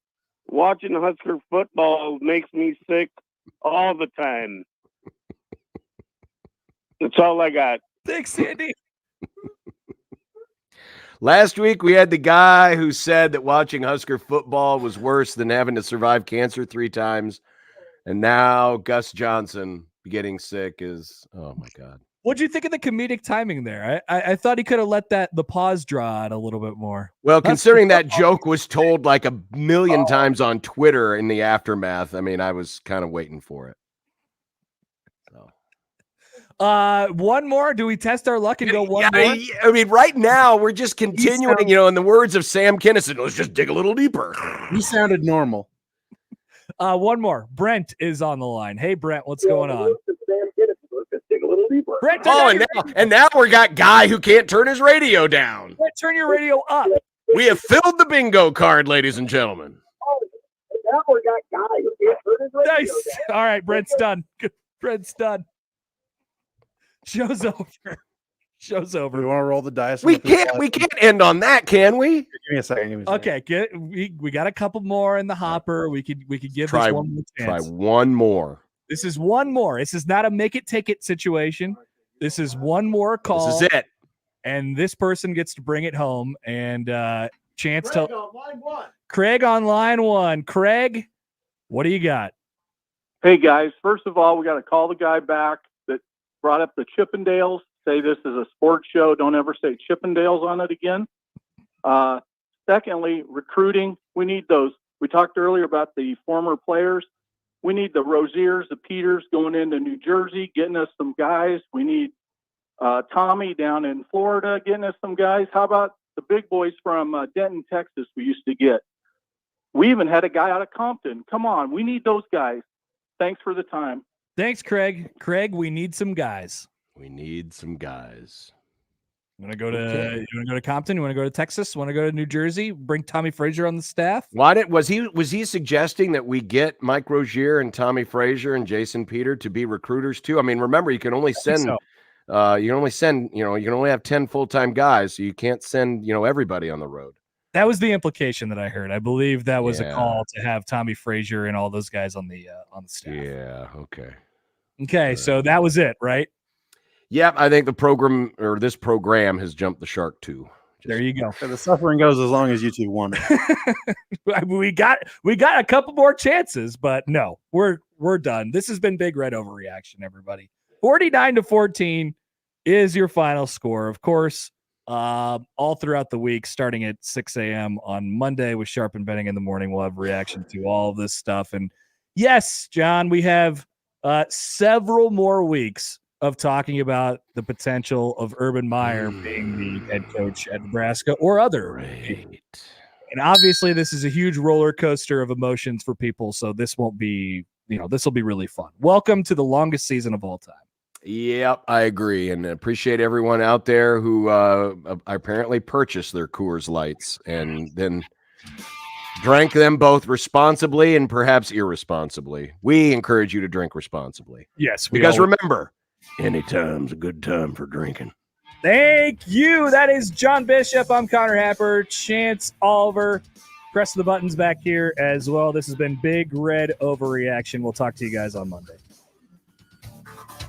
Watching Husker football makes me sick all the time. That's all I got. Thanks, Andy. Last week, we had the guy who said that watching Husker football was worse than having to survive cancer 3 times. And now Gus Johnson getting sick is, oh, my God. What'd you think of the comedic timing there? I thought he could have let the pause draw out a little bit more. Well, considering that joke was told like 1 million times on Twitter in the aftermath, I mean, I was kind of waiting for it. One more. Do we test our luck and go one more? I mean, right now we're just continuing, in the words of Sam Kinison, let's just dig a little deeper. You sounded normal. One more. Brent is on the line. Hey, Brent, what's going on? Brent, and now we got Guy who can't turn his radio down. Brent, turn your radio up. We have filled the bingo card, ladies and gentlemen. Now we got Guy who can't turn his radio Nice. down. All right, Brent's done. Good. Brent's done. Show's over. Show's over. We want to roll the dice. We can't end on that, can we? Give me a second. Okay, we got a couple more in the hopper. We could give Try this one more chance. one more. This is one more. This is not a make it take it situation. This is one more call. This is it. And this person gets to bring it home. And chance Craig to on line one. Craig on line one. Craig, what do you got? Hey guys, first of all, we got to call the guy back that brought up the Chippendales. Say this is a sports show. Don't ever say Chippendales on it again. Secondly, recruiting. We need those. We talked earlier about the former players. We need the Roziers, the Peters going into New Jersey, getting us some guys. We need Tommy down in Florida, getting us some guys. How about the big boys from Denton, Texas we used to get? We even had a guy out of Compton. Come on, we need those guys. Thanks for the time. Thanks, Craig. Craig, we need some guys. We need some guys. You want to go to Compton? You want to go to Texas? Want to go to New Jersey? Bring Tommy Frazier on the staff? Was he suggesting that we get Mike Rozier and Tommy Frazier and Jason Peter to be recruiters too? I mean, remember you can only send you can only have 10 full-time guys, so you can't send, everybody on the road. That was the implication that I heard. I believe that was a call to have Tommy Frazier and all those guys on the staff. Yeah, okay. Okay, so that was it, right? Yeah, I think this program has jumped the shark too. There you go. The suffering goes as long as you two want it. we got a couple more chances, but no, we're done. This has been Big Red Overreaction, everybody. 49-14 is your final score. Of course, all throughout the week, starting at 6 a.m. on Monday with Sharp and Benning in the morning, we'll have reaction to all of this stuff. And yes, John, we have several more weeks of talking about the potential of Urban Meyer being the head coach at Nebraska or other. And obviously this is a huge roller coaster of emotions for people. So this won't be, this will be really fun. Welcome to the longest season of all time. Yep, I agree. And appreciate everyone out there who apparently purchased their Coors Lights and then drank them both responsibly and perhaps irresponsibly. We encourage you to drink responsibly. Yes. Because remember, anytime's a good time for drinking. Thank you. That is John Bishop. I'm Connor Happer. Chance Oliver. Press the buttons back here as well. This has been Big Red Overreaction. We'll talk to you guys on Monday.